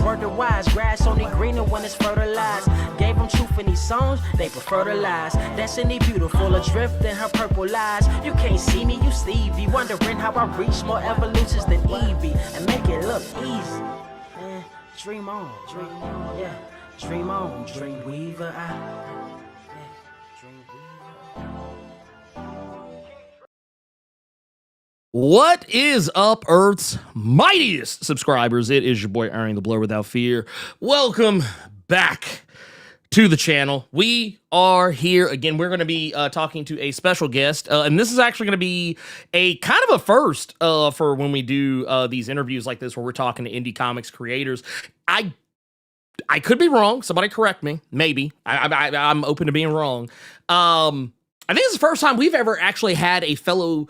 word to wise. Grass only greener when it's fertilized. Gave them truth in these songs, they prefer to lies. Destiny beautiful, adrift in her purple eyes. You can't see me, you Stevie. Wondering how I reach more evolutions than Evie. And make it look easy. Man, dream on, yeah. Dream on, dream weaver. What is up, Earth's mightiest subscribers? It is your boy Ernie the Blerd Without Fear. Welcome back to the channel. We are here again. We're going to be talking to a special guest, and this is actually going to be a kind of a first for when we do these interviews like this, where we're talking to indie comics creators. I could be wrong. Somebody correct me. Maybe. I'm open to being wrong. I think it's the first time we've ever actually had a fellow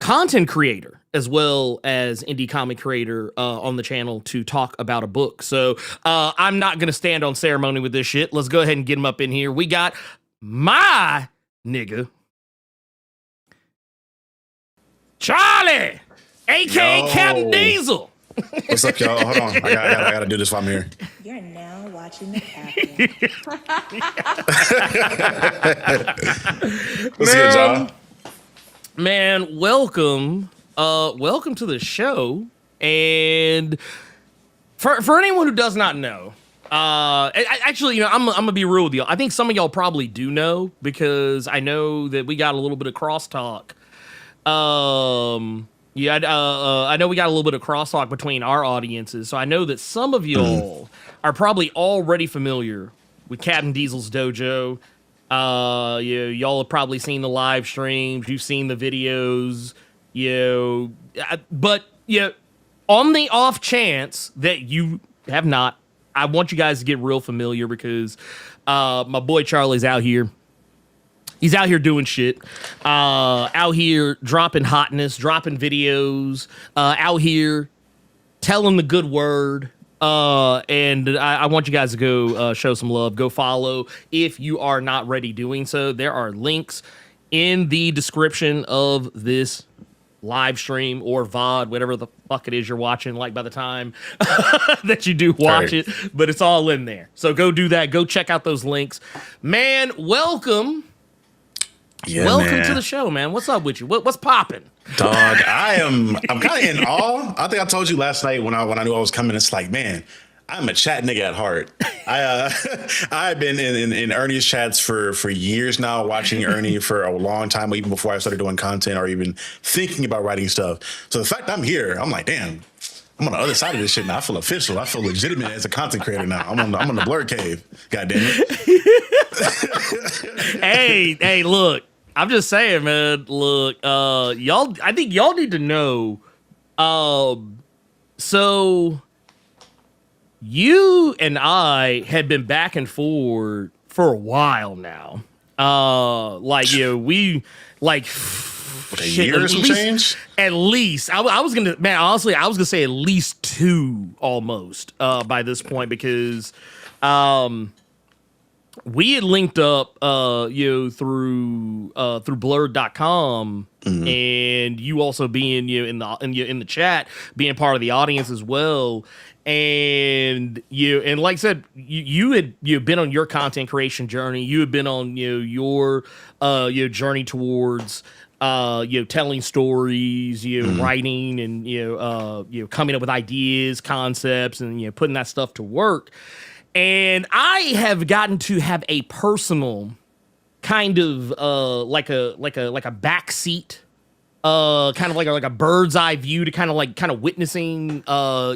content creator as well as indie comic creator on the channel to talk about a book. So I'm not going to stand on ceremony with this shit. Let's go ahead and get him up in here. We got my nigga, Charlie, a.k.a. Captain Diesel. What's up, y'all? Hold on. I gotta do this while I'm here. You're now watching the Captain. What's good, y'all? Man, welcome to the show. And for anyone who does not know, actually, I'm gonna be real with you. I think some of y'all probably do know, because I know that we got a little bit of crosstalk. I know we got a little bit of crosstalk between our audiences, so I know that some of y'all are probably already familiar with Captain Diesel's dojo. Y'all have probably seen the live streams, you've seen the videos, but on the off chance that you have not, I want you guys to get real familiar, because my boy Charlie's out here. He's out here doing shit, out here dropping hotness, dropping videos, out here telling the good word. And I want you guys to go show some love. Go follow if you are not already doing so. There are links in the description of this live stream or VOD, whatever the fuck it is you're watching, like by the time that you do watch it, but it's all in there. So go do that. Go check out those links. Man, welcome. Yeah, welcome to the show, man. What's up with you? What's popping? Dog, I'm kind of in awe. I think I told you last night when I knew I was coming. It's like, man, I'm a chat nigga at heart. I've been in Ernie's chats for years now, watching Ernie for a long time, even before I started doing content or even thinking about writing stuff. So the fact I'm here, I'm like, damn, I'm on the other side of this shit now. I feel official. I feel legitimate as a content creator now. I'm on the Blerd cave. God damn it. Hey, look. I'm just saying, man, look, y'all, I think y'all need to know, so you and I had been back and forth for a while now. We, like, shit, year or some change? At least, I was gonna, man, honestly, I was gonna say at least 2 almost, by this point, because, we had linked up through blerd.com, and you also being in the chat, being part of the audience as well. And like I said, you had been on your content creation journey. You had been on your journey towards telling stories, writing, and coming up with ideas, concepts, and putting that stuff to work. And I have gotten to have a personal kind of like a backseat, kind of like a bird's eye view to kind of witnessing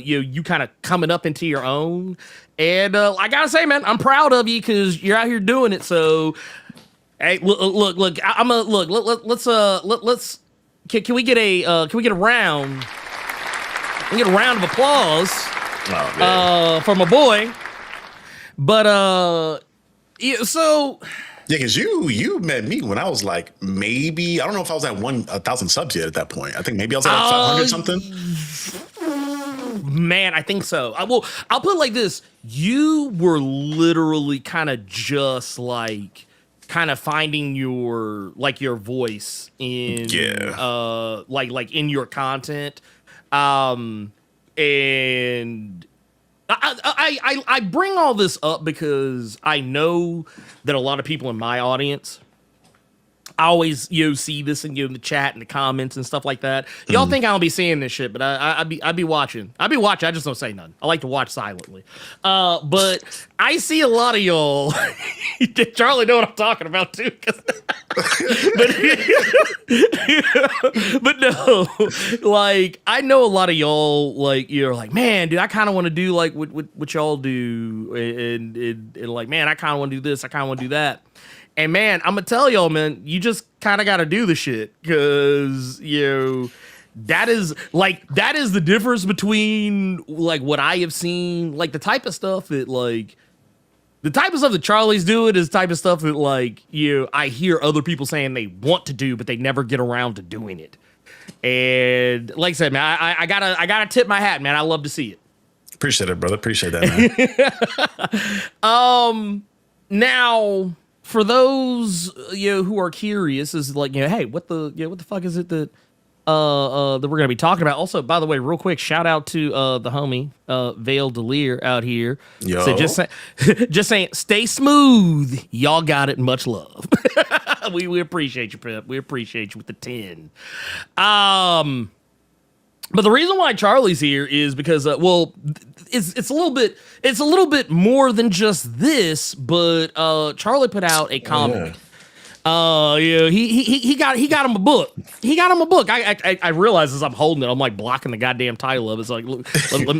you kind of coming up into your own. And I gotta say, man, I'm proud of you, because you're out here doing it. So hey, look, I'm a look. Let's can we get a round? Can we get a round of applause for my boy? But so yeah, because you met me when I was like, maybe, I don't know if I was at 1,000 subs yet at that point. I think maybe I was at 500 something. Man, I think so. I'll put it like this: you were literally kind of just like finding your voice in like in your content, and I bring all this up because I know that a lot of people in my audience, I always see this in the chat and the comments and stuff like that. Y'all think I don't be seeing this shit, but I be watching. I just don't say nothing. I like to watch silently. But I see a lot of y'all. Charlie know what I'm talking about too. But no, like I know a lot of y'all. Like you're like, man, dude, I kind of want to do like what y'all do, and like, man, I kind of want to do this. I kind of want to do that. And man, I'm gonna tell y'all, man, you just kind of got to do the shit because that is the difference between like what I have seen, like the type of stuff that Charlie's doing is the type of stuff that like I hear other people saying they want to do, but they never get around to doing it. And like I said, man, I gotta tip my hat, man. I love to see it. Appreciate it, brother. Appreciate that, man. Now, for those who are curious, is like hey, what the fuck is it that we're gonna be talking about? Also, by the way, real quick, shout out to the homie Vale Delir out here. Yo. So just saying, stay smooth. Y'all got it. Much love. we appreciate you, Pip. We appreciate you with the 10. But the reason why Charlie's here is because it's a little bit more than just this, but Charlie put out a comic. He got him a book. He got him a book. I realize as I'm holding it, I'm like blocking the goddamn title of it. It's like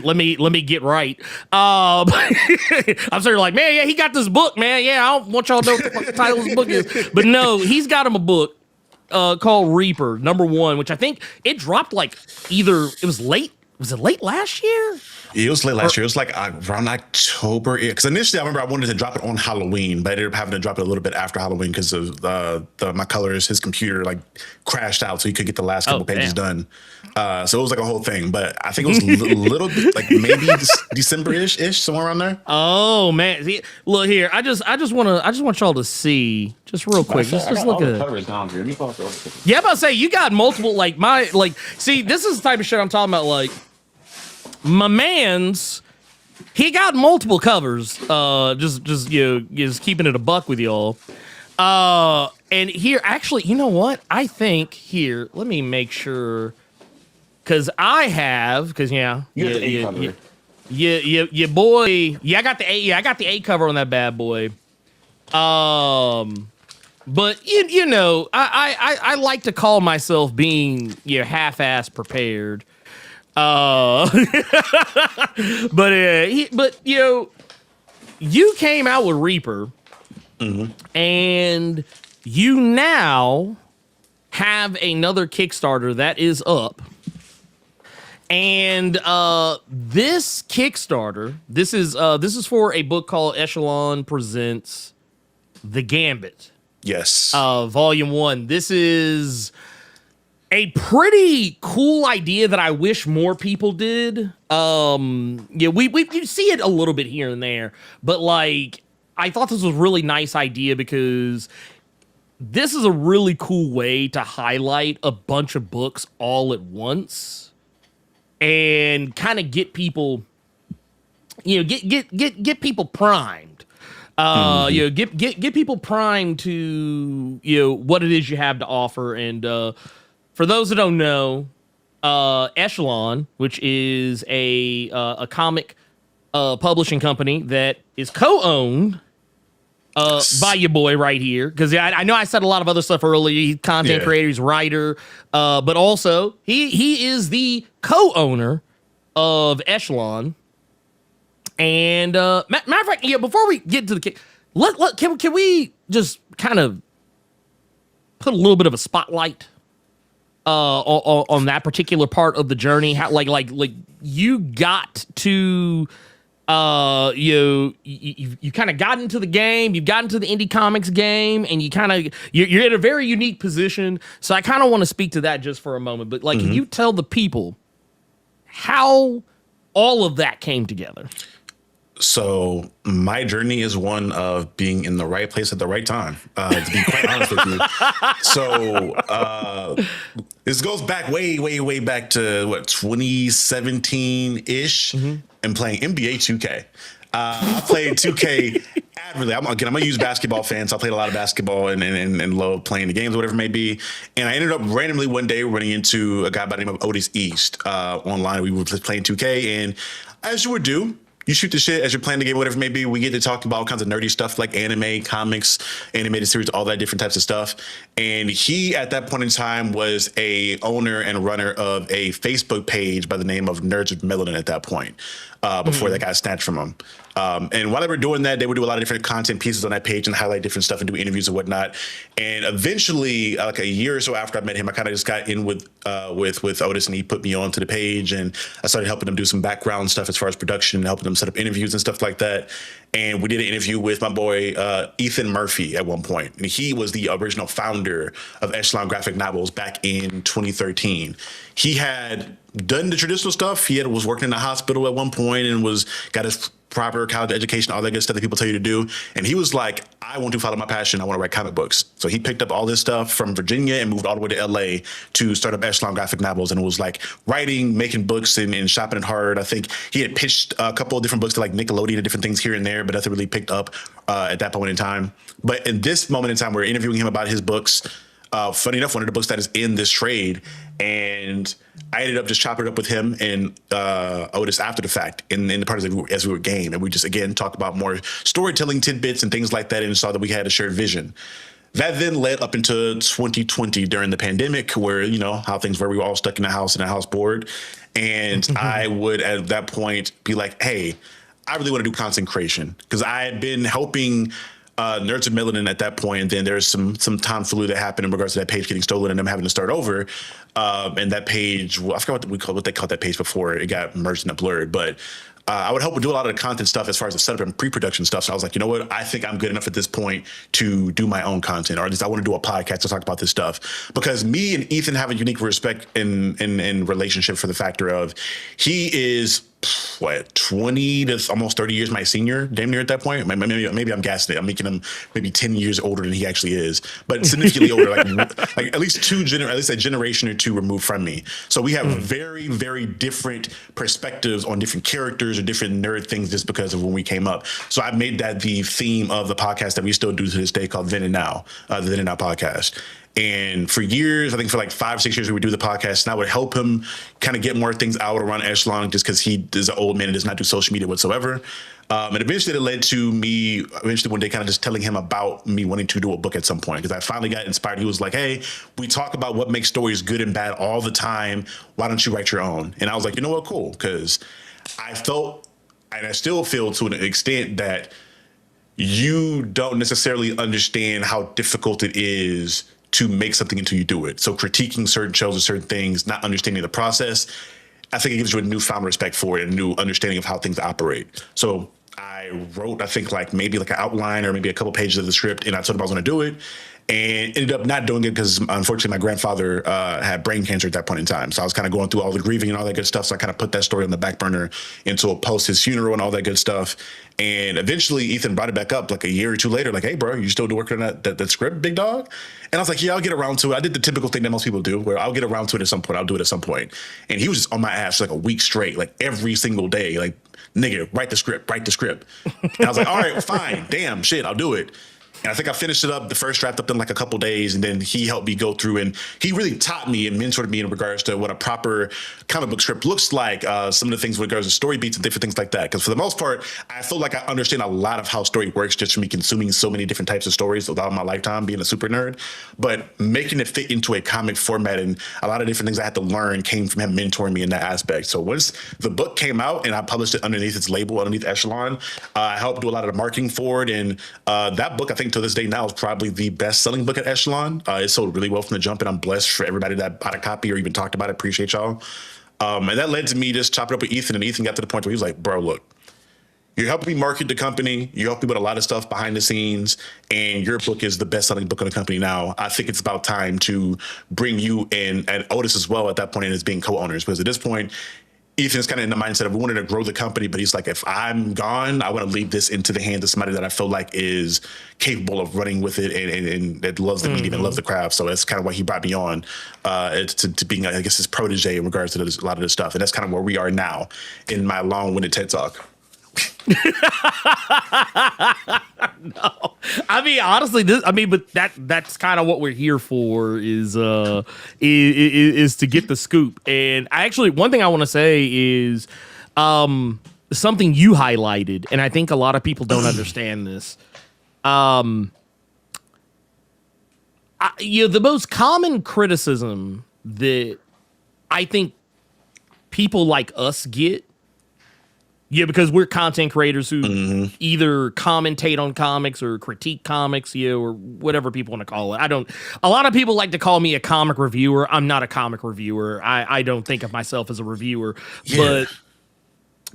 let me get right. I'm sort of like, man, yeah, he got this book, man. Yeah, I don't want y'all to know what the fuck the title of this book is, but no, he's got him a book called Reaper #1, which I think it dropped like it was late. Was it late last year? It was late last year. It was like around October. Because initially, I remember I wanted to drop it on Halloween, but I ended up having to drop it a little bit after Halloween because of my colors. His computer like crashed out, so he could get the last couple pages done. So it was like a whole thing. But I think it was a little bit like maybe December-ish, somewhere around there. Oh man, see, look here. I just want y'all to see just real quick. Just look at it. Yeah, I'm about to say you got multiple see, this is the type of shit I'm talking about. Like my man's, he got multiple covers. Just keeping it a buck with y'all. And here, actually, you know what? I think here. Let me make sure, because I got the A cover on that bad boy. But I like to call myself being half-ass prepared. But you came out with Reaper, and you now have another Kickstarter that is up. And this Kickstarter, this is for a book called Echelon Presents The Gambit. Yes. Volume 1. This is a pretty cool idea that I wish more people did. We see it a little bit here and there, but like I thought this was a really nice idea because this is a really cool way to highlight a bunch of books all at once and kind of get people, get people primed. Get people primed to what it is you have to offer. And for those that don't know, Echelon, which is a comic publishing company that is co-owned by your boy right here, because I know I said a lot of other stuff earlier. He's content creator, he's writer, but also he is the co-owner of Echelon. And matter of fact, before we get to the can we just kind of put a little bit of a spotlight on that particular part of the journey? How like you got to you kind of got into the game, you've gotten to the indie comics game, and you're in a very unique position. So I kind of want to speak to that just for a moment. But can you tell the people how all of that came together? So my journey is one of being in the right place at the right time, to be quite honest with you. So this goes back way back to what, 2017-ish, and playing NBA 2K. I played 2K avidly. I'm a huge basketball fan, so I played a lot of basketball and love playing the games, whatever it may be. And I ended up randomly one day running into a guy by the name of Otis East online. We were playing 2K, and as you would do, you shoot the shit as you're playing the game, whatever it may be. We get to talk about all kinds of nerdy stuff like anime, comics, animated series, all that different types of stuff. And he, at that point in time, was a owner and runner of a Facebook page by the name of Nerds with Melanin at that point, before that got snatched from him. And while they were doing that, they would do a lot of different content pieces on that page and highlight different stuff and do interviews and whatnot. And eventually, like a year or so after I met him, I kind of just got in with Otis, and he put me onto the page, and I started helping him do some background stuff as far as production, helping him set up interviews and stuff like that. And we did an interview with my boy Ethan Murphy at one point, and he was the original founder of Echelon graphic novels back in 2013. He had done the traditional stuff. He was working in a hospital at one point and got his proper college education, all that good stuff that people tell you to do. And he was like, I want to follow my passion. I want to write comic books. So he picked up all this stuff from Virginia and moved all the way to LA to start up Echelon graphic novels. And it was like writing, making books, and shopping it hard. I think he had pitched a couple of different books to like Nickelodeon and different things here and there, but nothing really picked up at that point in time. But in this moment in time, we're interviewing him about his books. Funny enough, one of the books that is in this trade, and I ended up just chopping it up with him and Otis after the fact in the part as we were game, and we just again talked about more storytelling tidbits and things like that, and saw that we had a shared vision. That then led up into 2020 during the pandemic, where you know how things were. We were all stuck in the house board, and I would at that point be like, "Hey, I really want to do content creation," because I had been helping Nerds of Melanin at that point, and then there's some tomfoolery that happened in regards to that page getting stolen and them having to start over. And that page, well, I forgot what they called that page before it got merged into Blerd, but I would help do a lot of the content stuff as far as the setup and pre-production stuff. So I was like, you know what? I think I'm good enough at this point to do my own content, or at least I want to do a podcast to talk about this stuff. Because me and Ethan have a unique respect in relationship for the factor of he is what 20 to almost 30 years my senior, damn near at that point. Maybe I'm gassing it. I'm making him maybe 10 years older than he actually is, but significantly older, like at least at least a generation or two removed from me. So we have very, very different perspectives on different characters or different nerd things just because of when we came up. So I made that the theme of the podcast that we still do to this day, called Then and Now, the Then and Now podcast. And for years, I think for like 5 or 6 years, we would do the podcast, and I would help him kind of get more things out around Echelon, just because he is an old man and does not do social media whatsoever. And eventually it led to me one day kind of just telling him about me wanting to do a book at some point, because I finally got inspired. He was like, hey, we talk about what makes stories good and bad all the time. Why don't you write your own? And I was like, you know what, cool. Because I felt, and I still feel to an extent, that you don't necessarily understand how difficult it is to make something until you do it. So critiquing certain shows or certain things, not understanding the process, I think it gives you a newfound respect for it and a new understanding of how things operate. So I wrote, I think maybe an outline or maybe a couple pages of the script, and I told him I was going to do it, and ended up not doing it because unfortunately my grandfather had brain cancer at that point in time. So I was kind of going through all the grieving and all that good stuff. So I kind of put that story on the back burner until post his funeral and all that good stuff. And eventually Ethan brought it back up like a year or two later, like, hey, bro, you still working on that script, big dog? And I was like, yeah, I'll get around to it. I did the typical thing that most people do, where I'll get around to it at some point. I'll do it at some point. And he was just on my ass for like a week straight, like every single day, like, nigga, write the script. And I was like, all right, fine, damn, shit, I'll do it. And I think I finished it up, the first draft up in like a couple days, and then he helped me go through, and he really taught me and mentored me in regards to what a proper comic book script looks like, some of the things with regards to story beats and different things like that. Because for the most part, I feel like I understand a lot of how story works just from me consuming so many different types of stories throughout my lifetime, being a super nerd. But making it fit into a comic format and a lot of different things I had to learn came from him mentoring me in that aspect. So once the book came out and I published it underneath its label, underneath Echelon, I helped do a lot of the marketing for it. And that book, I think to this day now, is probably the best-selling book at Echelon. It sold really well from the jump, and I'm blessed for everybody that bought a copy or even talked about it. Appreciate y'all. And that led to me just chopping up with Ethan, and Ethan got to the point where he was like, bro, look, you're helping me market the company. You help me with a lot of stuff behind the scenes, and your book is the best-selling book in the company now. I think it's about time to bring you and Otis as well at that point in as being co-owners, because at this point, Ethan's kind of in the mindset of wanting to grow the company, but he's like, if I'm gone, I want to leave this into the hands of somebody that I feel like is capable of running with it and that loves the medium and loves the craft. So that's kind of why he brought me on to being, I guess, his protege in regards to a lot of this stuff. And that's kind of where we are now in my long-winded TED Talk. No, I mean, honestly, but that's kind of what we're here for is to get the scoop. And one thing I want to say is something you highlighted, and I think a lot of people don't understand this. The most common criticism that I think people like us get. Yeah, because we're content creators who either commentate on comics or critique comics, or whatever people want to call it. A lot of people like to call me a comic reviewer. I'm not a comic reviewer. I don't think of myself as a reviewer. Yeah.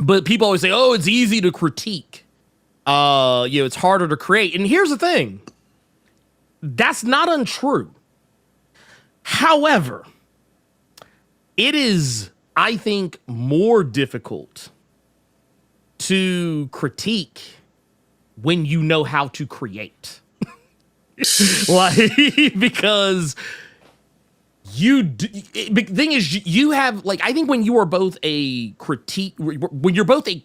But people always say, oh, it's easy to critique. It's harder to create. And here's the thing. That's not untrue. However, it is, I think, more difficult to critique when you know how to create. Because the thing is, you have, like, I think when you are both a critique, when you're both a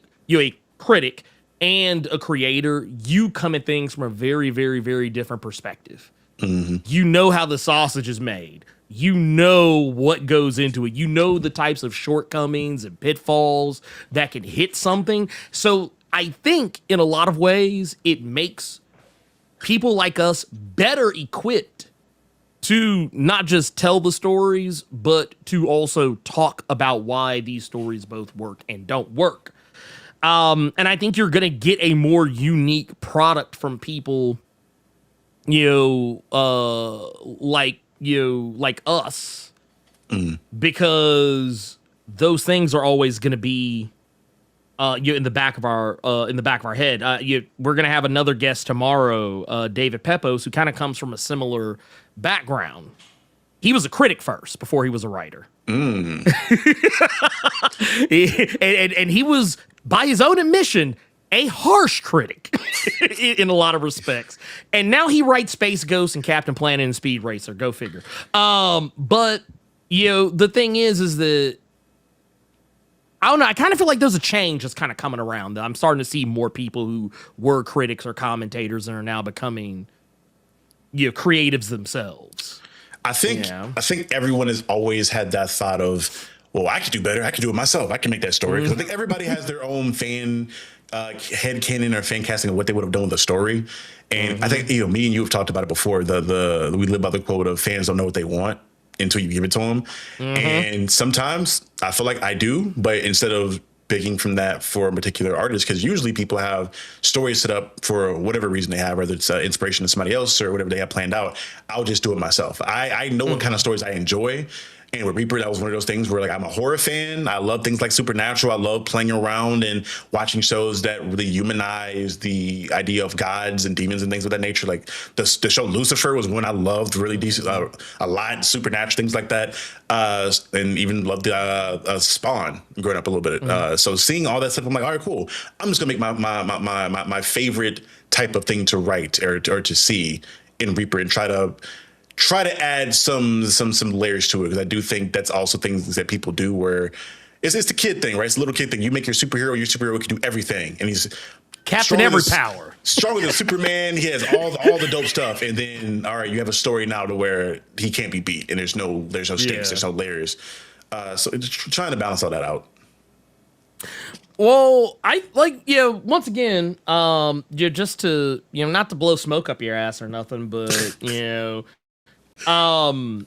critic and a creator, you come at things from a very, very, very different perspective. You know how the sausage is made. You know what goes into it. You know the types of shortcomings and pitfalls that can hit something. So I think in a lot of ways, it makes people like us better equipped to not just tell the stories, but to also talk about why these stories both work and don't work. And I think you're going to get a more unique product from people, like us, because those things are always going to be in the back of our head. We're going to have another guest tomorrow, David Pepos, who kind of comes from a similar background. He was a critic first before he was a writer. And he was, by his own admission, a harsh critic in a lot of respects. And now he writes Space Ghost and Captain Planet and Speed Racer. Go figure. But, the thing is that, I don't know, I kind of feel like there's a change that's kind of coming around. I'm starting to see more people who were critics or commentators and are now becoming, creatives themselves. I think everyone has always had that thought of, well, I could do better. I could do it myself. I can make that story. Because I think everybody has their own fan headcanon or fan casting of what they would have done with the story. And I think, me and you have talked about it before. We live by the quote of fans don't know what they want until you give it to them. And sometimes I feel like I do, but instead of picking from that for a particular artist, because usually people have stories set up for whatever reason they have, whether it's inspiration to somebody else or whatever they have planned out, I'll just do it myself. I know what kind of stories I enjoy. And with Reaper, that was one of those things where, like, I'm a horror fan. I love things like Supernatural. I love playing around and watching shows that really humanize the idea of gods and demons and things of that nature. Like the show Lucifer was one I loved really decent, a lot. Supernatural, things like that. And even loved Spawn growing up a little bit. So seeing all that stuff, I'm like, all right, cool. I'm just gonna make my favorite type of thing to write or to see in Reaper and try to add some layers to it, because I do think that's also things that people do where it's the kid thing, right? It's the little kid thing. You make your superhero can do everything, and he's Captain Every Power, stronger than Superman. He has all the dope stuff, and then all right, you have a story now to where he can't be beat, and there's no stakes, there's no layers. So it's trying to balance all that out. Well, I like, once again, just to, not to blow smoke up your ass or nothing, but I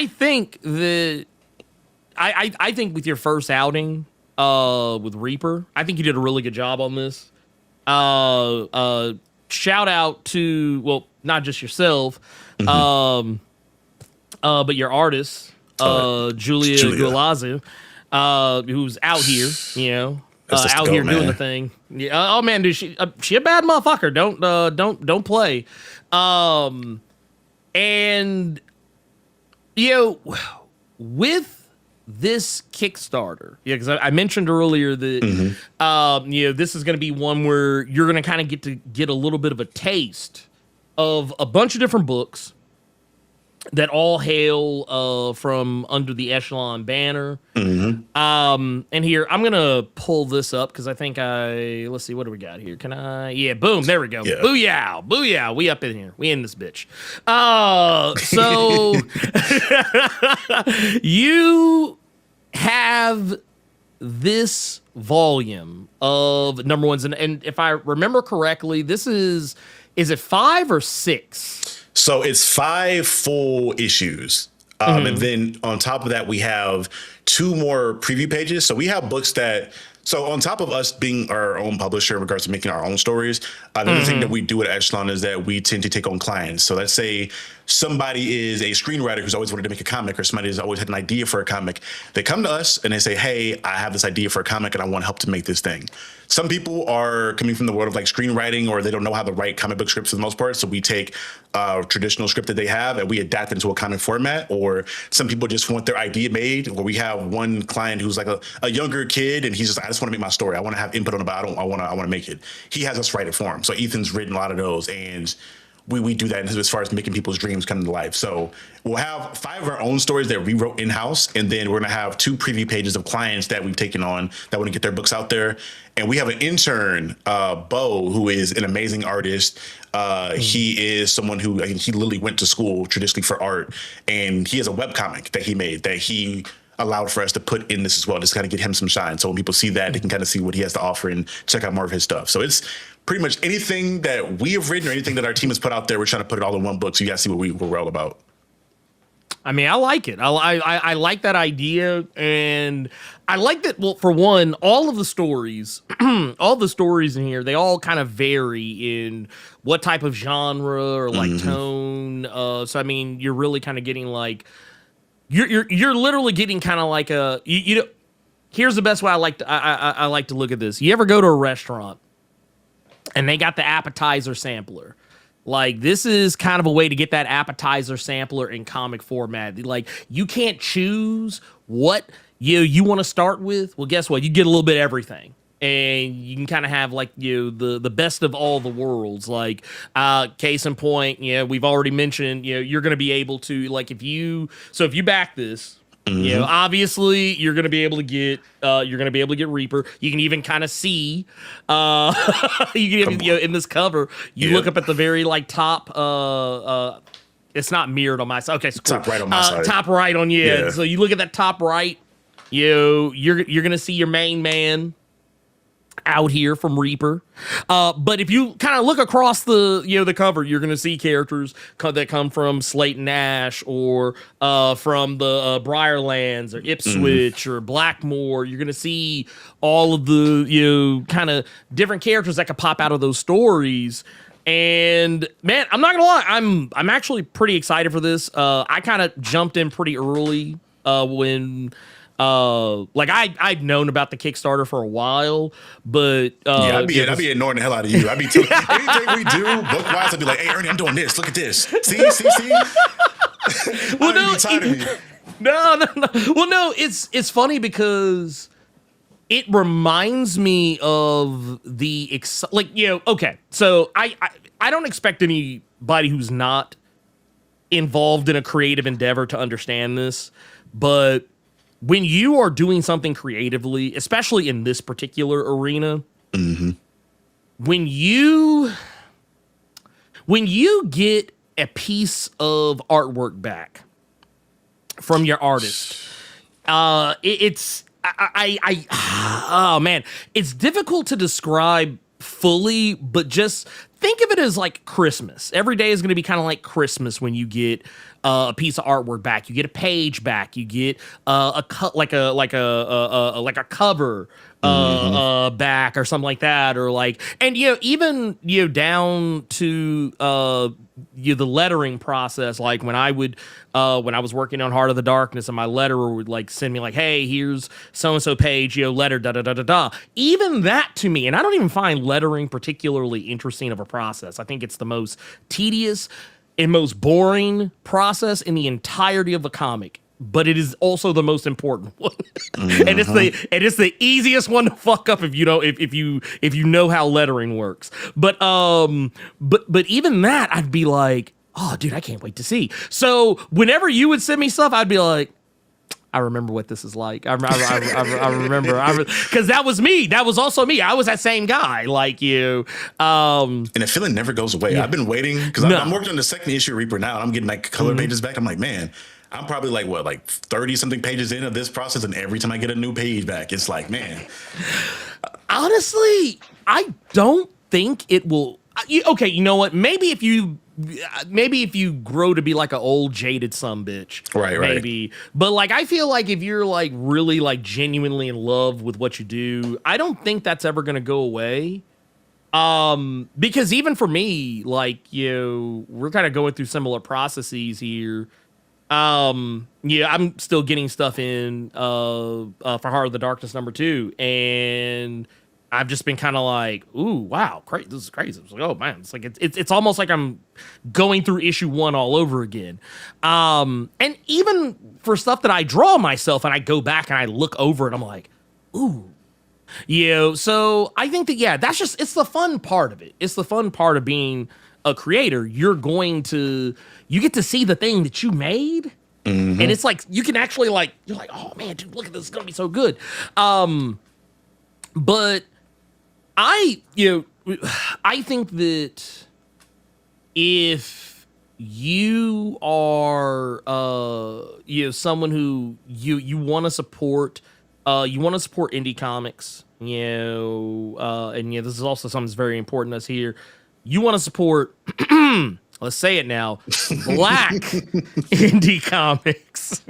think that I think with your first outing with Reaper, I think you did a really good job on this. Shout out to, well, not just yourself, but your artist, Giulia Gualazzi, who's out here, out here doing the thing. Yeah. Oh man, dude, she a bad motherfucker. Don't play. And with this Kickstarter, because I mentioned earlier that this is going to be one where you're going to kind of get a little bit of a taste of a bunch of different books that all hail from under the Echelon banner. And here, I'm going to pull this up because I think let's see, what do we got here? Can I? Yeah, boom, there we go. Yeah. Booyah, booyah. We up in here. We in this bitch. So you have this volume of number ones. And if I remember correctly, this is it 5 or 6? So it's 5 full issues. And then on top of that, we have 2 more preview pages. So we have books so on top of us being our own publisher in regards to making our own stories, another thing that we do at Echelon is that we tend to take on clients. So let's say somebody is a screenwriter who's always wanted to make a comic, or somebody has always had an idea for a comic. They come to us and they say, hey, I have this idea for a comic and I want help to make this thing. Some people are coming from the world of like screenwriting, or they don't know how to write comic book scripts for the most part. So we take a traditional script that they have and we adapt it into a comic format. Or some people just want their idea made, or we have one client who's like a younger kid and he's just, I just want to make my story. I want to have input on it, but I want to make it. He has us write it for him. So Ethan's written a lot of those, and we do that as far as making people's dreams come to life. So we'll have 5 of our own stories that we wrote in-house, and then we're going to have 2 preview pages of clients that we've taken on that want to get their books out there. And we have an intern, Bo, who is an amazing artist. He is someone who, he literally went to school traditionally for art, and he has a webcomic that he made that he allowed for us to put in this as well, just kind of get him some shine. So when people see that, they can kind of see what he has to offer and check out more of his stuff. So it's pretty much anything that we have written or anything that our team has put out there, we're trying to put it all in one book so you guys see what we're all about. I mean, I like it. I like that idea, and I like that. Well, for one, all of the stories, all the stories in here, they all kind of vary in what type of genre or like tone. So I mean, you're really kind of getting like you're literally getting kind of like a you know. Here's the best way I like to look at this. You ever go to a restaurant and they got the appetizer sampler? Like, this is kind of a way to get that appetizer sampler in comic format. Like, you can't choose what you want to start with. Well, guess what? You get a little bit of everything. And you can kind of have, like, the best of all the worlds. Like, case in point, we've already mentioned, you're going to be able to, like, if you back this, obviously you're going to be able to get Reaper. You can even kind of see you can even, in this cover, you look up at the very like top it's not mirrored on my side. Okay, so cool. Top right on my side. Top right on So you look at that top right, you're going to see your main man out here from Reaper. But if you kind of look across the cover, you're going to see characters that come from Slate and Ash, or from the Briarlands or Ipswich or Blackmore. You're going to see all of the kind of different characters that could pop out of those stories. And man, I'm not gonna lie, I'm actually pretty excited for this. I kind of jumped in pretty early when like I'd known about the Kickstarter for a while, but I'd be ignoring the hell out of you. I'd be telling anything we do book wise, I'd be like, hey Ernie, I'm doing this. Look at this. See. Well, no, be tired of me. No. Well, no, it's funny because it reminds me of the okay. So I don't expect anybody who's not involved in a creative endeavor to understand this, but when you are doing something creatively, especially in this particular arena, when you get a piece of artwork back from your artist, it's difficult to describe fully, but just think of it as like Christmas. Every day is going to be kind of like Christmas when you get a piece of artwork back. You get a page back. You get a cover back or something like that, or like, and even down to the lettering process. Like when I was working on Heart of the Darkness, and my letterer would like send me like, hey, here's so and so page, letter da da da da da. Even that to me, and I don't even find lettering particularly interesting of a process. I think it's the most tedious and most boring process in the entirety of a comic. but it is also the most important one. And it's the easiest one to fuck up if you don't if you know how lettering works. But even that, I'd be like, oh dude, I can't wait to see. So whenever you would send me stuff, I'd be like, I remember what this is like. I remember because that was me. That was also me. I was that same guy like you. And the feeling never goes away. Yeah. I've been waiting because I'm working on the second issue of Reaper now. And I'm getting like color pages back. I'm like, man, I'm probably like 30 something pages into this process. And every time I get a new page back, it's like, man. Honestly, I don't think it will. Okay, you know what? Maybe if you grow to be like an old jaded sumbitch, right, maybe. But like, I feel like if you're like really like genuinely in love with what you do, I don't think that's ever gonna go away. Because even for me, like, we're kind of going through similar processes here. Yeah, I'm still getting stuff in for Heart of the Darkness #2, and I've just been kind of like, ooh, wow, this is crazy. It's like, oh man, it's like it's almost like I'm going through issue 1 all over again. And even for stuff that I draw myself and I go back and I look over it, I'm like, ooh. So I think that, yeah, it's the fun part of it. It's the fun part of being a creator. You get to see the thing that you made. Mm-hmm. And it's like, you can actually you're like, oh man, dude, look at this. It's going to be so good. But I think that if you are, someone who you want to support, indie comics, and this is also something that's very important to us here. You want to support, let's say it now, Black indie comics.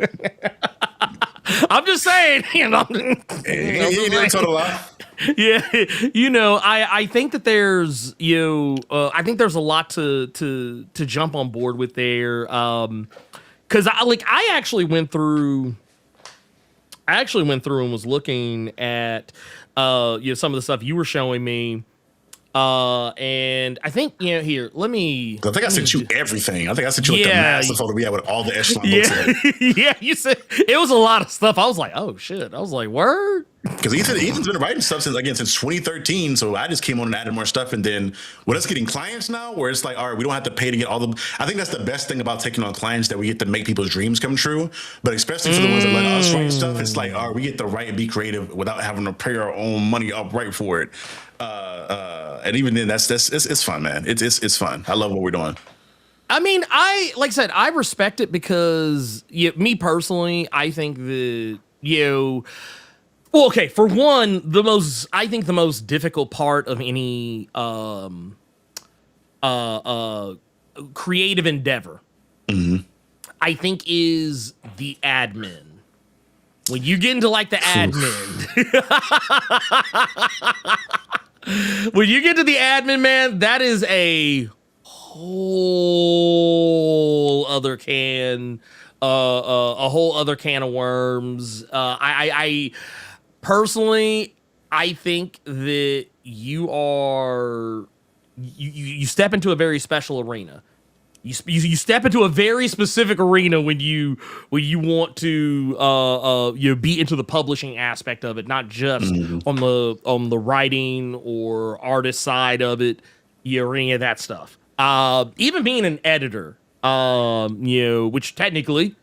I'm just saying, you didn't tell a lot. Yeah, I think that there's I think there's a lot to jump on board with there, because I actually went through and was looking at some of the stuff you were showing me. And I think, here, let me. I think I sent you everything. I think I sent you the massive photo we had with all the Echelon books in it. Yeah, you said it was a lot of stuff. I was like, oh shit. I was like, word. Because Ethan's been writing stuff since 2013. So I just came on and added more stuff. And then with us getting clients now, where it's like, all right, we don't have to pay to get all the. I think that's the best thing about taking on clients, that we get to make people's dreams come true. But especially for the ones that let us write stuff, it's like, all right, we get to write and be creative without having to pay our own money upright for it. And even then, it's fun, man. It's fun. I love what we're doing. I mean, like I said, I respect it because me personally, I think that well, okay, for one, the most difficult part of any creative endeavor, I think, is the admin. When you get into like the admin, when you get to the admin, man, that is a whole other can of worms. I personally, I think that you step into a very special arena. You step into a very specific arena when you want to be into the publishing aspect of it, not just on the writing or artist side of it, or any of that stuff. Even being an editor, which technically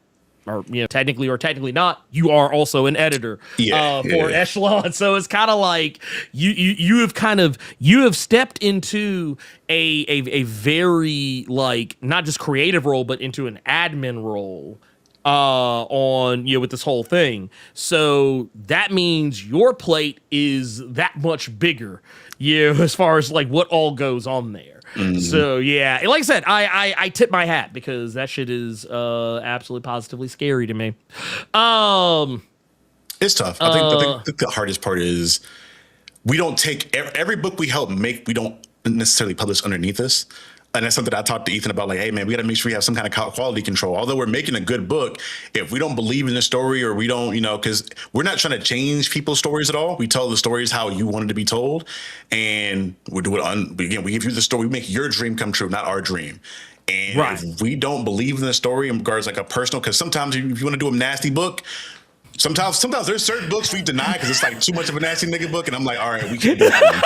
or technically not, you are also an editor for Echelon. So it's kind of like you have stepped into a very like not just creative role, but into an admin role on with this whole thing. So that means your plate is that much bigger, as far as like what all goes on there. So yeah, like I said, I tip my hat because that shit is absolutely positively scary to me. It's tough. I think the hardest part is we don't take every book we help make, we don't necessarily publish underneath us. And that's something I talked to Ethan about, like, hey, man, we got to make sure we have some kind of quality control. Although we're making a good book, if we don't believe in the story or we don't, because we're not trying to change people's stories at all. We tell the stories how you wanted to be told. And we do it again, we give you the story. We make your dream come true, not our dream. And Right. if we don't believe in the story in regards like a personal, because sometimes if you want to do a nasty book, sometimes there's certain books we deny because it's like too much of a nasty nigga book, and I'm like, all right, we can't do that one.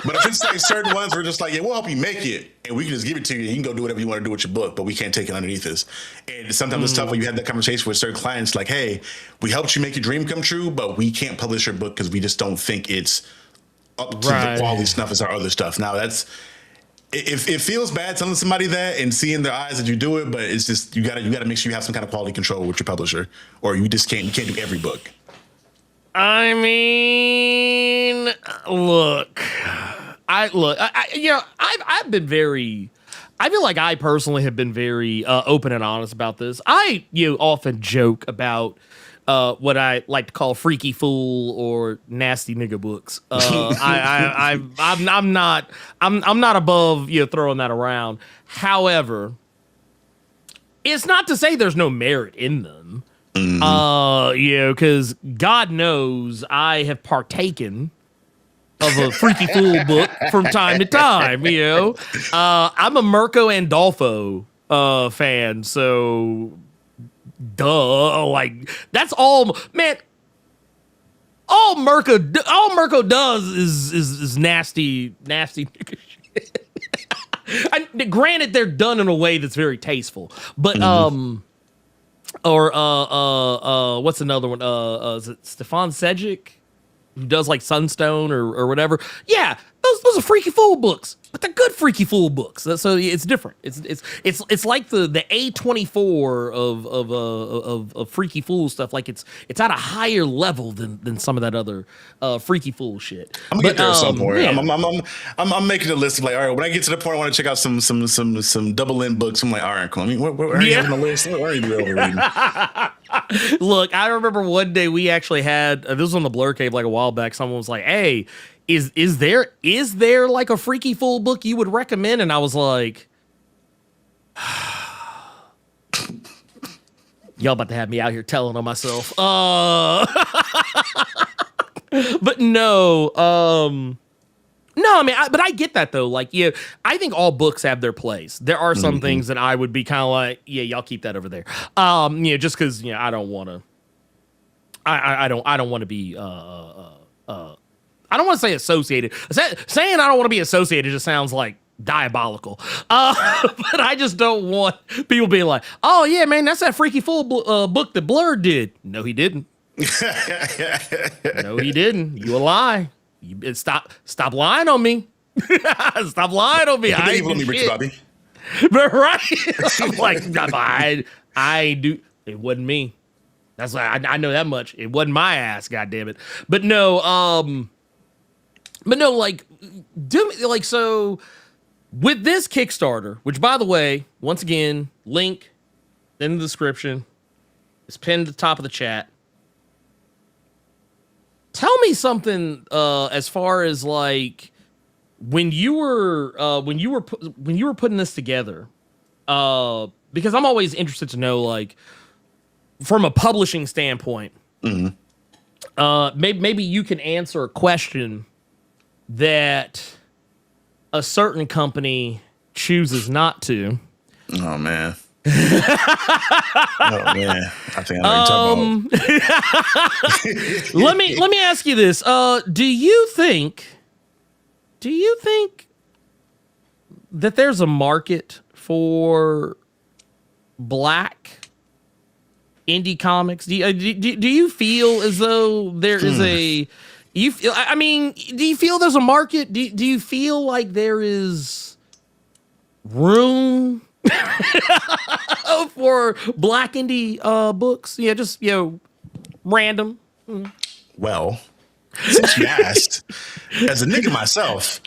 But if it's like certain ones, we're just like, yeah, we'll help you make it, and we can just give it to you. You can go do whatever you want to do with your book, but we can't take it underneath us. And sometimes it's tough when you have that conversation with certain clients, like, hey, we helped you make your dream come true, but we can't publish your book because we just don't think it's up to the quality snuff as our other stuff. Now that's. It feels bad telling somebody that and seeing their eyes that you do it, but it's just you gotta make sure you have some kind of quality control with your publisher, or you can't do every book. I mean, look, I've been very. I feel like I personally have been very open and honest about this. I often joke about what I like to call freaky fool or nasty nigga books. I'm not above throwing that around. However, it's not to say there's no merit in them. Because God knows I have partaken of a freaky fool book from time to time. I'm a Mirko Andolfo fan, so. Duh, like that's all, man. All Mirko does is nasty shit. Granted, they're done in a way that's very tasteful, but what's another one? Is it Stefan Sejic, who does like Sunstone or whatever? Yeah, those are freaky fool books, but they're good freaky fool books. So it's different. It's like the A24 of freaky fool stuff. Like it's at a higher level than some of that other freaky fool shit. I'm gonna get there at some point. Yeah. I'm making a list of like, all right, when I get to the point I want to check out some double N books, I'm like, all right, cool. I mean, where are you on the list? Where are you overreading? Look, I remember one day we actually had this was on the Blur Cave like a while back. Someone was like, "Hey, is there like a freaky fool book you would recommend?" And I was like, "Y'all about to have me out here telling on myself." But no. No, I mean, but I get that though. Like, I think all books have their place. There are some things that I would be kind of like, yeah, y'all keep that over there. Just because I don't want to. I don't want to be. I don't want to say associated. Saying I don't want to be associated just sounds like diabolical. But I just don't want people being like, oh yeah, man, that's that freaky fool book that Blerd did. No, he didn't. No, he didn't. You a lie. Stop lying on me. Stop lying on me. I ain't do shit. Bobby. But right, I'm like, I do. It wasn't me. That's why I know that much. It wasn't my ass. God damn it. But no. Like, so with this Kickstarter, which by the way, once again, link in the description, is pinned at the top of the chat. Tell me something as far as like when you were putting this together, because I'm always interested to know, like, from a publishing standpoint, maybe you can answer a question that a certain company chooses not to. Oh man. Oh man, I think I know what you're talking about. Let me ask you this: Do you think that there's a market for Black indie comics? Do you feel as though there is a do you feel there's a market? Do you feel like there is room for Black indie books? Yeah, just random. Well, since you asked, as a nigga myself,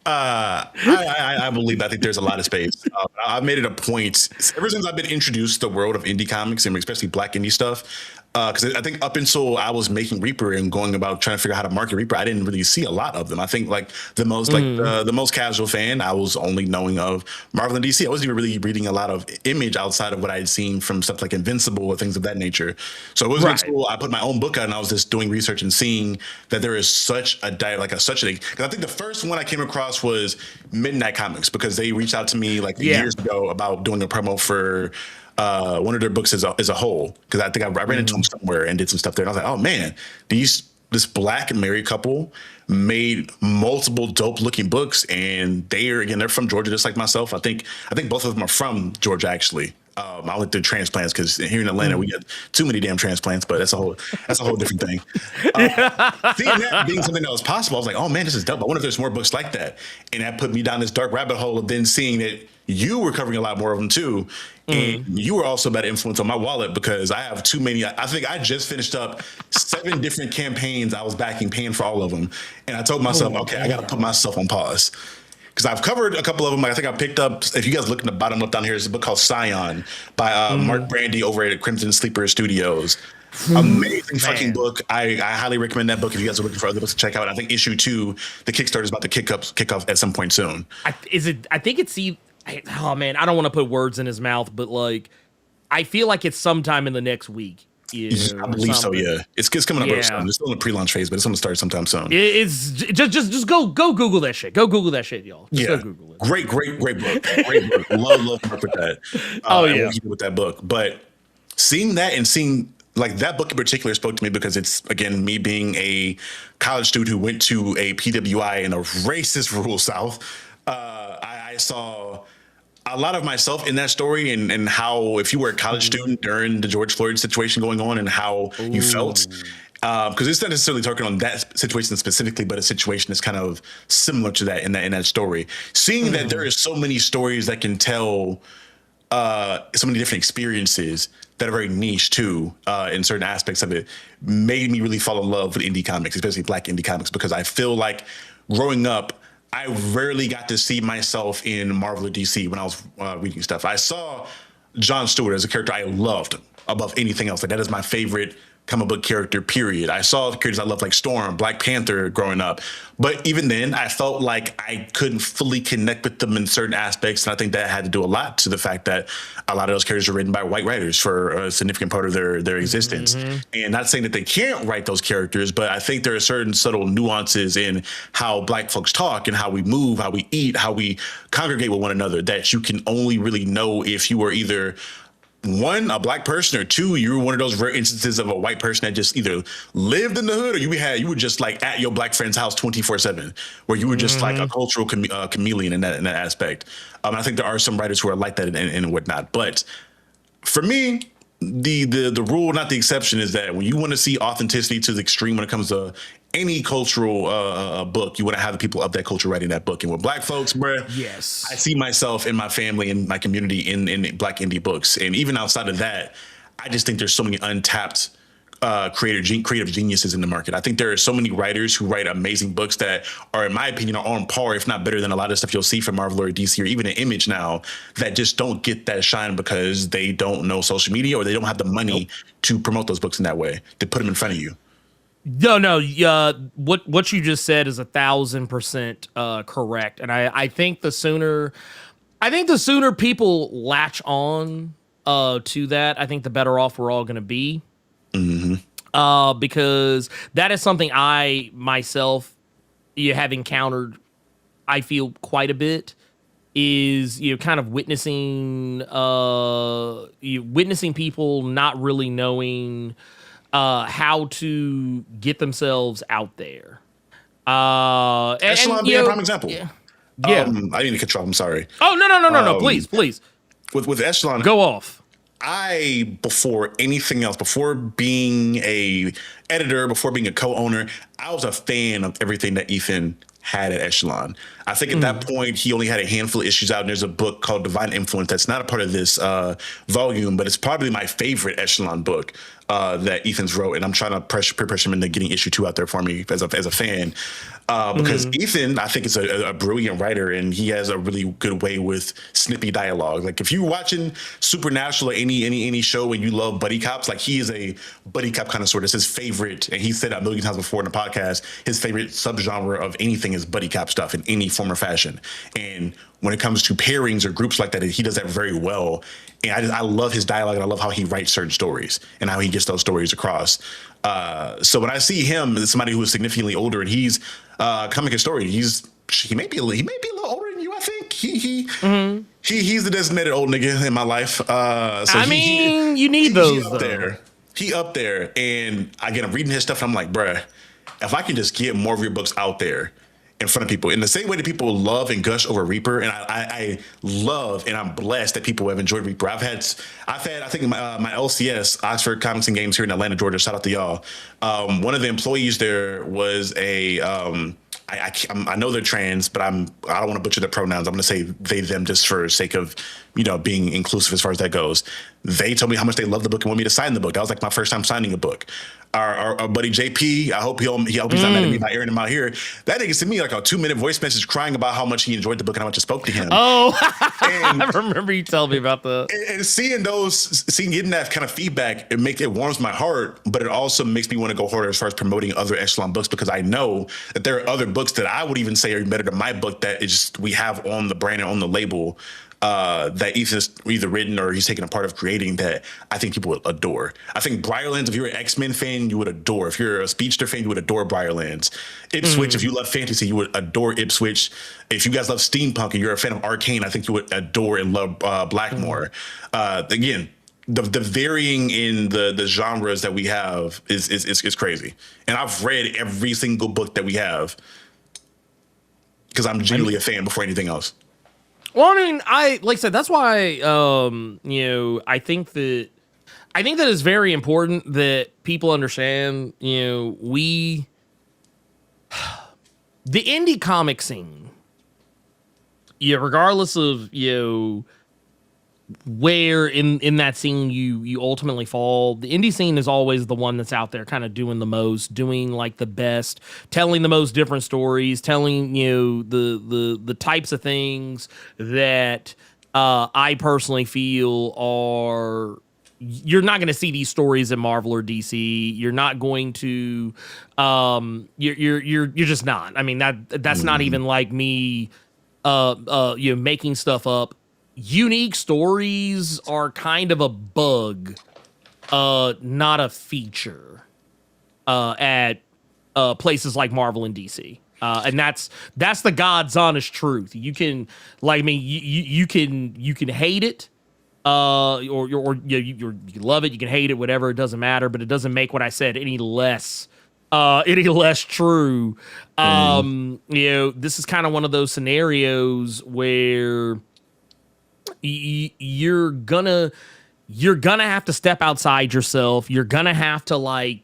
I believe I think there's a lot of space. I've made it a point ever since I've been introduced to the world of indie comics and especially Black indie stuff. because I think up until I was making Reaper and going about trying to figure out how to market Reaper, I didn't really see a lot of them. I think like the most the most casual fan, I was only knowing of Marvel and DC. I wasn't even really reading a lot of Image outside of what I had seen from stuff like Invincible or things of that nature. So it wasn't until I put my own book out and I was just doing research and seeing that there is such a because I think the first one I came across was Midnight Comics, because they reached out to me like years ago about doing a promo for one of their books as a whole, because I think I ran into them somewhere and did some stuff there, and I was like, oh man, this black married couple made multiple dope looking books, and they're from Georgia just like myself. I think both of them are from Georgia actually. I only did transplants because here in Atlanta we get too many damn transplants, but that's a whole different thing. Seeing that being something that was possible, I was like, oh man, this is dope. I wonder if there's more books like that. And that put me down this dark rabbit hole of then seeing that you were covering a lot more of them too. And you were also about to influence on my wallet, because I have too many. I think I just finished up 7 different campaigns I was backing, paying for all of them. And I told myself, okay, I got to put myself on pause, because I've covered a couple of them. I think I picked up, if you guys look in the bottom left down here, there's a book called Scion by Mark Brandy over at Crimson Sleeper Studios. Amazing fucking book. I highly recommend that book if you guys are looking for other books to check out. I think issue 2, the Kickstarter, is about to kick off at some point soon. Oh man, I don't want to put words in his mouth, but like, I feel like it's sometime in the next week. I believe so. Yeah, it's coming up soon. It's still in the pre-launch phase, but it's going to start sometime soon. It's just go Google that shit. Go Google that shit, y'all. Just go Google it. Great book. Great book. Love work with that. With that book. But seeing that and seeing like that book in particular spoke to me, because it's, again, me being a college student who went to a PWI in a racist rural South. I saw a lot of myself in that story, and how, if you were a college student during the George Floyd situation going on, and how you felt, because it's not necessarily talking on that situation specifically, but a situation that's kind of similar to that in that story. Seeing that there is so many stories that can tell so many different experiences that are very niche too, in certain aspects of it, made me really fall in love with indie comics, especially Black indie comics, because I feel like growing up, I rarely got to see myself in Marvel or DC when I was reading stuff. I saw Jon Stewart as a character I loved above anything else. Like, that is my favorite comic book character, period. I saw characters I loved, like Storm, Black Panther, growing up. But even then, I felt like I couldn't fully connect with them in certain aspects. And I think that had to do a lot to the fact that a lot of those characters are written by white writers for a significant part of their existence. And not saying that they can't write those characters, but I think there are certain subtle nuances in how Black folks talk and how we move, how we eat, how we congregate with one another, that you can only really know if you are either, one, a Black person, or two, you were one of those rare instances of a white person that just either lived in the hood, or you were just like at your Black friend's house 24/7, where you were just like a cultural chameleon in that aspect. I think there are some writers who are like that and whatnot. But for me, the rule, not the exception, is that when you want to see authenticity to the extreme when it comes to any cultural book, you want to have the people of that culture writing that book. And with Black folks, bruh, yes, I see myself and my family and my community in Black indie books. And even outside of that, I just think there's so many untapped creative geniuses in the market. I think there are so many writers who write amazing books that are, in my opinion, are on par, if not better than a lot of stuff you'll see from Marvel or DC or even an Image now, that just don't get that shine because they don't know social media, or they don't have the money to promote those books in that way, to put them in front of you. No. What you just said is 1,000% correct, and I think the sooner people latch on to that, I think the better off we're all going to be. Because that is something I myself have encountered, I feel, quite a bit, is kind of witnessing people not really knowing how to get themselves out there. Echelon being a prime example. Yeah. I didn't cut you off. I'm sorry. Oh, no. Please. With Echelon, go off. Before anything else, before being a editor, before being a co-owner, I was a fan of everything that Ethan had at Echelon. I think at that point he only had a handful of issues out, and there's a book called Divine Influence that's not a part of this volume, but it's probably my favorite Echelon book that Ethan's wrote, and I'm trying to pressure him into getting issue 2 out there for me as a fan. Because Ethan, I think, is a brilliant writer, and he has a really good way with snippy dialogue. Like if you're watching Supernatural or any show and you love buddy cops, like he is a buddy cop connoisseur. That's his favorite, and he said that a million times before in the podcast, his favorite subgenre of anything is buddy cop stuff in any form or fashion. And when it comes to pairings or groups like that, he does that very well. And I love his dialogue, and I love how he writes certain stories and how he gets those stories across. So when I see him as somebody who is significantly older and he's coming historian, he may be a little older than you. I think he's the designated old nigga in my life. So you need those. He up there, and again, I'm reading his stuff, and I'm like, bruh, if I can just get more of your books out there in front of people, in the same way that people love and gush over Reaper, and I love and I'm blessed that people have enjoyed Reaper. I've had I think my LCS, Oxford Comics and Games here in Atlanta, Georgia. Shout out to y'all. One of the employees there was a I know they're trans, but I don't want to butcher their pronouns. I'm going to say they, them, just for sake of, being inclusive as far as that goes. They told me how much they love the book and want me to sign the book. That was like my first time signing a book. Our buddy JP, I hope he's not mad at me by airing him out here. That nigga sent me like a 2-minute voice message crying about how much he enjoyed the book and how much it spoke to him. Oh, I remember you telling me about that. And getting that kind of feedback, it warms my heart, but it also makes me want to go harder as far as promoting other Echelon books, because I know that there are other books that I would even say are better than my book that we have on the brand and on the label. That Ethan's either written or he's taken a part of creating that I think people would adore. I think Briarlands, if you're an X-Men fan, you would adore. If you're a Speedster fan, you would adore Briarlands. Ipswich, if you love fantasy, you would adore Ipswich. If you guys love steampunk and you're a fan of Arcane, I think you would adore and love Blackmore. Again, the varying in the genres that we have is crazy. And I've read every single book that we have because I'm genuinely a fan before anything else. Well, I mean, like I said, that's why, I think that it's very important that people understand, the indie comic scene, regardless of, where in that scene you ultimately fall, the indie scene is always the one that's out there kind of doing the most, doing like the best, telling the most different stories, telling the types of things that I personally feel are, you're not going to see these stories in Marvel or DC. You're not going to you're just not. I mean, that's not even like me making stuff up. Unique stories are kind of a bug, not a feature, at places like Marvel and DC. And that's the God's honest truth. You can, you can hate it, or you can love it, you can hate it, whatever, it doesn't matter, but it doesn't make what I said any less true. This is kind of one of those scenarios where you're gonna have to step outside yourself. You're gonna have to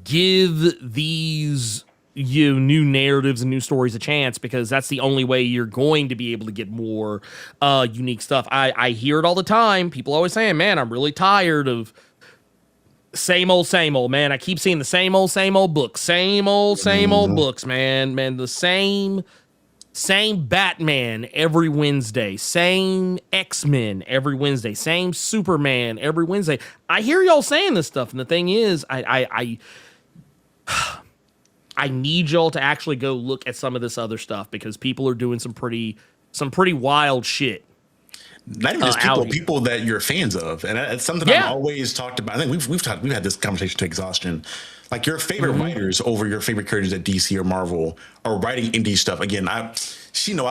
give these new narratives and new stories a chance, because that's the only way you're going to be able to get more unique stuff. I hear it all the time. People always saying, man, I'm really tired of same old, man. I keep seeing the same old books, same old books, man. The same Batman every Wednesday, same X-Men every Wednesday, same Superman every Wednesday. I hear y'all saying this stuff, and the thing is, I need y'all to actually go look at some of this other stuff, because people are doing some pretty wild shit. Not even just people that you're fans of, and it's something I've always talked about. I think we've had this conversation to exhaustion. Like, your favorite writers over your favorite characters at DC or Marvel are writing indie stuff. Again, I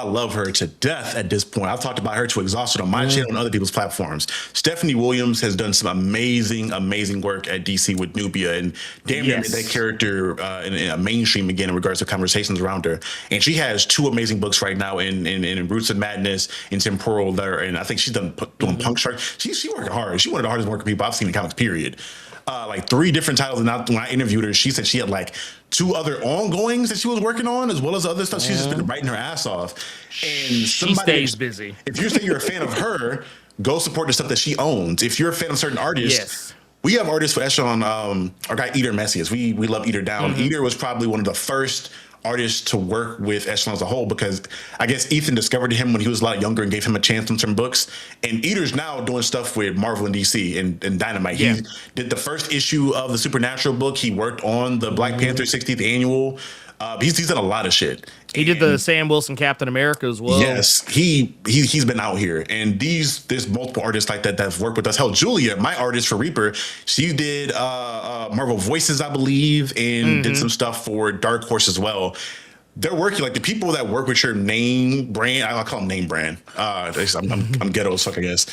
love her to death at this point. I've talked about her to exhaustion on my channel and other people's platforms. Stephanie Williams has done some amazing work at DC with Nubia, and damn near made that character in mainstream again in regards to conversations around her. And she has 2 amazing books right now in Roots of Madness and Temporal there, and I think she's doing Punk Shark. She's working hard. She's one of the hardest working people I've seen in comics, period. like 3 different titles. And when I interviewed her, she said she had like 2 other ongoings that she was working on, as well as other stuff. She's just been writing her ass off. And she stays busy. If you're saying you're a fan of her, go support the stuff that she owns. If you're a fan of certain artists, Yes. we have artists for Echelon. Our guy Eater Messias. We love Eater Down. Eater was probably one of the first artists to work with Echelon as a whole, because I guess Ethan discovered him when he was a lot younger and gave him a chance on some books. And Eater's now doing stuff with Marvel and DC and Dynamite. Yeah. He did the first issue of the Supernatural book. He worked on the Black Panther 60th annual. He's done a lot of shit. He did the Sam Wilson Captain America as well. Yes, he's been out here, and there's multiple artists like that have worked with us. Hell, Giulia, my artist for Reaper, she did Marvel Voices, I believe, and did some stuff for Dark Horse as well. They're working, like the people that work with your name brand. I'll call them name brand. I'm ghetto as fuck, I guess.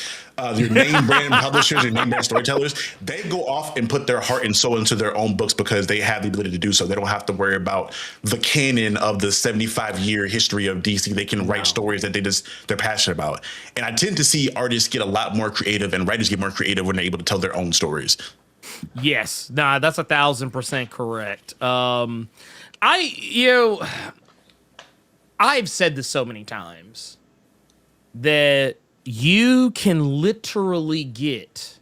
Your name brand publishers, your name brand storytellers, they go off and put their heart and soul into their own books because they have the ability to do so. They don't have to worry about the canon of the 75-year history of DC. They can write stories that they're passionate about. And I tend to see artists get a lot more creative and writers get more creative when they're able to tell their own stories. Yes, that's 1,000% correct. I've said this so many times that you can literally get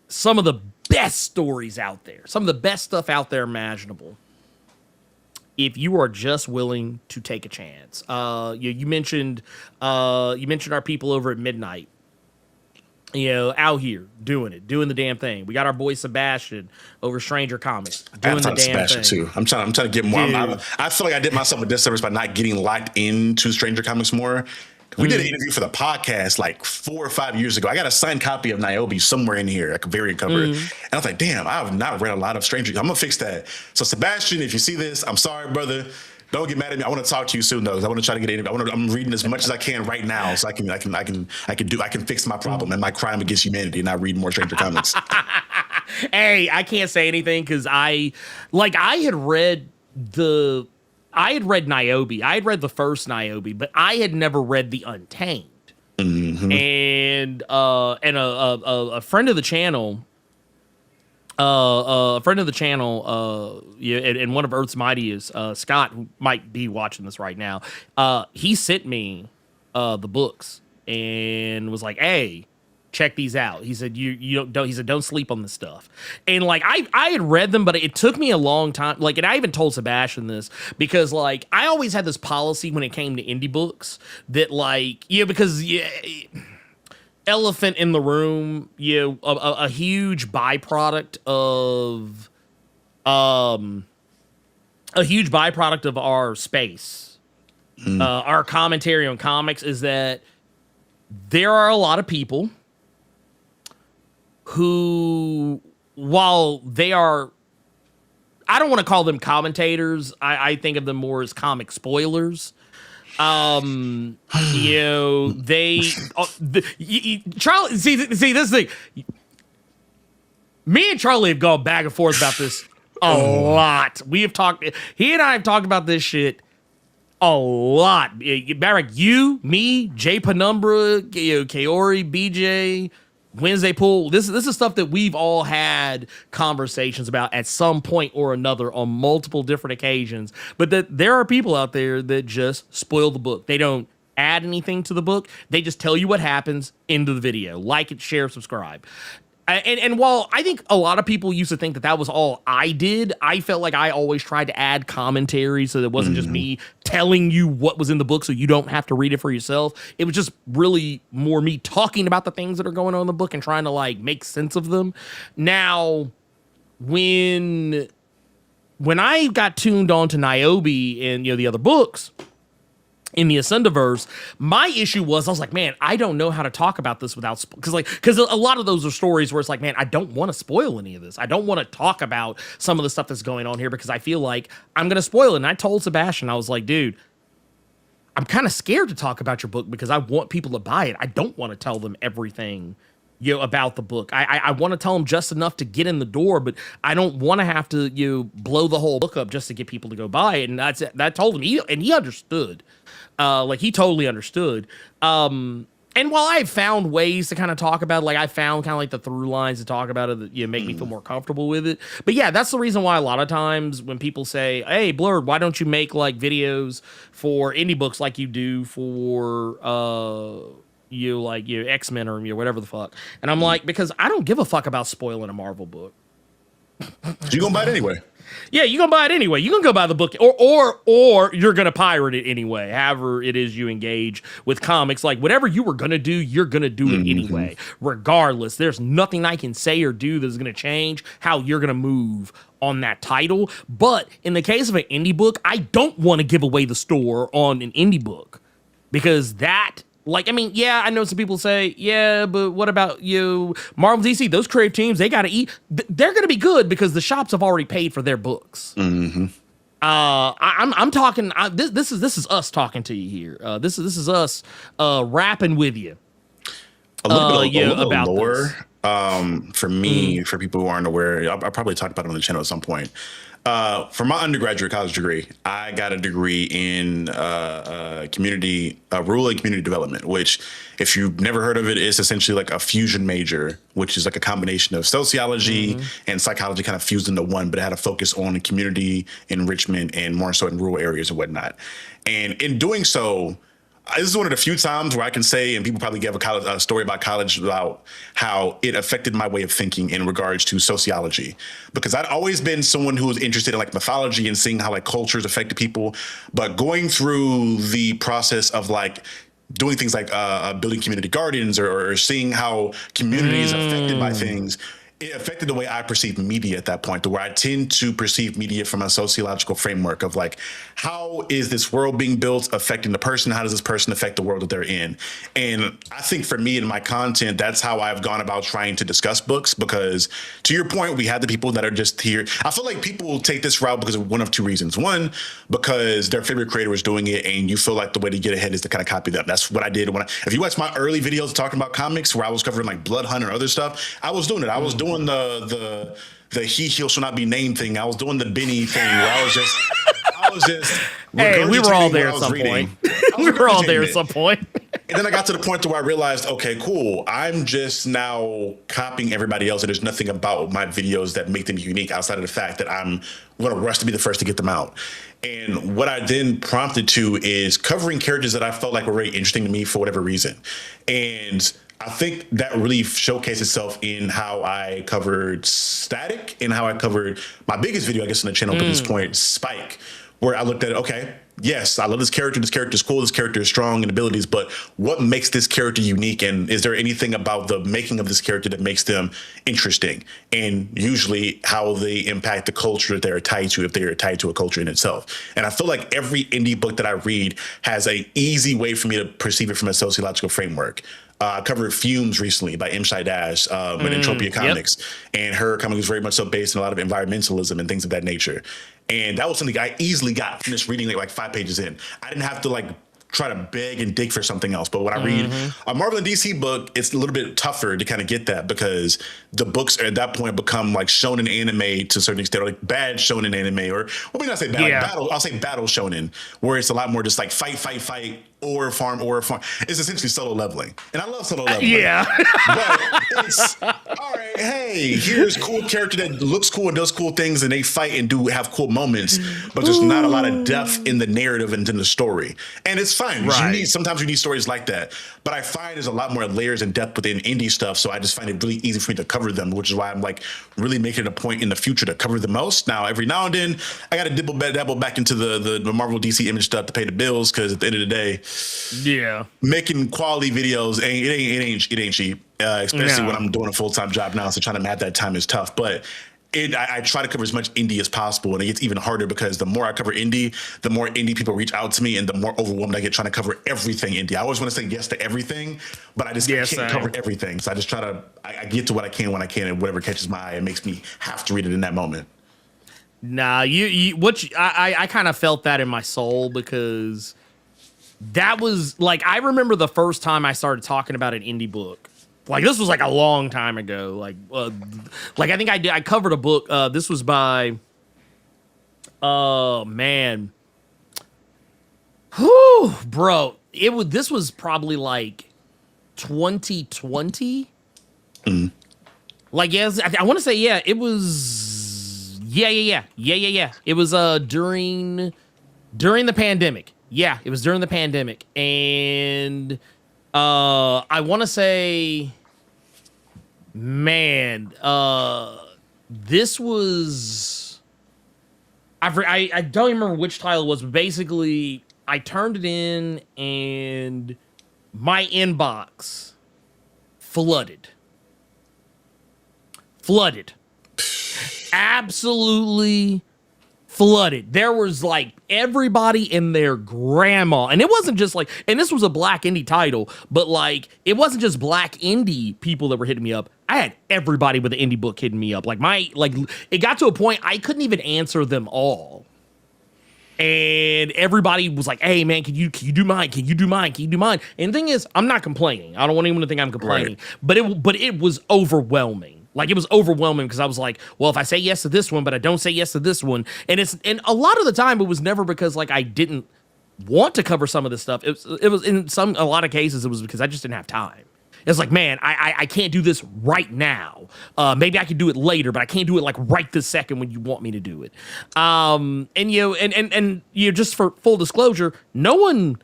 some of the best stories out there, some of the best stuff out there imaginable, if you are just willing to take a chance. You mentioned our people over at Midnight. Out here doing the damn thing. We got our boy Sebastian over Stranger Comics doing the damn Sebastian thing too. I'm trying to get more. I feel like I did myself a disservice by not getting locked into Stranger Comics more. We did an interview for the podcast like 4 or 5 years ago. I got a signed copy of Niobe somewhere in here, like a variant cover. And I was like, damn, I have not read a lot of Stranger. I'm gonna fix that. So Sebastian, if you see this, I'm sorry, brother. Don't get mad at me. I want to talk to you soon, though. I want to try to get in. I'm reading as much as I can right now, so I can fix my problem and my crime against humanity, and not read more Stranger Comics. Hey, I can't say anything because I had read Niobe. I had read the first Niobe, but I had never read the Untamed. And a friend of the channel. A friend of the channel, and one of Earth's Mightiest, Scott, who might be watching this right now, he sent me the books and was like, "Hey, check these out." He said, "You don't." He said, "Don't sleep on this stuff." And like I had read them, but it took me a long time. Like, and I even told Sebastian this because like I always had this policy when it came to indie books that because elephant in the room, a huge byproduct of our space, our commentary on comics, is that there are a lot of people who, while they are, I don't want to call them commentators, I think of them more as comic spoilers. Charlie, see this thing. Me and Charlie have gone back and forth about this a lot. He and I have talked about this shit a lot. Barrack, you, me, Jay Penumbra, Kaori, BJ, Wednesday Pool. This is stuff that we've all had conversations about at some point or another on multiple different occasions. But that there are people out there that just spoil the book. They don't add anything to the book. They just tell you what happens into the video. Like it, share, subscribe. And while I think a lot of people used to think that was all I did, I felt like I always tried to add commentary so that it wasn't just me telling you what was in the book so you don't have to read it for yourself. It was just really more me talking about the things that are going on in the book and trying to like make sense of them. Now, when I got tuned on to Niobe and the other books in the Ascendiverse, my issue was I was like, man, I don't know how to talk about this without because a lot of those are stories where it's like, man, I don't want to spoil any of this. I don't want to talk about some of the stuff that's going on here because I feel like I'm gonna spoil it. And I told Sebastian, I was like, dude, I'm kind of scared to talk about your book because I want people to buy it. I don't want to tell them everything about the book. I want to tell them just enough to get in the door, but I don't want to have to blow the whole book up just to get people to go buy it. And that told him, and he understood. He totally understood. And And while I've found ways to kind of talk about it, like I found kind of like the through lines to talk about it that make me feel more comfortable with it. But yeah, that's the reason why a lot of times when people say, "Hey, Blerd, why don't you make like videos for indie books like you do for X-Men or whatever the fuck?" And I'm like, because I don't give a fuck about spoiling a Marvel book. You gonna buy it anyway? Yeah, you're gonna buy it anyway. You're gonna go buy the book, or you're gonna pirate it anyway. However it is you engage with comics, like whatever you were gonna do, you're gonna do it anyway, regardless. There's nothing I can say or do that's gonna change how you're gonna move on that title. But in the case of an indie book, I don't want to give away the store on an indie book because that. Like, I mean, yeah, I know some people say, yeah, but what about you, Marvel, DC? Those creative teams, they got to eat. They're going to be good because the shops have already paid for their books. I'm talking. This is us talking to you here. This is us rapping with you. A little bit about lore. For me, for people who aren't aware, I'll probably talk about it on the channel at some point. For my undergraduate college degree, I got a degree in rural and community development, which, if you've never heard of it, is essentially like a fusion major, which is like a combination of sociology and psychology kind of fused into one, but it had a focus on community enrichment and more so in rural areas and whatnot. And in doing so, this is one of the few times where I can say, and people probably give a story about college about how it affected my way of thinking in regards to sociology, because I'd always been someone who was interested in like mythology and seeing how like cultures affected people, but going through the process of like doing things like building community gardens or seeing how community is affected by things, it affected the way I perceive media at that point, to where I tend to perceive media from a sociological framework of like, how is this world being built affecting the person? How does this person affect the world that they're in? And I think for me and my content, that's how I've gone about trying to discuss books, because to your point, we have the people that are just here. I feel like people take this route because of one of two reasons. One, because their favorite creator is doing it and you feel like the way to get ahead is to kind of copy them. That's what I did if you watch my early videos talking about comics where I was covering like Blood Hunt or other stuff, I was doing it. I was doing the he shall not be named thing. I was doing the Benny thing where I was just hey, we were all there at some point. We were all there at some point. And then I got to the point to where I realized, okay, cool. I'm just now copying everybody else, and there's nothing about my videos that make them unique outside of the fact that I'm going to rush to be the first to get them out. And what I then prompted to is covering characters that I felt like were very interesting to me for whatever reason. And I think that really showcased itself in how I covered Static and how I covered my biggest video, I guess, on the channel at this point, Spike, where I looked at it, okay, yes, I love this character. This character is cool. This character is strong in abilities, but what makes this character unique? And is there anything about the making of this character that makes them interesting? And usually how they impact the culture that they're tied to, if they are tied to a culture in itself. And I feel like every indie book that I read has an easy way for me to perceive it from a sociological framework. I covered Fumes recently by M. Shai Dash and Entropia Comics. And her comic was very much so based on a lot of environmentalism and things of that nature. And that was something I easily got finished reading like 5 pages in. I didn't have to like try to beg and dig for something else. But when I read a Marvel and DC book, it's a little bit tougher to kind of get that, because the books at that point become like shonen anime to a certain extent, or like bad shonen anime, or what may not say bad, like battle. I'll say battle shonen, where it's a lot more just like fight, or farm. It's essentially solo leveling. And I love solo leveling. But it's, all right, hey, here's a cool character that looks cool and does cool things, and they fight and do have cool moments, but there's not a lot of depth in the narrative and in the story. And it's fine. Right. Sometimes you need stories like that. But I find there's a lot more layers and depth within indie stuff, so I just find it really easy for me to cover them, which is why I'm like really making it a point in the future to cover the most. Now, every now and then, I got to dabble back into the Marvel DC image stuff to pay the bills, because at the end of the day, making quality videos it ain't cheap, especially when I'm doing a full-time job now, so trying to map that time is tough. But I try to cover as much indie as possible, and it gets even harder because the more I cover indie, the more indie people reach out to me, and the more overwhelmed I get trying to cover everything indie. I always want to say yes to everything, but I just can't cover everything. So I just try to I get to what I can when I can, and whatever catches my eye, it makes me have to read it in that moment. Nah, I kind of felt that in my soul, because that was like, I remember the first time I started talking about an indie book. Like, this was like a long time ago. Like I think I covered a book. This was by, man, whew, bro. This was probably like 2020. Like, yes, I want to say, yeah, it was, yeah. It was during the pandemic. Yeah, it was during the pandemic, and I want to say, man, this was, I don't even remember which title it was, but basically I turned it in and my inbox flooded. Absolutely flooded. There was like everybody and their grandma, and it wasn't just like, and this was a black indie title, but like it wasn't just black indie people that were hitting me up. I had everybody with the indie book hitting me up. Like it got to a point I couldn't even answer them all. And everybody was like, "Hey man, can you do mine? Can you do mine? Can you do mine?" And the thing is, I'm not complaining. I don't want anyone to think I'm complaining. Right. But it was overwhelming. Like, it was overwhelming because I was like, well, if I say yes to this one, but I don't say yes to this one. And a lot of the time it was never because like I didn't want to cover some of this stuff. It was in a lot of cases it was because I just didn't have time. It's like, man, I can't do this right now. Maybe I could do it later, but I can't do it like right this second when you want me to do it. And just for full disclosure, no one,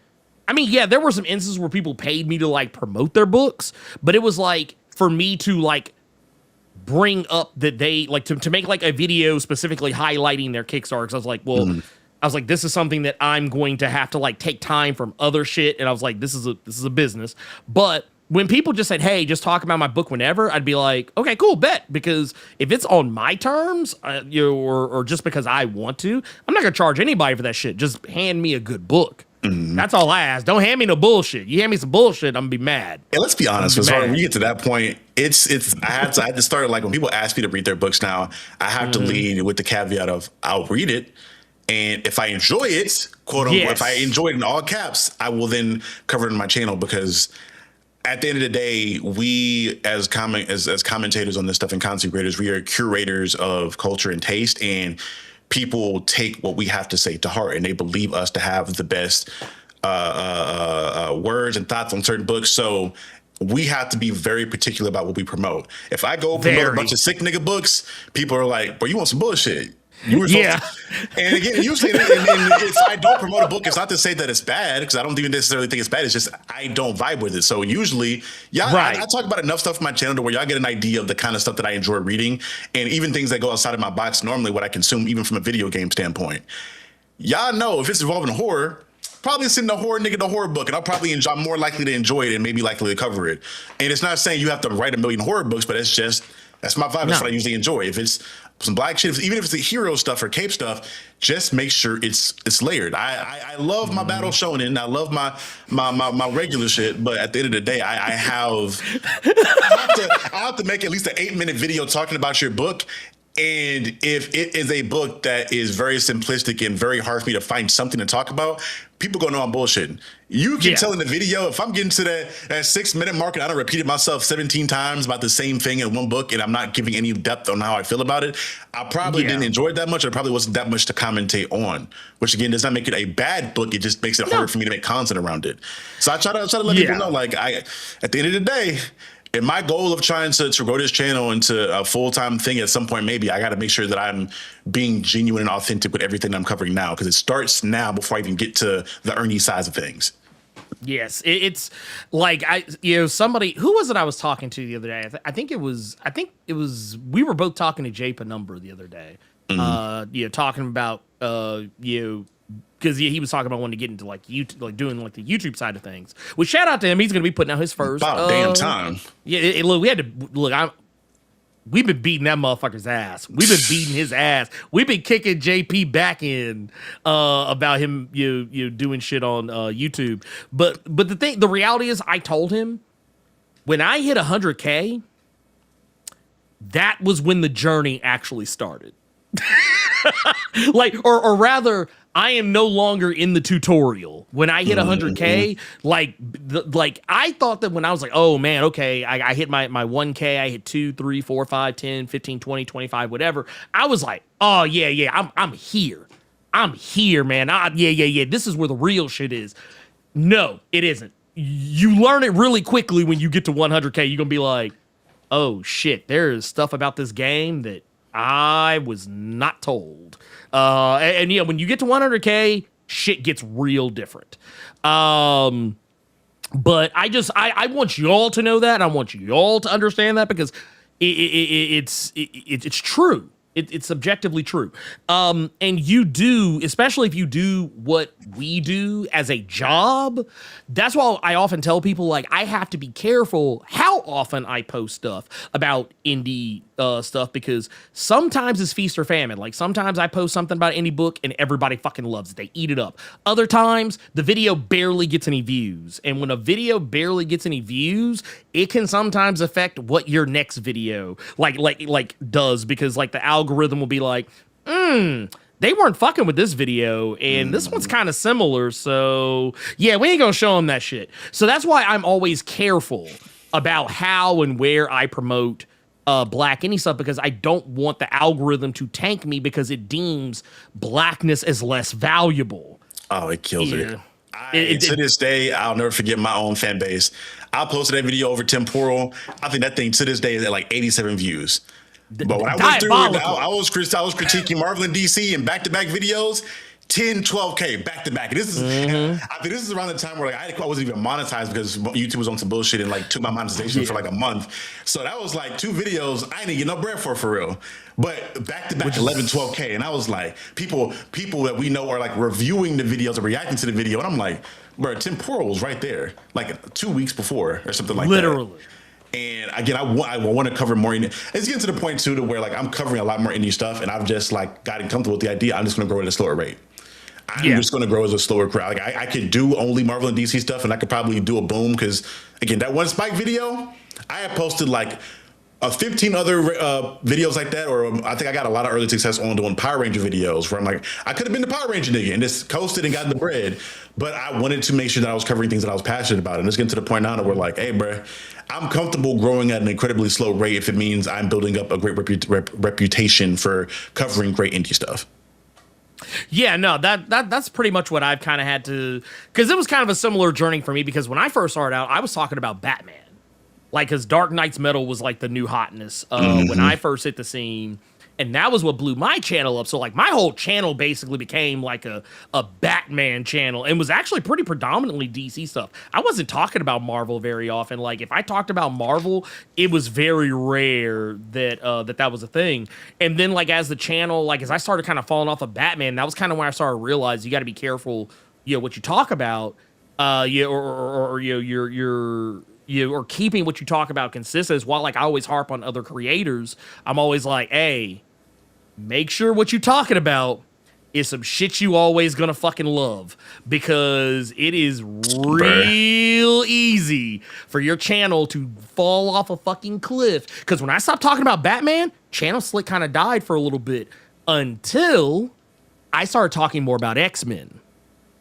I mean, yeah, there were some instances where people paid me to like promote their books, but it was like for me to like bring up that they like to make like a video specifically highlighting their Kickstarter. Cause I was like, well, this is something that I'm going to have to like take time from other shit. And I was like, this is a business. But when people just said, hey, just talk about my book whenever, I'd be like, okay, cool, bet. Because if it's on my terms, or just because I want to, I'm not gonna charge anybody for that shit. Just hand me a good book. That's all I ask. Don't hand me no bullshit. You hand me some bullshit, I'm gonna be mad. Yeah, let's be honest. When you get to that point, it's I had to start, like, when people ask me to read their books now, I have to lead with the caveat of I'll read it, and if I enjoy it, quote unquote, if I enjoy it in all caps, I will then cover it on my channel, because at the end of the day, we as commentators on this stuff and content creators, we are curators of culture and taste, and people take what we have to say to heart, and they believe us to have the best words and thoughts on certain books. So we have to be very particular about what we promote. If I go promote a bunch of sick nigga books, people are like, "Bro, you want some bullshit?" You were and again, usually, and if I don't promote a book, it's not to say that it's bad, because I don't even necessarily think it's bad. It's just I don't vibe with it. So usually, I talk about enough stuff on my channel to where y'all get an idea of the kind of stuff that I enjoy reading, and even things that go outside of my box normally, what I consume, even from a video game standpoint. Y'all know if it's involving horror, probably send a horror nigga the horror book, and I'm more likely to enjoy it and maybe likely to cover it. And it's not saying you have to write a million horror books, but it's just that's my vibe. That's what I usually enjoy. If it's some black shit, even if it's the hero stuff or cape stuff, just make sure it's layered. I love my battle shonen. I love my regular shit, but at the end of the day, I have to make at least an 8-minute video talking about your book. And if it is a book that is very simplistic and very hard for me to find something to talk about, people gonna know I'm bullshitting. You can tell in the video, if I'm getting to that 6-minute mark and I don't repeated myself 17 times about the same thing in one book, and I'm not giving any depth on how I feel about it, I probably didn't enjoy it that much. Or probably wasn't that much to commentate on, which again does not make it a bad book. It just makes it harder for me to make content around it. So I try to let people know, like, at the end of the day, and my goal of trying to grow this channel into a full-time thing at some point, maybe I got to make sure that I'm being genuine and authentic with everything that I'm covering now, because it starts now before I even get to the Ernie size of things. Yes, it's like somebody, who was it I was talking to the other day? I think it was we were both talking to Jay Penumbra the other day. Talking about because he was talking about wanting to get into like YouTube, like doing like the YouTube side of things. Well, shout out to him. He's going to be putting out his first. About damn time. Yeah, we've been beating that motherfucker's ass. We've been beating his ass. We've been kicking JP back in about him doing shit on YouTube. But the reality is, I told him when I hit 100K, that was when the journey actually started. Like, or rather, I am no longer in the tutorial. When I hit 100K, like I thought that when I was like, oh man, okay, I hit my 1K, I hit 2, 3, 4, 5, 10, 15, 20, 25, whatever. I was like, oh yeah, I'm here. I'm here, man. Yeah. This is where the real shit is. No, it isn't. you learn it really quickly when you get to 100K. You're gonna be like, oh shit, there is stuff about this game that I was not told. And yeah, when you get to 100K, shit gets real different. But I want y'all to know that. I want y'all to understand that because it's true. It's subjectively true. And you do, especially if you do what we do as a job, that's why I often tell people, like, I have to be careful how often I post stuff about indie stuff, because sometimes it's feast or famine. Like, sometimes I post something about an indie book and everybody fucking loves it. They eat it up. Other times, the video barely gets any views. And when a video barely gets any views, it can sometimes affect what your next video like does, because like the algorithm will be like, they weren't fucking with this video and this one's kind of similar, so yeah, we ain't gonna show them that shit. So that's why I'm always careful about how and where I promote black indie stuff, because I don't want the algorithm to tank me because it deems blackness as less valuable. Oh, it kills it. To this day, I'll never forget my own fan base. I posted that video over Temporal. I think that thing to this day is at like 87 views. But when I went through it, I was critiquing Marvel and DC and back-to-back videos, 10, 12K back-to-back. And this is, I think this is around the time where like I wasn't even monetized because YouTube was on some bullshit and like took my monetization for like a month. So that was like 2 videos I didn't get no bread for real. But back-to-back 11, 12K. And I was like, people that we know are like reviewing the videos or reacting to the video. And I'm like, bro, Temporal was right there, like 2 weeks before or something like that. Literally. And again, I want to cover more. It's getting to the point too to where like I'm covering a lot more indie stuff, and I've just like gotten comfortable with the idea. I'm just going to grow at a slower rate. I'm just going to grow as a slower crowd. Like I could do only Marvel and DC stuff, and I could probably do a boom because again, that one Spike video, I had posted like 15 other videos like that, or I think I got a lot of early success on doing Power Ranger videos where I'm like, I could have been the Power Ranger nigga and just coasted and gotten the bread, but I wanted to make sure that I was covering things that I was passionate about. And it's getting to the point now that we're like, hey, bro, I'm comfortable growing at an incredibly slow rate if it means I'm building up a great reputation for covering great indie stuff. Yeah, no, that's pretty much what I've kind of had to, because it was kind of a similar journey for me, because when I first started out, I was talking about Batman. Like, because Dark Knight's Metal was like the new hotness when I first hit the scene. And that was what blew my channel up. So like my whole channel basically became like a Batman channel and was actually pretty predominantly DC stuff. I wasn't talking about Marvel very often. Like if I talked about Marvel, it was very rare that that was a thing. And then like as the channel, like as I started kind of falling off of Batman, that was kind of when I started to realize you got to be careful, what you talk about, or keeping what you talk about consistent. Is why like I always harp on other creators. I'm always like, hey, make sure what you're talking about is some shit you always gonna fucking love, because it is real easy for your channel to fall off a fucking cliff. Because when I stopped talking about Batman, channel slick kind of died for a little bit until I started talking more about X-Men.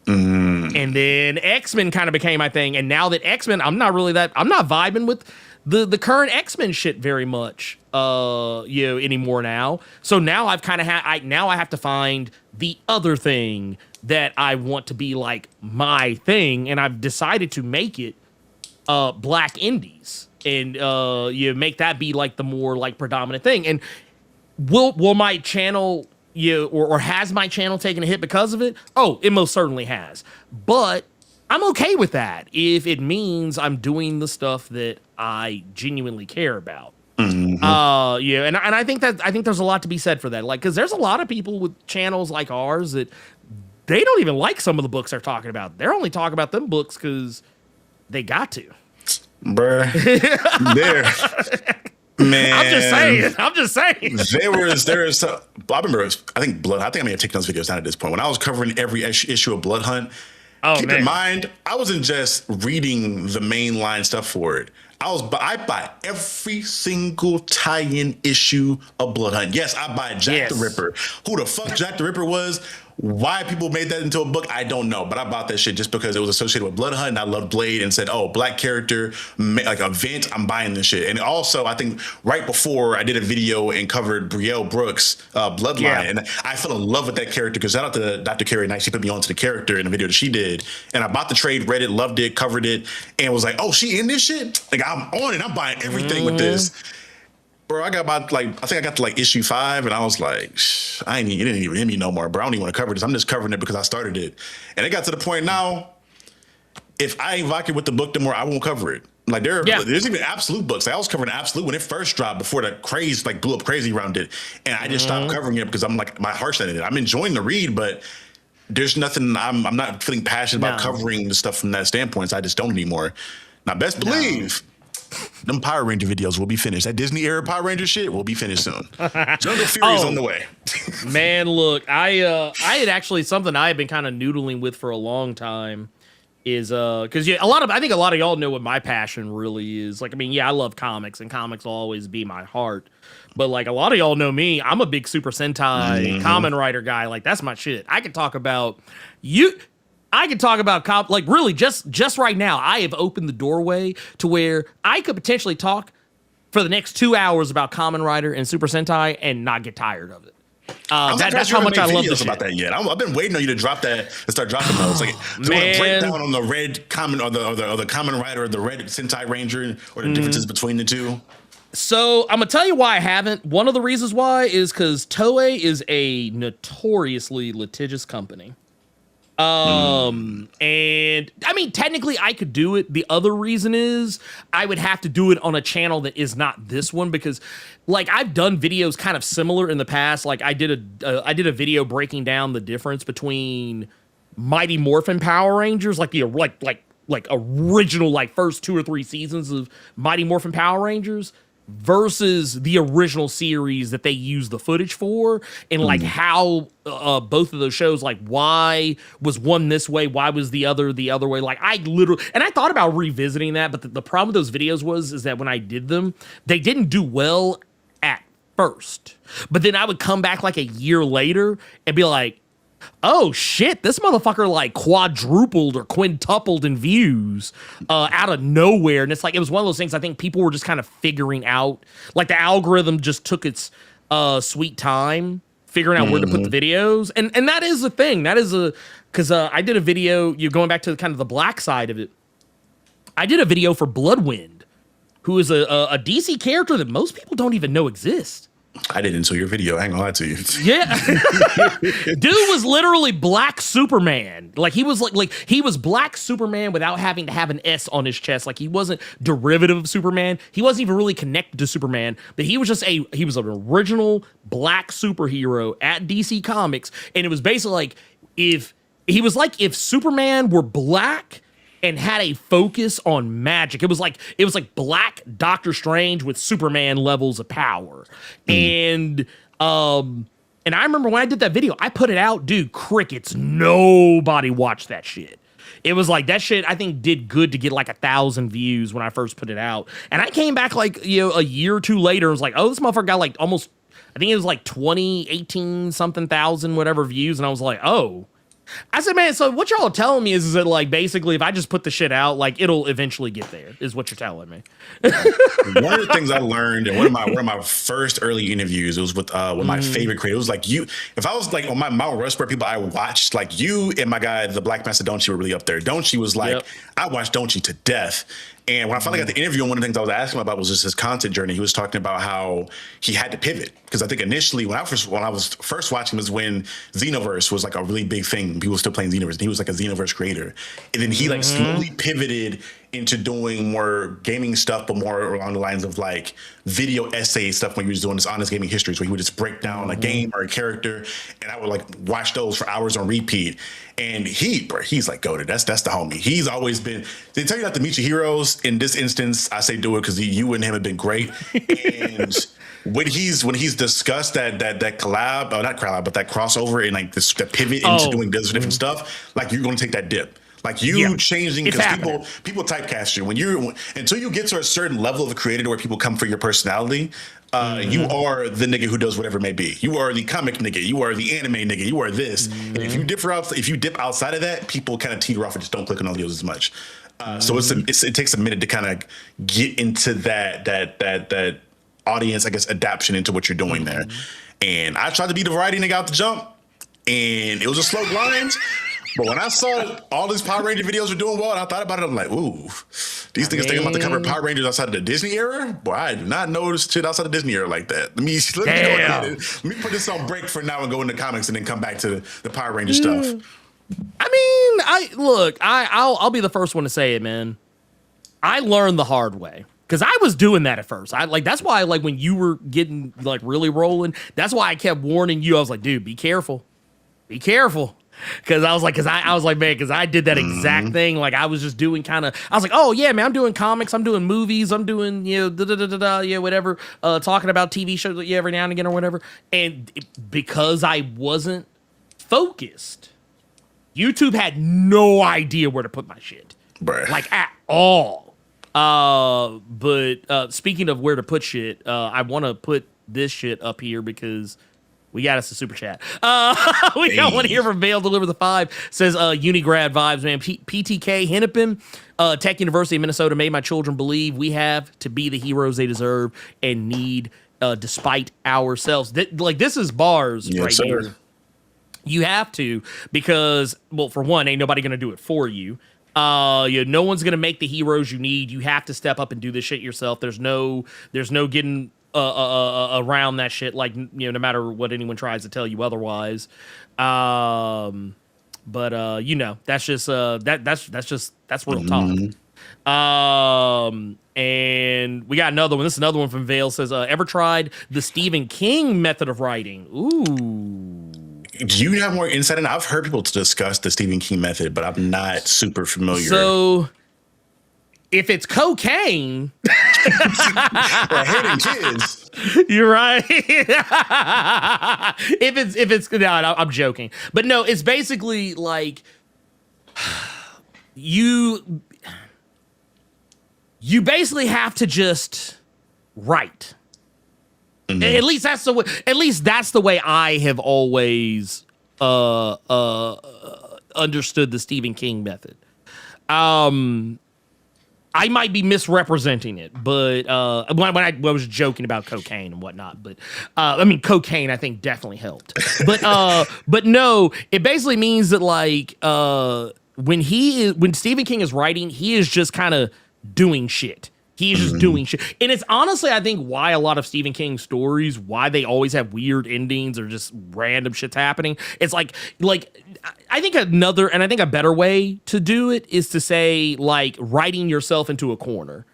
And then X-Men kind of became my thing. And now that X-Men, I'm not vibing with the current X-Men shit very much, anymore now. So now I've kind of I have to find the other thing that I want to be like my thing. And I've decided to make it, black indies, and, make that be like the more like predominant thing. And will my channel, or has my channel taken a hit because of it? Oh, it most certainly has. But I'm okay with that if it means I'm doing the stuff that I genuinely care about. And I think there's a lot to be said for that. Like, because there's a lot of people with channels like ours that they don't even like some of the books they're talking about. They're only talking about them books because they got to. Bruh. There. Man, I'm just saying. There's I remember, I think I may have taken those videos down at this point. When I was covering every issue of Blood Hunt, keep in mind, I wasn't just reading the mainline stuff for it. I buy every single tie-in issue of Blood Hunt. Yes, I buy Jack the Ripper. Who the fuck Jack the Ripper was? Why people made that into a book, I don't know. But I bought that shit just because it was associated with Blood Hunt, and I loved Blade, and said, "Oh, black character, like event, I'm buying this shit." And also, I think right before I did a video and covered Brielle Brooks' Bloodline, and I fell in love with that character because shout out to Dr. Carrie Knight, she put me onto the character in the video that she did, and I bought the trade, read it, loved it, covered it, and was like, "Oh, she in this shit? Like I'm on it, I'm buying everything with this." Bro, I got about I think I got to like issue 5, and I was like, it didn't even hit me no more, bro. I don't even want to cover this. I'm just covering it because I started it. And it got to the point now, if I ain't rocking with the book no more, I won't cover it. Like there's even Absolute books. I was covering Absolute when it first dropped before the craze like blew up crazy around it. And I just stopped covering it because I'm like, my heart's not in it. I'm enjoying the read, but there's nothing, I'm not feeling passionate about covering the stuff from that standpoint. So I just don't anymore. Now, best believe them Power Ranger videos will be finished. That Disney era Power Ranger shit will be finished soon. Jungle Fury is on the way. Man, look, I had actually something I had been kind of noodling with for a long time is because I think a lot of y'all know what my passion really is. Like, I mean, I love comics, and comics will always be my heart. But like a lot of y'all know me, I'm a big Super Sentai Kamen Rider guy. Like that's my shit. I could talk about like really just right now. I have opened the doorway to where I could potentially talk for the next 2 hours about Kamen Rider and Super Sentai and not get tired of it. That's how much I love this about that yet. I've been waiting on you to drop that and start dropping those. Like man, break down on the red Kamen or the Kamen Rider or the red Sentai Ranger or the differences between the two. So I'm gonna tell you why I haven't. One of the reasons why is because Toei is a notoriously litigious company. And I mean, technically I could do it. The other reason is I would have to do it on a channel that is not this one because like I've done videos kind of similar in the past. Like I did a video breaking down the difference between Mighty Morphin Power Rangers, like the like original like first 2 or 3 seasons of Mighty Morphin Power Rangers versus the original series that they use the footage for, and like how both of those shows, like why was one this way, why was the other way. Like I thought about revisiting that, but the problem with those videos is that when I did them, they didn't do well at first, but then I would come back like a year later and be like, oh shit, this motherfucker like quadrupled or quintupled in views out of nowhere. And it's like, it was one of those things I think people were just kind of figuring out. Like the algorithm just took its sweet time figuring out where to put the videos. And that is a thing. That is because I did a video, you're going back to kind of the black side of it. I did a video for Bloodwind, who is a DC character that most people don't even know exists. I didn't until your video. I ain't gonna lie to you. Yeah. Dude was literally Black Superman. Like he was like he was Black Superman without having to have an S on his chest. Like he wasn't derivative of Superman. He wasn't even really connected to Superman, but he was just he was an original black superhero at DC Comics. And it was basically like if Superman were black and had a focus on magic. It was like Black Doctor Strange with Superman levels of power. And I remember when I did that video, I put it out, dude, crickets. Nobody watched that shit. It was like that shit I think did good to get like 1,000 views when I first put it out. And I came back like, a year or two later and was like, oh, this motherfucker got like almost, I think it was like 18 something thousand, whatever views. And I was like, oh. I said, man, so what y'all are telling me is that like basically if I just put the shit out, like it'll eventually get there, is what you're telling me. One of the things I learned in one of my first early interviews, it was with my favorite creator. It was like if I was like on my Mount Rushmore people I watched, like you and my guy, the Black Master Donchi were really up there. Donchi was like, I watched Donchi to death. And when I finally got the interview, one of the things I was asking him about was just his content journey. He was talking about how he had to pivot. Because I think initially when I was first watching was when Xenoverse was like a really big thing. People were still playing Xenoverse. And he was like a Xenoverse creator. And then he like slowly pivoted into doing more gaming stuff, but more along the lines of like video essay stuff when he was doing this Honest Gaming Histories, where he would just break down a game or a character, and I would like watch those for hours on repeat. And he's like goated. That's the homie. He's always been. They tell you not to meet your heroes. In this instance, I say do it because you and him have been great. And when he's discussed that collab, not collab, but that crossover and like the pivot into doing this different stuff, like you're going to take that dip. Like you changing, It's because happening. people typecast you until you get to a certain level of a creator where people come for your personality. You are the nigga who does whatever it may be. You are the comic nigga. You are the anime nigga. You are this. And if you dip outside of that, people kind of teeter off and just don't click on those videos as much. So it takes a minute to kind of get into that audience, I guess, adaptation into what you're doing there. And I tried to be the variety nigga out the jump, and it was a slow grind. But when I saw all these Power Ranger videos were doing well, and I thought about it, I'm like, ooh, these niggas thinking about to cover Power Rangers outside of the Disney era? Boy, I do not know this shit outside of the Disney era like that. Let me put this on break for now and go into comics and then come back to the Power Ranger stuff. I mean, I'll be the first one to say it, man. I learned the hard way. Because I was doing that at first. That's why, like, when you were getting, like, really rolling, that's why I kept warning you. I was like, dude, be careful. Be careful. Because I was like, man, because I did that exact thing. Like, I was just doing I was like, oh, yeah, man, I'm doing comics. I'm doing movies. I'm doing, whatever. Talking about TV shows every now and again or whatever. And because I wasn't focused, YouTube had no idea where to put my shit. Bruh. Like, at all. But speaking of where to put shit, I want to put this shit up here because we got us a super chat. We got one here from Vale Deliver the 5. Says, Unigrad vibes, man. PTK Hennepin, Tech University of Minnesota made my children believe we have to be the heroes they deserve and need, despite ourselves. This is bars right here. You have to, because, well, for one, ain't nobody going to do it for you. No one's going to make the heroes you need. You have to step up and do this shit yourself. There's no getting around that shit, like, no matter what anyone tries to tell you otherwise. That's just that's real talk. And we got another one. This is another one from Vale. Says, ever tried the Stephen King method of writing? Ooh. Do you have more insight? And I've heard people discuss the Stephen King method, but I'm not super familiar. So if it's cocaine, or hating kids, you're right. if it's no, I'm joking, but no, it's basically like you basically have to just write. At least that's the way I have always understood the Stephen King method. I might be misrepresenting it, but when I was joking about cocaine and whatnot, but I mean, cocaine I think definitely helped. But no, it basically means that like when Stephen King is writing, he is just kind of doing shit. He's just doing shit. And it's honestly, I think, why a lot of Stephen King stories, why they always have weird endings or just random shit's happening. It's like I think a better way to do it is to say, like, writing yourself into a corner,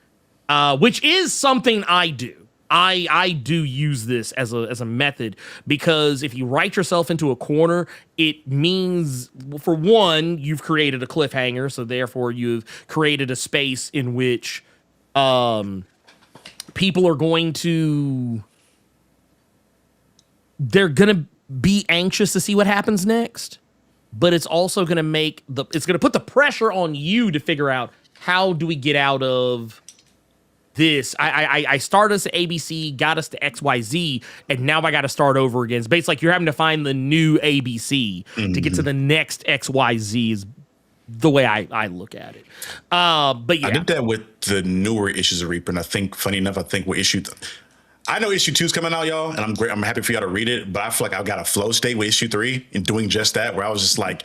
which is something I do. I do use this as a method, because if you write yourself into a corner, it means, for one, you've created a cliffhanger. So therefore you've created a space in which people are going to be anxious to see what happens next, but it's also going to it's going to put the pressure on you to figure out, how do we get out of this? I started us at ABC, got us to XYZ, and now I got to start over again. It's basically like you're having to find the new ABC to get to the next XYZ is the way I look at it. But yeah. I did that with the newer issues of Reaper, and I think, funny enough, I know issue 2 is coming out, y'all, and I'm happy for y'all to read it, but I feel like I've got a flow state with issue 3 and doing just that, where I was just like,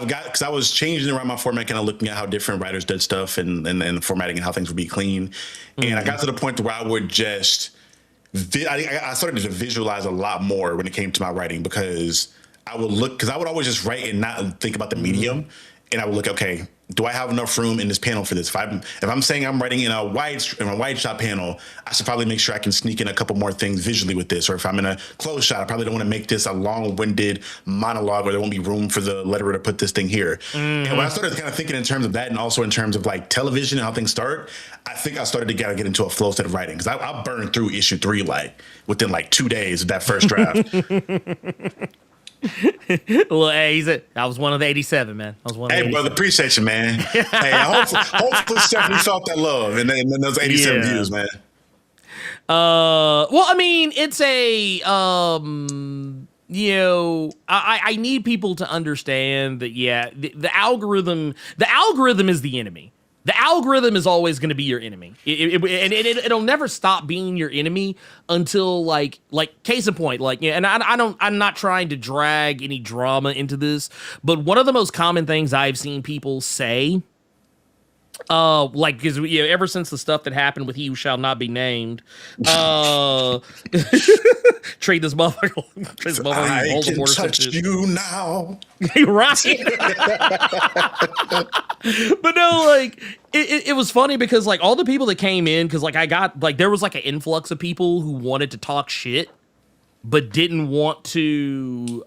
because I was changing around my format, kind of looking at how different writers did stuff and the formatting and how things would be clean. And I got to the point where I would just, I started to visualize a lot more when it came to my writing, because I would always just write and not think about the medium. And I would look, okay, do I have enough room in this panel for this? If I'm saying I'm writing in a wide shot panel, I should probably make sure I can sneak in a couple more things visually with this. Or if I'm in a close shot, I probably don't want to make this a long-winded monologue where there won't be room for the letterer to put this thing here. And when I started kind of thinking in terms of that, and also in terms of like television and how things start, I think I started to get into a flow state of writing, because I burned through issue 3 like within like 2 days of that first draft. Well, hey, I was one of the 87, man. I was one of the Hey, 87. brother, appreciate you, man. Hey, hopefully Stephanie felt that love and then those 87 views, man. Well, I mean, it's a I need people to understand that the algorithm is the enemy. The algorithm is always going to be your enemy. It'll never stop being your enemy until like case in point, I'm not trying to drag any drama into this, but one of the most common things I've seen people say, because ever since the stuff that happened with He Who Shall Not Be Named, treat this motherfucker. I can touch you now. Right. But no, it was funny because all the people that came in, because I got there was an influx of people who wanted to talk shit but didn't want to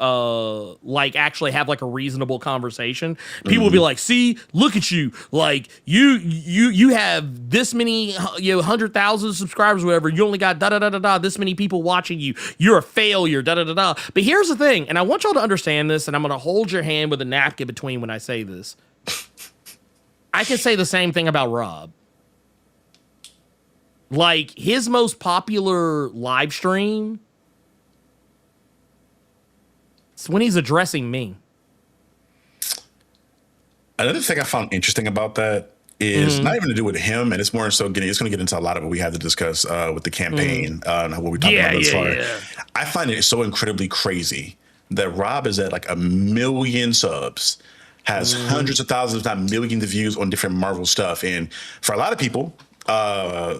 actually have a reasonable conversation. People would be like, see, look at you, you have this many 100,000 subscribers, whatever, you only got this many people watching you, you're a failure, But here's the thing, and I want y'all to understand this, and I'm gonna hold your hand with a napkin between when I say this. I can say the same thing about Rob. His most popular live stream, it's when he's addressing me. Another thing I found interesting about that is not even to do with him, and it's more so it's going to get into a lot of what we have to discuss with the campaign and what we talked about thus far. I find it so incredibly crazy that Rob is at 1 million subs, has hundreds of thousands, if not millions of views on different Marvel stuff, and for a lot of people,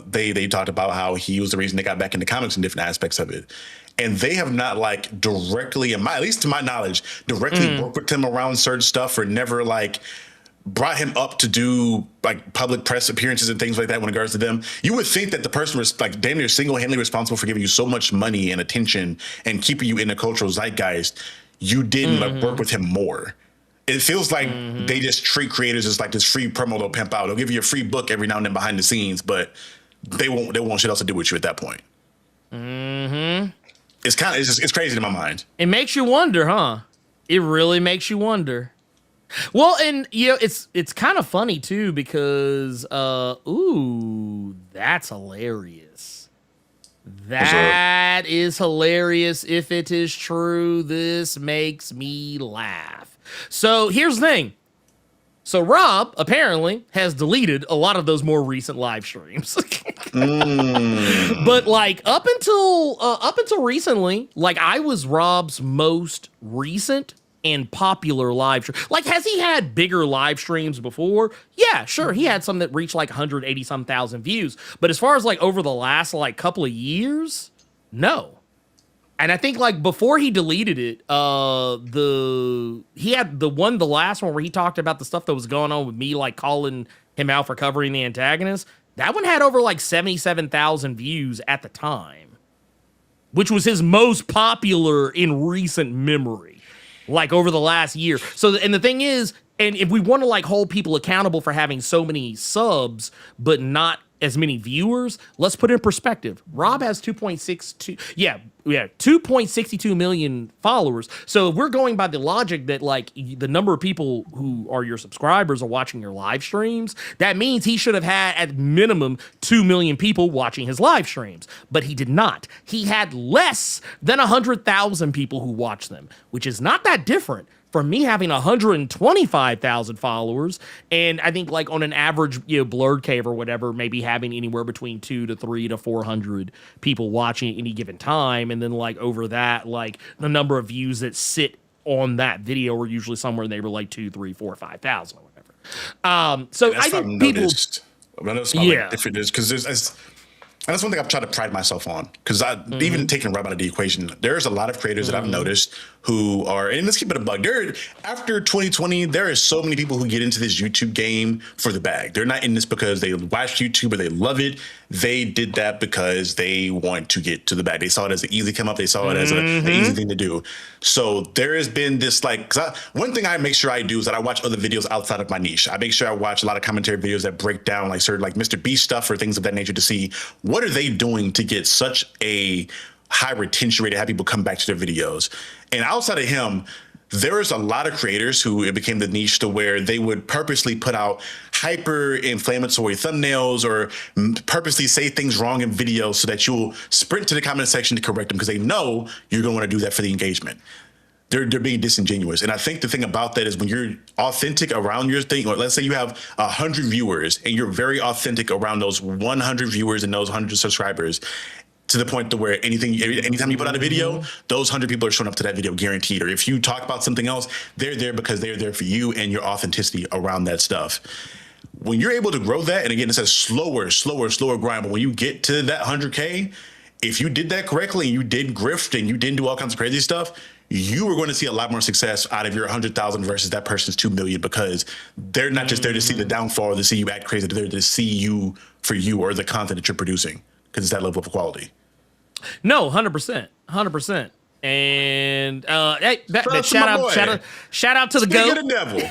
they talked about how he was the reason they got back into comics and different aspects of it. And they have not directly, at least to my knowledge, directly worked with him around certain stuff, or never brought him up to do public press appearances and things like that in regards to them. You would think that the person was damn near single-handedly responsible for giving you so much money and attention and keeping you in the cultural zeitgeist. You didn't work with him more. It feels like they just treat creators as this free promo they'll pimp out. They'll give you a free book every now and then behind the scenes, but they won't shit else to do with you at that point. It's crazy to my mind. It makes you wonder, huh? It really makes you wonder. Well, and it's kind of funny too, because that's hilarious. That is hilarious. If it is true, this makes me laugh. So here's the thing. So Rob apparently has deleted a lot of those more recent live streams. But up until recently, I was Rob's most recent and popular live stream. Has he had bigger live streams before? Yeah, sure. He had some that reached 180 some thousand views. But as far as over the last couple of years, no. And I think before he deleted it, he had the last one where he talked about the stuff that was going on with me, calling him out for covering the antagonist. That one had over 77,000 views at the time, which was his most popular in recent memory, over the last year. So, and the thing is, and if we want to hold people accountable for having so many subs, but not as many viewers, let's put it in perspective. Rob has 2.62 million followers. So if we're going by the logic that the number of people who are your subscribers are watching your live streams, that means he should have had at minimum 2 million people watching his live streams, but he did not. He had less than 100,000 people who watched them, which is not that different from me having 125,000 followers, and I think on an average, Blerd cave or whatever, maybe having anywhere between 200 to 300 to 400 people watching at any given time, and then over that, the number of views that sit on that video are usually somewhere in the neighborhood 2, 3, 4, 5,000 or whatever. So I think people, different is because and that's one thing I've tried to pride myself on, because even taking Rob out of the equation, there's a lot of creators that I've noticed who are, and let's keep it a bug. After 2020, there is so many people who get into this YouTube game for the bag. They're not in this because they watch YouTube or they love it. They did that because they want to get to the bag. They saw it as an easy come up. They saw it as an easy thing to do. So there has been this one thing I make sure I do is that I watch other videos outside of my niche. I make sure I watch a lot of commentary videos that break down certain Mr. Beast stuff or things of that nature to see what are they doing to get such a high retention rate to have people come back to their videos. And outside of him, there's a lot of creators who it became the niche to where they would purposely put out hyper inflammatory thumbnails or purposely say things wrong in videos so that you'll sprint to the comment section to correct them because they know you're going to want to do that for the engagement. They're being disingenuous. And I think the thing about that is when you're authentic around your thing, or let's say you have 100 viewers and you're very authentic around those 100 viewers and those 100 subscribers, to the point to where anytime you put out a video, those 100 people are showing up to that video guaranteed. Or if you talk about something else, they're there because they're there for you and your authenticity around that stuff. When you're able to grow that, and again, it's a slower grind, but when you get to that 100K, if you did that correctly and you did grift and you didn't do all kinds of crazy stuff, you were going to see a lot more success out of your 100,000 versus that person's 2 million, because they're not just there to see the downfall or to see you act crazy. They're there to see you for you or the content that you're producing, because it's that level of quality. No, 100%. And hey, shout out to the GOAT. The devil.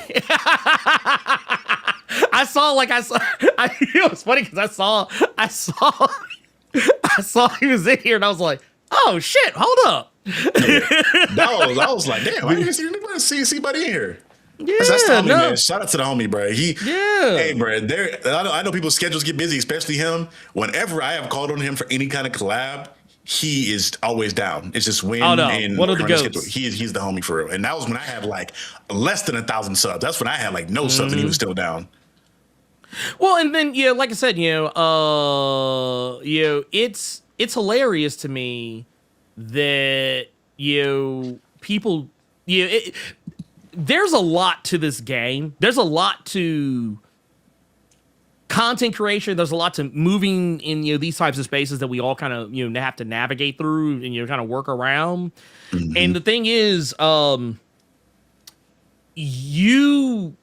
I saw it was funny because I saw he was in here and I was like, oh shit, hold up. Yeah. I was like, damn, I didn't see anybody see buddy in here. Yeah, that's the homie, man. Shout out to the homie, bro. Hey, bro. I know people's schedules get busy, especially him. Whenever I have called on him for any kind of collab, he is always down. It's just when and one of the goats. He's the homie for real. And that was when I had like less than 1,000 subs. That's when I had like no subs and he was still down. Well, and then like I said, it's hilarious to me that people there's a lot to this game. There's a lot to content creation. There's a lot to moving in these types of spaces that we all kind of have to navigate through and kind of work around. Mm-hmm. And the thing is, you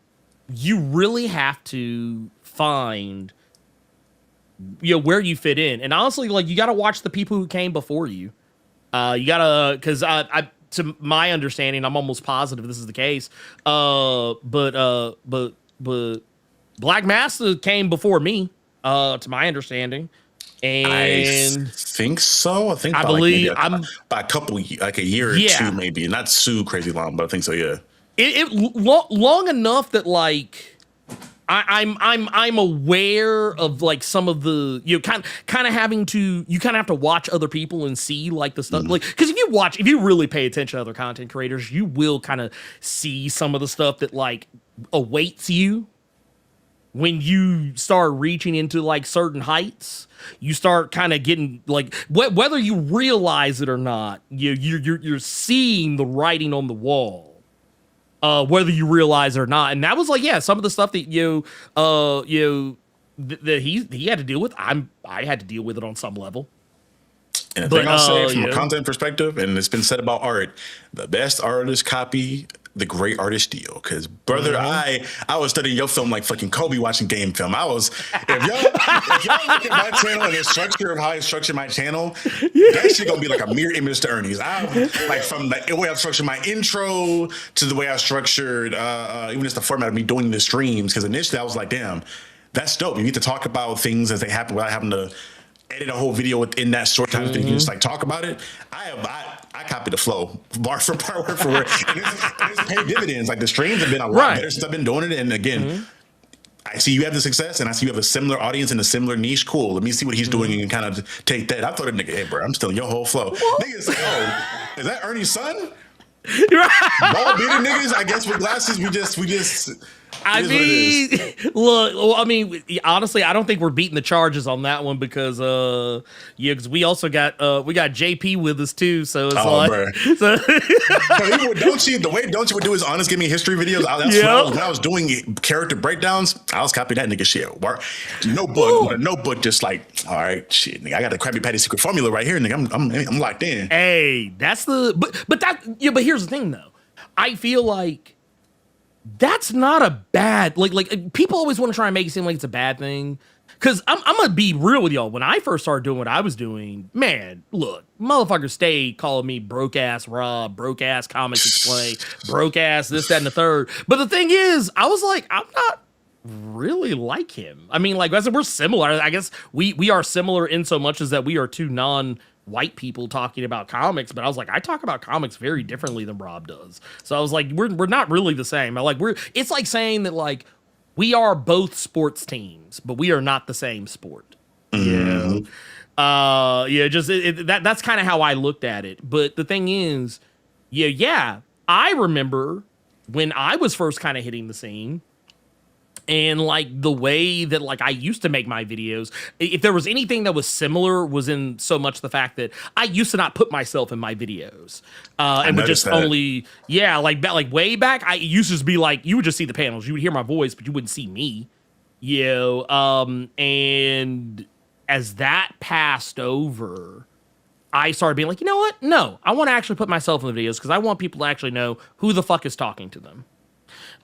really have to find where you fit in. And honestly, like, you got to watch the people who came before you. You gotta, because I to my understanding, I'm almost positive this is the case. But Black Masta came before me, to my understanding. And I think so. I believe by a couple, like a year or two, maybe. Not too crazy long, but I think so. Yeah. Long enough that like I'm aware of like some of the kind of having to have to watch other people and see like the stuff like, because if you really pay attention to other content creators, you will kind of see some of the stuff that like awaits you when you start reaching into like certain heights. You start kind of getting like, whether you realize it or not, you're seeing the writing on the wall. Whether you realize it or not. And that was like, some of the stuff that that he had to deal with. I had to deal with it on some level. And the thing I'll say from a content perspective, and it's been said about art, the best artist copy, the great artist steal. Because brother, I was studying your film like fucking Kobe watching game film. If y'all look at my channel and the structure of how I structure my channel, that shit gonna be like a mirror image to Ernie's. Like from the way I structured my intro to the way I structured even just the format of me doing the streams. Because initially I was like, damn, that's dope. You need to talk about things as they happen without having to edit a whole video within that short time. You can just like talk about it. I copied the flow bar for bar, word for word, and it's paid dividends. Like the streams have been a lot better since I've been doing it. And again, I see you have the success, and I see you have a similar audience and a similar niche. Cool. Let me see what he's doing and kind of take that. I thought, nigga, hey, bro, I'm stealing your whole flow. Niggas like, oh, is that Ernie's son? Ball beating niggas. I guess with glasses, we just. I mean, look. I mean, honestly, I don't think we're beating the charges on that one because, because we also got JP with us too. So it's the way Don't You would do his honest give me history videos. When I was doing character breakdowns, I was copying that nigga shit. Notebook, just like, all right, shit, nigga, I got the Krabby Patty secret formula right here, nigga. I'm locked in. Hey, that's but here's the thing though. I feel like that's not a bad, like people always want to try and make it seem like it's a bad thing. Cause I'm gonna be real with y'all. When I first started doing what I was doing, man, look, motherfuckers stayed calling me broke ass Rob, broke ass comic display, broke ass this, that, and the third. But the thing is, I was like, I'm not really like him. I mean, like I said, we're similar. I guess we are similar in so much as that we are two white people talking about comics, but I was like, I talk about comics very differently than Rob does. So I was like, we're not really the same. It's like saying that like we are both sports teams, but we are not the same sport. Mm-hmm. That's kind of how I looked at it. But the thing is, I remember when I was first kind of hitting the scene. And like the way that like I used to make my videos, if there was anything that was similar, was in so much the fact that I used to not put myself in my videos, and would just that. only like way back. I used to just be like, you would just see the panels, you would hear my voice, but you wouldn't see me. And as that passed over, I started being like, you know what? No, I want to actually put myself in the videos because I want people to actually know who the fuck is talking to them.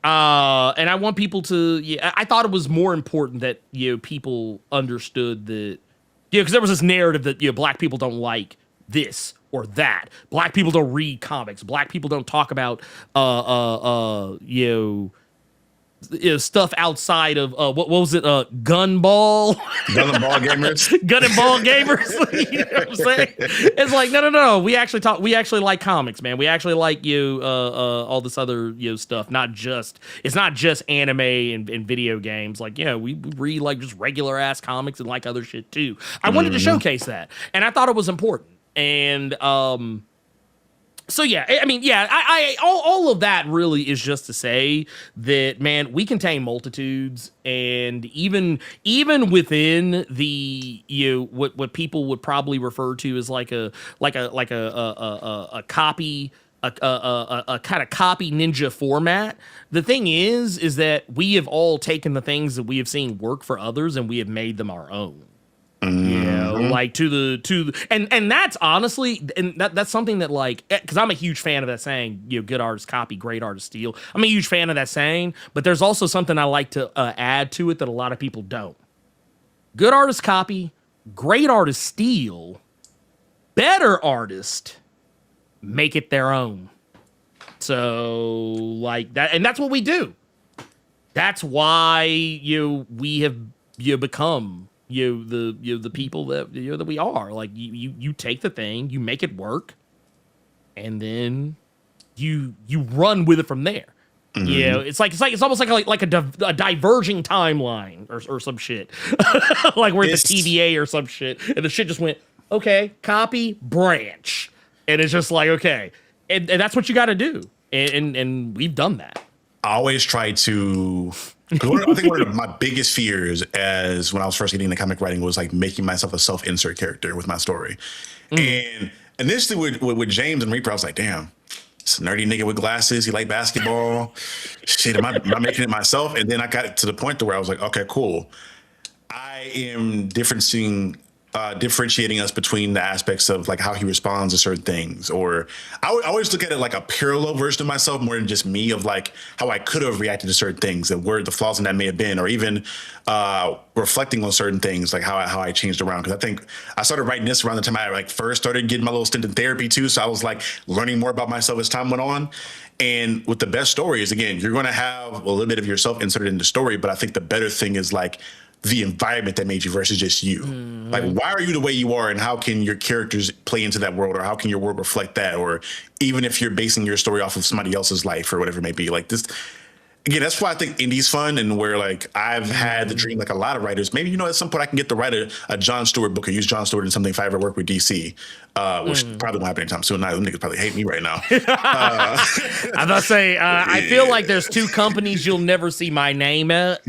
And I want people to, I thought it was more important that, people understood that, because there was this narrative that, black people don't like this or that. Black people don't read comics. Black people don't talk about, stuff outside of what was it? Gun and ball gamers. Gun and ball gamers. You know what I'm saying? It's like no. We actually like comics, man. We actually like all this other stuff. It's not just anime and video games. Like we read like just regular ass comics and like other shit too. I wanted to showcase that, and I thought it was important. And so all of that really is just to say that, man, we contain multitudes, and even within the what people would probably refer to as like a copy, a kind of copy ninja format. The thing is that we have all taken the things that we have seen work for others and we have made them our own. Like and that's honestly, and that's something that like, because I'm a huge fan of that saying, good artists copy, great artists steal. I'm a huge fan of that saying, but there's also something I like to add to it that a lot of people don't. Good artists copy, great artists steal, better artists make it their own. So like that, and that's what we do. That's why we have become the people that that we are. Like you take the thing, you make it work, and then you run with it from there. It's almost like a diverging timeline or some shit. Like we're at the TVA or some shit, and the shit just went, okay, copy, branch, and it's just like, okay, and that's what you got to do, and we've done that. I always try to. I think one of my biggest fears as when I was first getting into comic writing was like making myself a self-insert character with my story. And initially with James and Reaper, I was like, damn, this nerdy nigga with glasses, he like basketball. Shit, am I making it myself? And then I got to the point to where I was like, okay, cool. I am differentiating us between the aspects of like how he responds to certain things, or I always look at it like a parallel version of myself more than just me, of like how I could have reacted to certain things and where the flaws in that may have been, or even reflecting on certain things, like how I changed around. Because I think I started writing this around the time I like first started getting my little stint in therapy too, so I was like learning more about myself as time went on. And with the best stories, again, you're going to have a little bit of yourself inserted in the story, but I think the better thing is like the environment that made you versus just you. Like, why are you the way you are, and how can your characters play into that world, or how can your world reflect that? Or even if you're basing your story off of somebody else's life or whatever it may be, like this. Again, that's why I think indie's fun, and where like I've had the dream, like a lot of writers, maybe, at some point I can get to write a John Stewart book or use John Stewart in something if I ever work with DC, which probably won't happen anytime soon. Now, them niggas probably hate me right now. I'm about to say, I feel like there's two companies you'll never see my name at.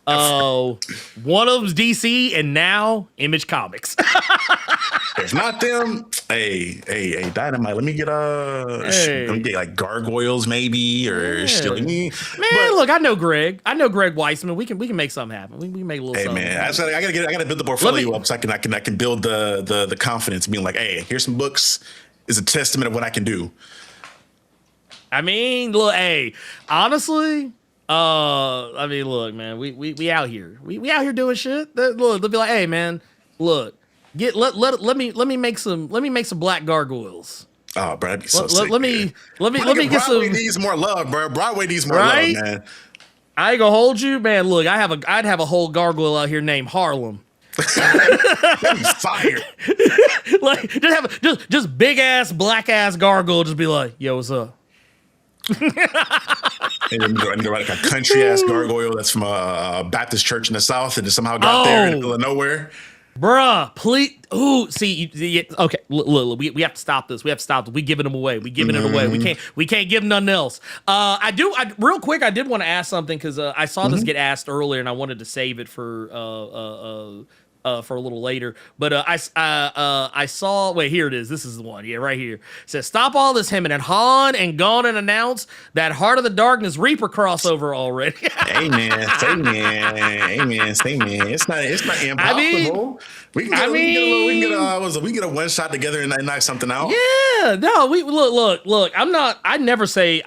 One of them's DC, and now Image Comics. If not them, hey, Dynamite. Let me get like Gargoyles maybe, or still me. Man, look, I know Greg Weissman. We can make something happen. We can make a little something. Man, I gotta build the portfolio up so I can build the confidence, being like, hey, here's some books. Is a testament of what I can do. I mean, look, hey, honestly. Look, man, we out here. We out here doing shit. Look, they'll be like, hey, man, look, let me make some black gargoyles. Oh, bro, that'd be so sick. Let me get Broadway some. Needs more love, bro. Broadway needs more love, man. I ain't gonna hold you, man. Look, I'd have a whole gargoyle out here named Harlem. That'd be fire. Like just big ass black ass gargoyle just be like, yo, what's up? And then go like a country ass gargoyle that's from a Baptist church in the South and just somehow got there in the middle of nowhere. Bruh, please. Ooh, see, okay. Look, we have to stop this. We have to stop this. We giving them away. We giving it away. We can't give nothing else. Real quick, I did want to ask something because I saw this get asked earlier, and I wanted to save it for a little later. But I saw. Wait, here it is. This is the one. Yeah, right here. It says, "Stop all this hemming and hawing and gone and announce that Heart of the Darkness Reaper crossover already." Amen. Say man. It's not impossible. I mean, we can get a one shot together and knock something out. Yeah, no, we look. I never say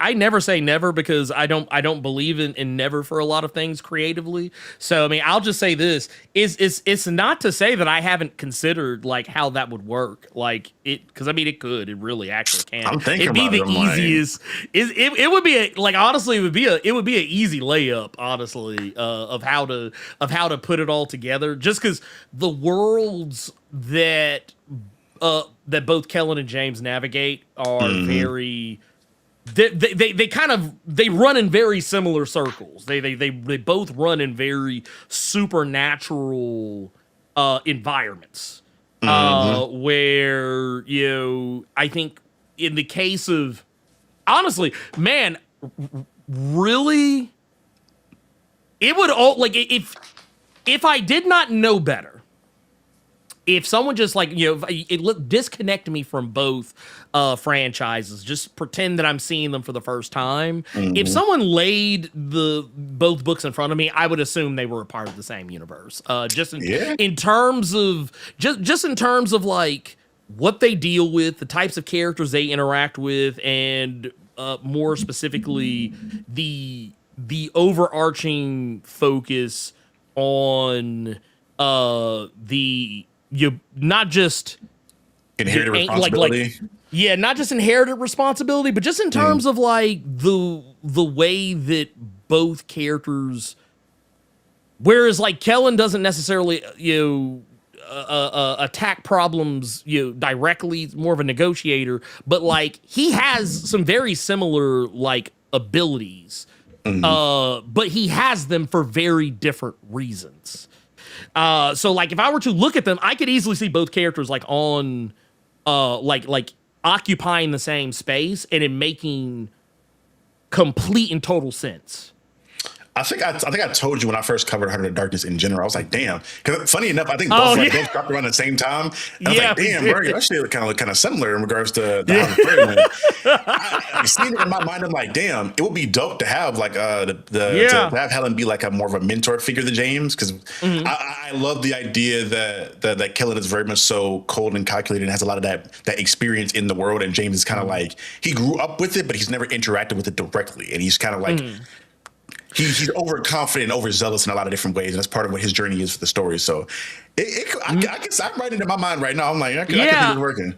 never because I don't believe in never for a lot of things creatively. So I mean, I'll just say this: it's not to say that I haven't considered like how that would work, like it, because I mean it really actually can. I'm thinking it'd be about the easiest. It would be like honestly, it would be an easy layup, honestly, of how to put it all together. Just because the worlds that both Kellen and James navigate are very. They run in very similar circles. They both run in very supernatural environments. Where I think in the case of honestly, man, really, it would all like if I did not know better. If someone just like, disconnect me from both franchises, just pretend that I'm seeing them for the first time. If someone laid both books in front of me, I would assume they were a part of the same universe. In terms of like what they deal with, the types of characters they interact with, and more specifically the overarching focus on not just inherited responsibility. Not just inherited responsibility, but just in terms of like the way that both characters. Whereas like Kellen doesn't necessarily attack problems directly, it's more of a negotiator, but like he has some very similar like abilities, but he has them for very different reasons. So like if I were to look at them, I could easily see both characters like on like occupying the same space and it making complete and total sense. I think I told you when I first covered Heart of the Darkness in general. I was like, damn. Because funny enough, I think both dropped around at the same time. And I was like, damn, bro, that shit kind of similar in regards to the House of Ferdinand. I seen it in my mind. I'm like, damn, it would be dope to have like to have Helen be like a more of a mentor figure to James, because I love the idea that Kellen is very much so cold and calculated and has a lot of that experience in the world, and James is kind of like he grew up with it, but he's never interacted with it directly, and he's kind of like. He's overconfident, overzealous in a lot of different ways, and that's part of what his journey is for the story. So, I guess I'm writing it in my mind right now. I'm like, I can see this working.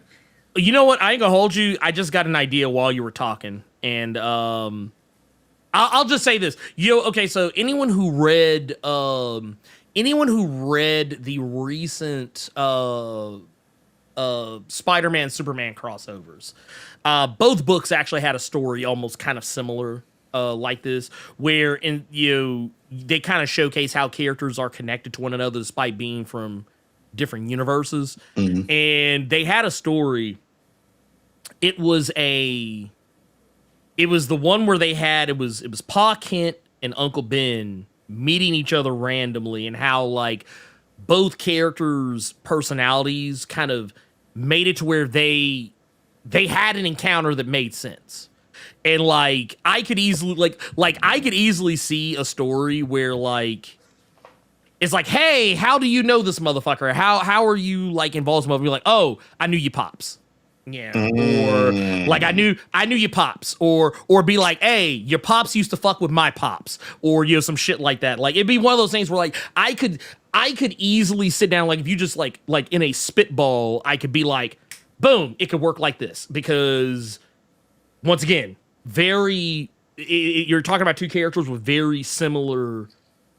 You know what? I ain't gonna hold you. I just got an idea while you were talking, and I'll just say this. Okay, so anyone who read the recent Spider-Man Superman crossovers, both books actually had a story almost kind of similar. Like this, where they kind of showcase how characters are connected to one another despite being from different universes. And they had a story. It was the one where they had it was Pa Kent and Uncle Ben meeting each other randomly, and how like both characters' personalities kind of made it to where they had an encounter that made sense. And like I could easily see a story where like it's like, hey, how do you know this motherfucker? How are you like involved in You're like, oh, I knew you pops. Yeah. Or like I knew your pops. Or be like, hey, your pops used to fuck with my pops. Or some shit like that. Like it'd be one of those things where like I could easily sit down, like if you just like in a spitball, I could be like, boom, it could work like this. Because once again, you're talking about two characters with very similar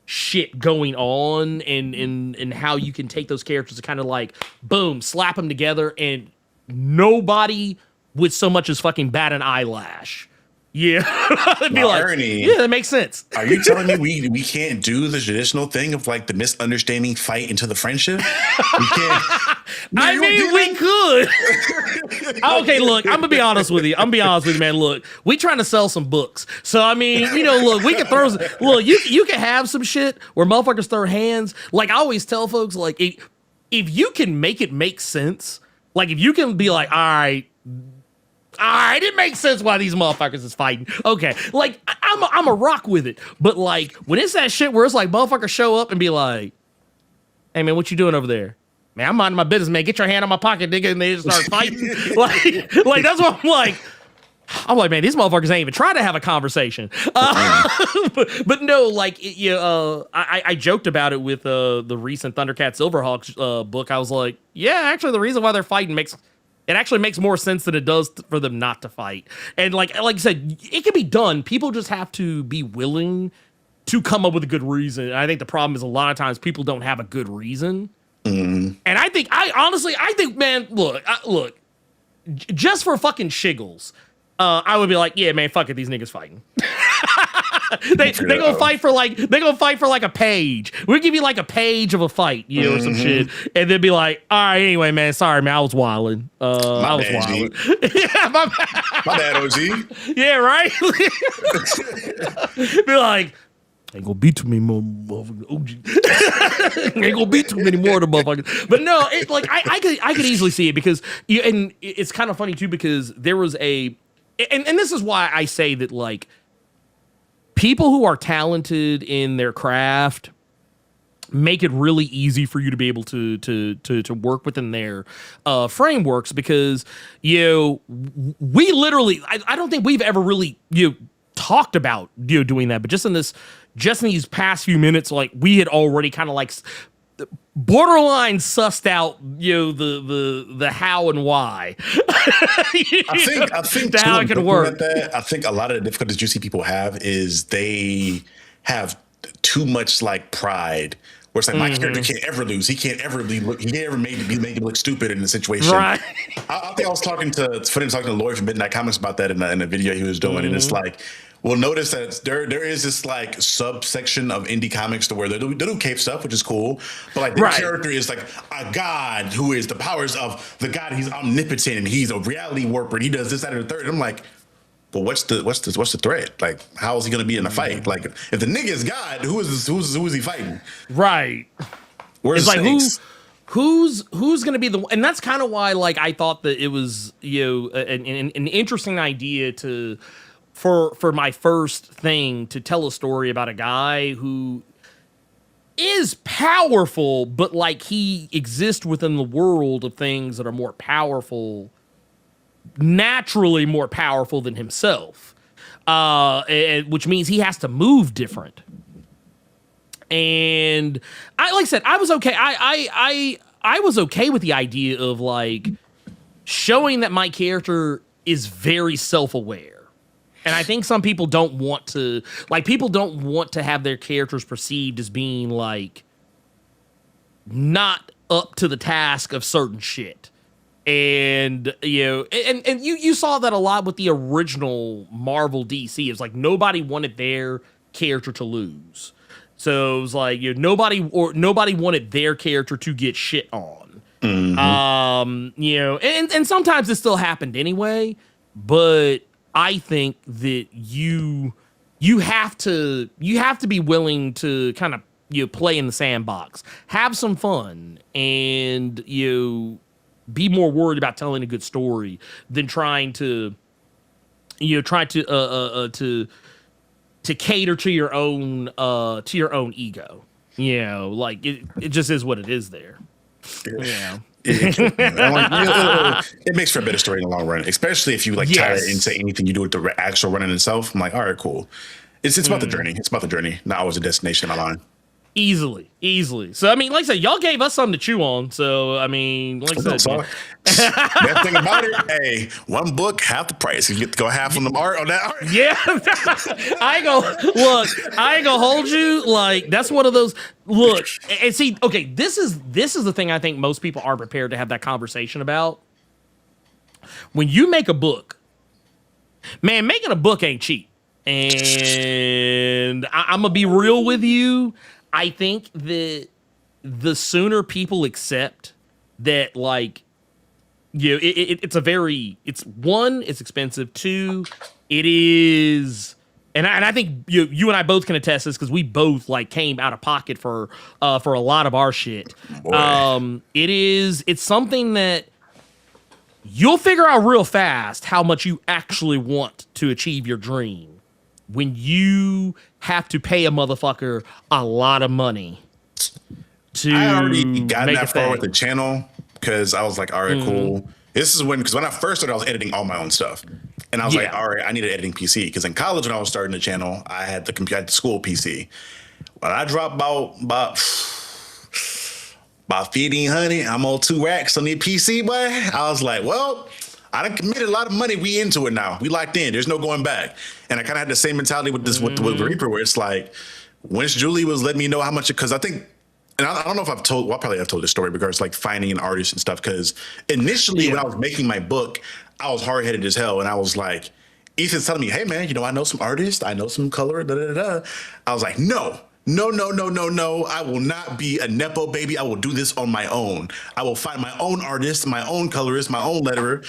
shit going on, and how you can take those characters and kind of like boom, slap them together, and nobody would so much as fucking bat an eyelash. Yeah. It'd be like, Ernie, yeah, that makes sense. are you telling me we can't do the traditional thing of like the misunderstanding fight into the friendship? We can't. I mean, we could. Okay, look, I'm gonna be honest with you. Man. Look, we trying to sell some books, so I mean, look, we can throw. Look, you can have some shit where motherfuckers throw hands. Like I always tell folks, like if you can make it make sense, like if you can be like, all right, it makes sense why these motherfuckers is fighting. Okay, like I'm a rock with it, but like when it's that shit where it's like motherfuckers show up and be like, "Hey man, what you doing over there?" Man, I'm minding my business, man. Get your hand on my pocket, nigga, and they just start fighting. like that's what I'm like. I'm like, man, these motherfuckers ain't even trying to have a conversation. But no, like, I joked about it with the recent Thundercat Silverhawks book. I was like, yeah, actually, the reason why they're fighting makes more sense than it does for them not to fight. And like I said, it can be done. People just have to be willing to come up with a good reason. And I think the problem is a lot of times people don't have a good reason. Mm-hmm. And I think, man, look, just for fucking shiggles, I would be like, yeah, man, fuck it, these niggas fighting. they gonna fight for like a page. We'll give you like a page of a fight, or some shit, and then be like, all right, anyway, man, sorry, man, I was wilding. I was wilding. Yeah, my bad, OG. Yeah, right. Be like, ain't gonna be too many more motherfuckers. OG. Ain't gonna be too many more of the motherfuckers. But no, it's like I could easily see it because and it's kind of funny too because there was and this is why I say that like people who are talented in their craft make it really easy for you to be able to work within their frameworks because we literally I don't think we've ever really talked about doing that, but just in these past few minutes, like we had already kind of like borderline sussed out the how and why. I think how it can work. I think a lot of the difficulties you see people have is they have too much like pride. Where it's like my character can't ever lose. He can't ever make him look stupid in the situation. Right. I think I was talking to Lloyd from Midnight Comics about that in a video he was doing, and it's like, well, notice that there is this like subsection of indie comics to where they do cape stuff, which is cool, but like their character is like a god who is the powers of the god. He's omnipotent and he's a reality warper. And he does this, that, and the third. And I'm like, but what's the threat? Like, how is he going to be in a fight? Like, if the nigga is God, who is he fighting? Right. Where's it's like who's going to be the? And that's kind of why, like, I thought that it was an interesting idea for my first thing to tell a story about a guy who is powerful, but like he exists within the world of things that are more powerful. Naturally more powerful than himself, which means he has to move different. And like I said, I was okay. I was okay with the idea of like showing that my character is very self-aware. And I think some people don't want to have their characters perceived as being like not up to the task of certain shit. And you saw that a lot with the original Marvel DC. It's like nobody wanted their character to lose, so it was like nobody wanted their character to get shit on. And sometimes it still happened anyway. But I think that you have to be willing to kind of play in the sandbox, have some fun, and be more worried about telling a good story than trying to cater to your own ego. Like it just is what it is there. Yeah. It makes for a better story in the long run, especially if you like tie it into anything you do with the actual running itself. I'm like, all right, cool. It's about the journey. It's about the journey, not always a destination in my line. Easily. So I mean, like I said, y'all gave us something to chew on. So I mean, like I said, Best thing about it, hey, one book, half the price. You get to go half on the art on that art. yeah. I ain't gonna hold you. Like that's one of those. Look and see. Okay, this is the thing I think most people aren't prepared to have that conversation about. When you make a book, man, making a book ain't cheap. And I'm gonna be real with you. I think that the sooner people accept that, like, you know, it's expensive. Two, it is, and I think you and I both can attest this because we both like came out of pocket for a lot of our shit. It's something that you'll figure out real fast how much you actually want to achieve your dream when you have to pay a motherfucker a lot of money to I already got make that a far thing. with the channel because I was like, all right, cool. This is because when I first started, I was editing all my own stuff. And I was like, all right, I need an editing PC. Because in college, when I was starting the channel, I had the school PC. When I dropped about 1,500, I'm on 2 racks on the PC, boy. I was like, well, I done committed a lot of money. We into it now. We locked in. There's no going back. And I kind of had the same mentality with this with Reaper, where it's like, once Giulia was letting me know how much, because I think, and I don't know if I've told, well, I probably have told this story regards like finding an artist and stuff. Because initially, when I was making my book, I was hard headed as hell, and I was like, Ethan's telling me, hey man, you know, I know some artists, I know some color, da da da. I was like, no. I will not be a Nepo baby. I will do this on my own. I will find my own artist, my own colorist, my own letterer.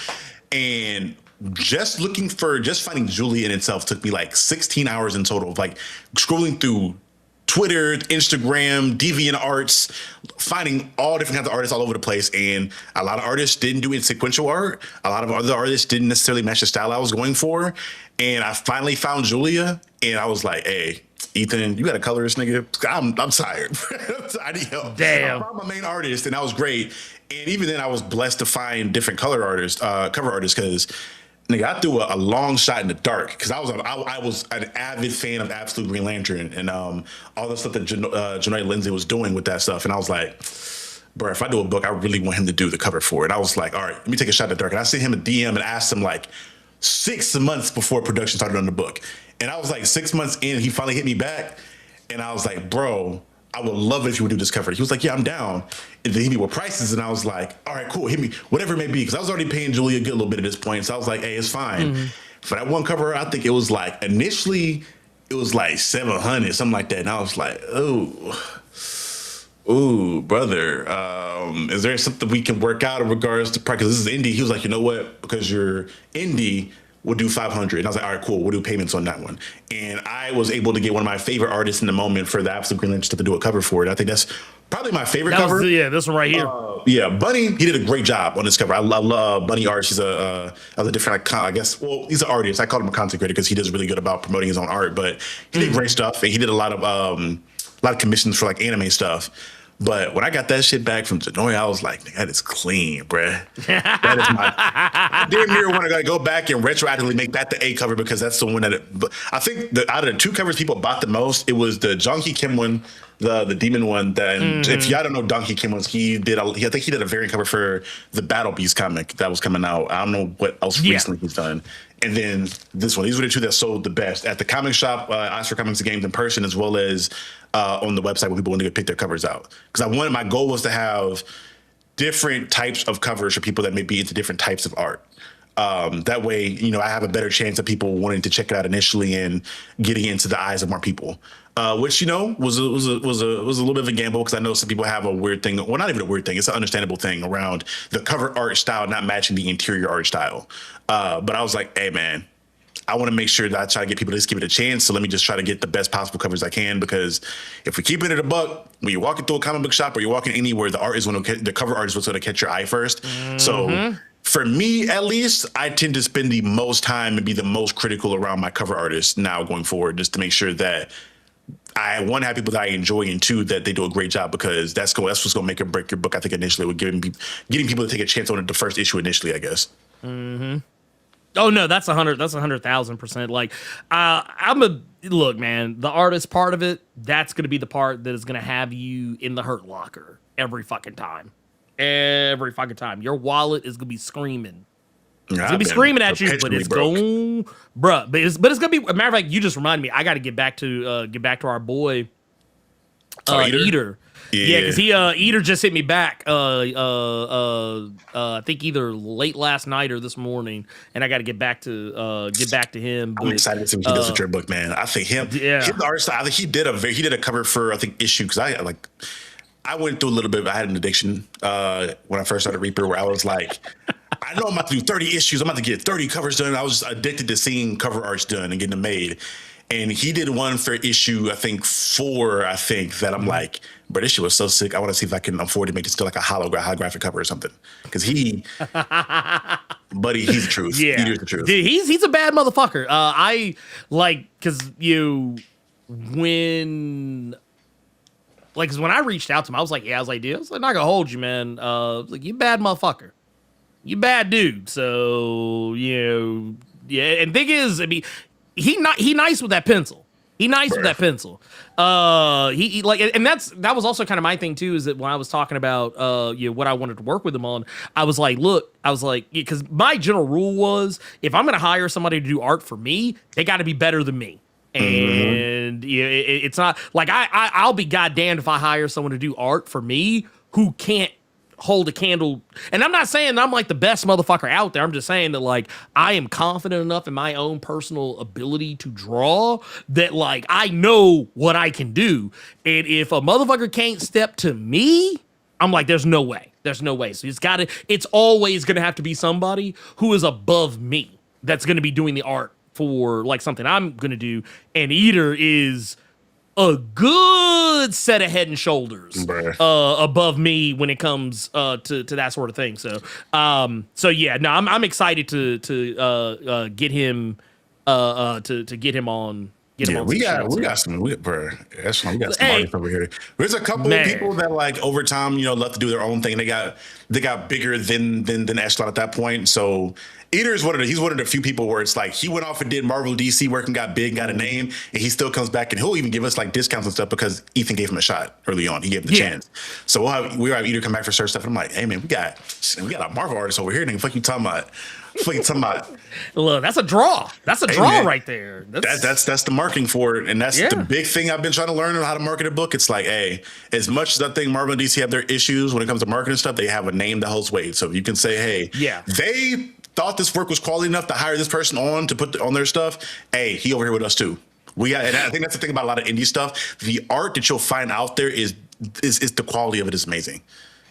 And just finding Giulia in itself took me like 16 hours in total of like scrolling through Twitter, Instagram, DeviantArts, finding all different kinds of artists all over the place. And a lot of artists didn't do sequential art. A lot of other artists didn't necessarily match the style I was going for. And I finally found Giulia, and I was like, hey, Ethan, you got a colorist, nigga? I'm tired. I need help. Damn. I found my main artist, and that was great. And even then, I was blessed to find different cover artists, because nigga, I threw a long shot in the dark because I was an avid fan of Absolute Green Lantern and all the stuff that Janae Lindsay was doing with that stuff. And I was like, bro, if I do a book, I really want him to do the cover for it. I was like, all right, let me take a shot in the dark. And I sent him a DM and asked him like 6 months before production started on the book. And I was like 6 months in, he finally hit me back. And I was like, bro, I would love it if you would do this cover. He was like, yeah, I'm down. And then he hit me with prices. And I was like, all right, cool. Hit me, whatever it may be. Because I was already paying Giulia a good little bit at this point. So I was like, hey, it's fine. For that one cover, I think it was like, initially, it was like 700, something like that. And I was like, ooh, brother, is there something we can work out in regards to price? Because this is indie. He was like, you know what? Because you're indie, we'll do 500. And I was like, all right, cool. We'll do payments on that one. And I was able to get one of my favorite artists in the moment for the Absolute Green Lantern to do a cover for it. I think that's probably my favorite cover. This one right here. Yeah, Bunny, he did a great job on this cover. I love Bunny art. He's a different, I guess, well, he's an artist. I call him a content creator because he does really good about promoting his own art. But he did great stuff. And he did a lot of commissions for like anime stuff. But when I got that shit back from Zenoy, I was like, that is clean, bruh. That is I damn near want to go back and retroactively make that the A cover because that's the one that I think out of the 2 covers people bought the most, it was the Donkey Kim one, the demon one. That if y'all don't know Donkey Kim was, I think he did a variant cover for the Battle Beast comic that was coming out. I don't know what else recently he's done. And then this one, these were the 2 that sold the best at the comic shop, Oxford Comics and Games in person, as well as on the website where people wanted to pick their covers out. Because my goal was to have different types of covers for people that may be into different types of art. That way, you know, I have a better chance of people wanting to check it out initially and getting into the eyes of more people. Which, you know, was a little bit of a gamble because I know some people have a weird thing. Well, not even a weird thing. It's an understandable thing around the cover art style not matching the interior art style. But I was like, hey, man, I want to make sure that I try to get people to just give it a chance. So let me just try to get the best possible covers I can, because if we keep it at a buck, when you're walking through a comic book shop or you're walking anywhere, the cover art is what's going to catch your eye first. So for me, at least, I tend to spend the most time and be the most critical around my cover artists now going forward, just to make sure that I, one, have people that I enjoy, and 2, that they do a great job, because that's what's going to make or break your book, I think, initially, with getting people to take a chance on the first issue initially, I guess. Oh no, that's 100. That's 100,000%. Like, look, man. The artist part of it, that's gonna be the part that is gonna have you in the hurt locker every fucking time. Every fucking time, your wallet is gonna be screaming. It's gonna be screaming at you, but it's going, bruh. But it's gonna be. Matter of fact, you just reminded me. I got to get back to our boy, Eater. Yeah, because Eater just hit me back. I think either late last night or this morning, and I got to get back to him. I'm excited to see what he does with your book, man. I think him, the artist. I think he did a cover for I think Issue, because I went through a little bit. I had an addiction when I first started Reaper, where I was like, I know I'm about to do 30 issues. I'm about to get 30 covers done. I was addicted to seeing cover arts done and getting them made. And he did one for issue, I think 4, that I'm like, bro, this shit was so sick. I want to see if I can afford to make this to like a holographic cover or something. Because he's the truth. Yeah. He is the truth. Dude, he's a bad motherfucker. Because when I reached out to him, I was like, dude, I was like, not gonna hold you, man. Like, you bad motherfucker. You bad dude. So, yeah. And thing is, I mean, he nice with that pencil. He nice with that pencil. He like, and that was also kind of my thing too, is that when I was talking about what I wanted to work with him on, I was like, because my general rule was, if I'm gonna hire somebody to do art for me, they got to be better than me. And it's not like I'll be goddamned if I hire someone to do art for me who can't hold a candle. And I'm not saying that I'm like the best motherfucker out there. I'm just saying that like I am confident enough in my own personal ability to draw that like I know what I can do. And if a motherfucker can't step to me, I'm like, there's no way. There's no way. So it's always gonna have to be somebody who is above me that's gonna be doing the art for like something I'm gonna do. And Eater is a good set of head and shoulders above me when it comes to that sort of thing. So yeah, no, I'm excited to get him to get him on. We got some artists over here. There's a couple of people that like over time, love to do their own thing. They got bigger than Echelon at that point. So Eater is he's one of the few people where it's like he went off and did Marvel, DC work and got big, got a name, and he still comes back and he'll even give us like discounts and stuff because Ethan gave him a shot early on. He gave him the chance. So we'll have Eater come back for certain stuff. And I'm like, hey man, we got a Marvel artist over here. Nigga, fuck you talking about? Look, that's a draw. That's a draw right there. That's the marketing for it, and that's the big thing I've been trying to learn on how to market a book. It's like, hey, as much as I think Marvel and DC have their issues when it comes to marketing stuff, they have a name that holds weight. So you can say, hey, they thought this work was quality enough to hire this person on to put on their stuff. Hey, he over here with us too. And I think that's the thing about a lot of indie stuff. The art that you'll find out there is the quality of it is amazing.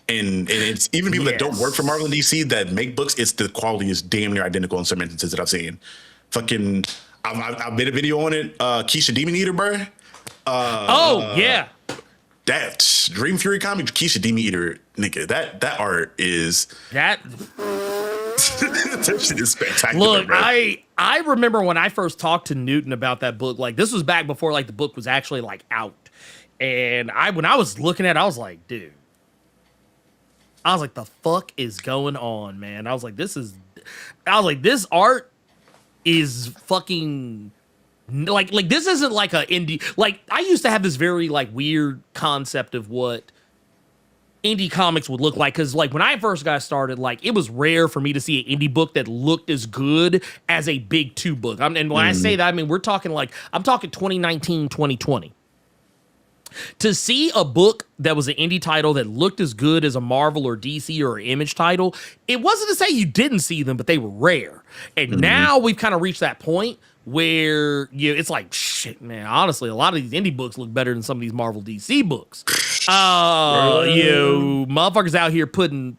And it's even people that don't work for Marvel and DC that make books, the quality is damn near identical in some instances that I've seen. Fucking, I made a video on it. Keisha Demon Eater, bro. That Dream Fury comic, Keisha Demon Eater, nigga. That art is that shit is spectacular. Look, bro. I remember when I first talked to Newton about that book. Like this was back before like the book was actually like out, and when I was looking at it, I was like, dude. I was like, the fuck is going on, man? I was like, this art is fucking like this isn't like a indie. Like I used to have this very like weird concept of what indie comics would look like, because like when I first got started, like it was rare for me to see an indie book that looked as good as a big 2 book. And when I say that, I mean I'm talking 2019, 2020. To see a book that was an indie title that looked as good as a Marvel or DC or Image title, it wasn't to say you didn't see them, but they were rare. And now we've kind of reached that point where it's like, shit, man, honestly, a lot of these indie books look better than some of these Marvel DC books. Motherfuckers out here putting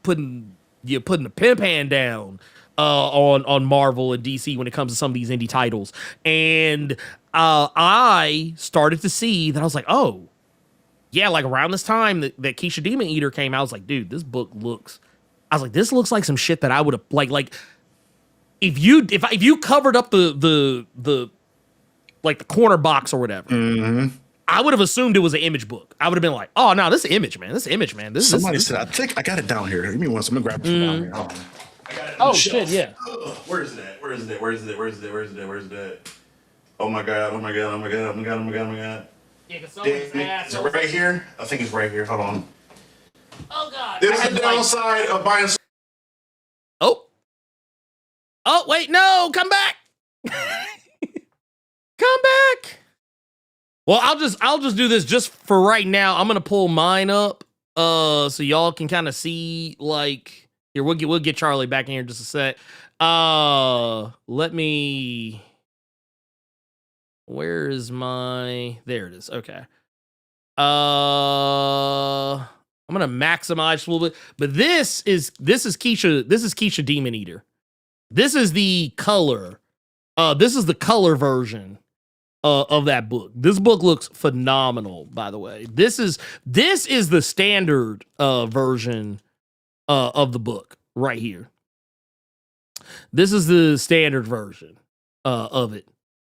the pimp hand down on Marvel and DC when it comes to some of these indie titles. And I started to see that I was like, oh, yeah, like around this time that Keisha Demon Eater came out, I was like, dude, this looks like some shit that I would have like if you covered up the like the corner box or whatever, I would have assumed it was an Image book. I would have been like, oh no, this is Image, man. Somebody said, I think I got it down here. Give me one. So I'm gonna grab it down here. Oh shit, yeah. Where is it at? Where is it at? Where is it at? Where is it at? Where is it at? Where is it at? Oh my god! Oh my god! Oh my god! Oh my god! Oh my god! Oh my god! Yeah, because Is it right here? I think it's right here. Hold on. Oh god. There's a downside of buying. Oh. Oh wait, no! Come back! Come back! Well, I'll just do this just for right now. I'm gonna pull mine up, so y'all can kind of see. Like, here, we'll get Charlie back in here in just a sec. Let me. Where is my? There it is. Okay. I'm gonna maximize a little bit, but this is Keisha. This is Keisha Demon Eater. This is the color. This is the color version of that book. This book looks phenomenal, by the way. This is the standard version of the book right here. This is the standard version of it.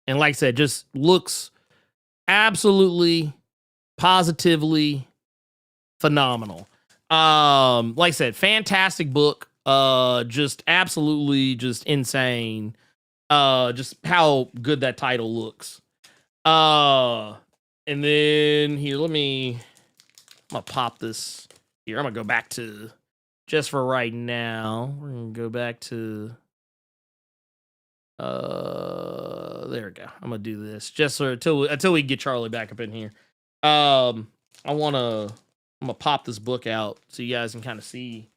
And like I said, just looks absolutely, positively phenomenal. Like I said, fantastic book. Just absolutely just insane. Just how good that title looks. And then here, I'm gonna pop this here. I'm gonna go back to, just for right now, we're gonna go back to, there we go. I'm gonna do this just so until we get Charlie back up in here. I'm gonna pop this book out so you guys can kind of see.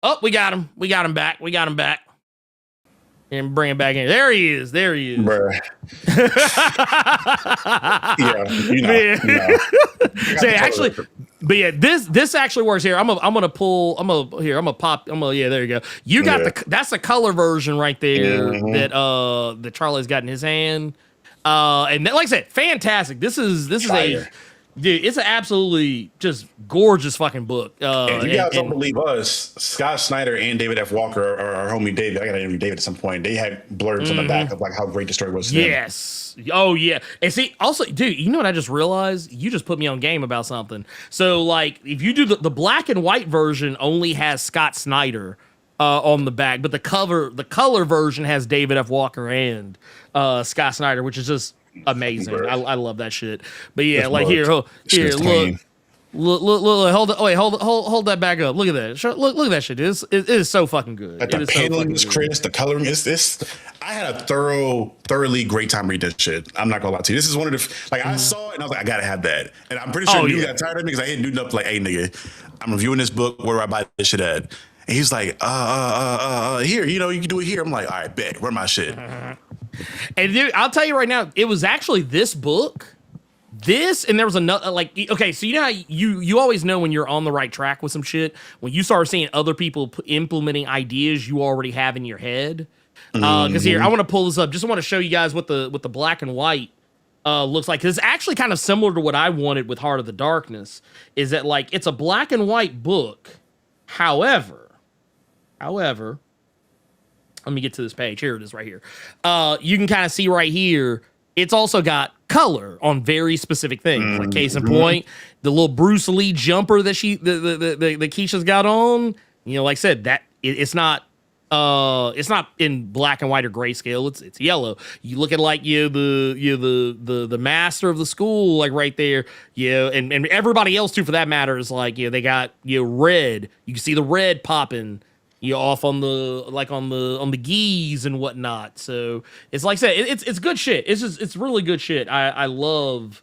Oh, we got him back. And bring him back in. There he is. Bruh. Yeah. So actually, but yeah, this actually works here. I'm gonna pop. Yeah, there you go. You got that's the color version right there that Charlie's got in his hand. And like I said, fantastic. This is Fire. Dude, it's an absolutely just gorgeous fucking book. And you guys don't believe us. Scott Snyder and David F. Walker, our homie David, I got to interview David at some point. They had blurbs on the back of like how great the story was. To yes. Them. Oh, yeah. And see, also, dude, you know what I just realized? You just put me on game about something. So, like, if you do the black and white version only has Scott Snyder on the back, but the color version has David F. Walker and Scott Snyder, which is just amazing. I love that shit. But yeah, like here, look, hold that back up. Look at that. Look at that shit. It is so fucking good. Like the paneling is crisp. The coloring is this. I had a thoroughly great time reading this shit. I'm not gonna lie to you. This is one of the like I saw it and I was like, I gotta have that. And I'm pretty sure you got tired of me because I hit Newton up like, hey nigga, I'm reviewing this book. Where do I buy this shit at? And he's like, here, you can do it here. I'm like, all right, bet. Where my shit? And dude, I'll tell you right now, it was actually this book, and there was another, like, okay, so you know how you always know when you're on the right track with some shit, when you start seeing other people implementing ideas you already have in your head. Because here, I want to pull this up. Just want to show you guys what the black and white looks like. It's actually kind of similar to what I wanted with Heart of the Darkness, is that, like, it's a black and white book. However, let me get to this page. Here it is right here. You can kind of see right here, it's also got color on very specific things. Like case in point, the little Bruce Lee jumper that the Keisha's got on, like I said, that it's not in black and white or grayscale. It's yellow. You look at like the master of the school, like right there, and everybody else too for that matter is like, they got red. You can see the red popping off on the geese and whatnot. So it's like I said, it's good shit. It's really good shit. I love.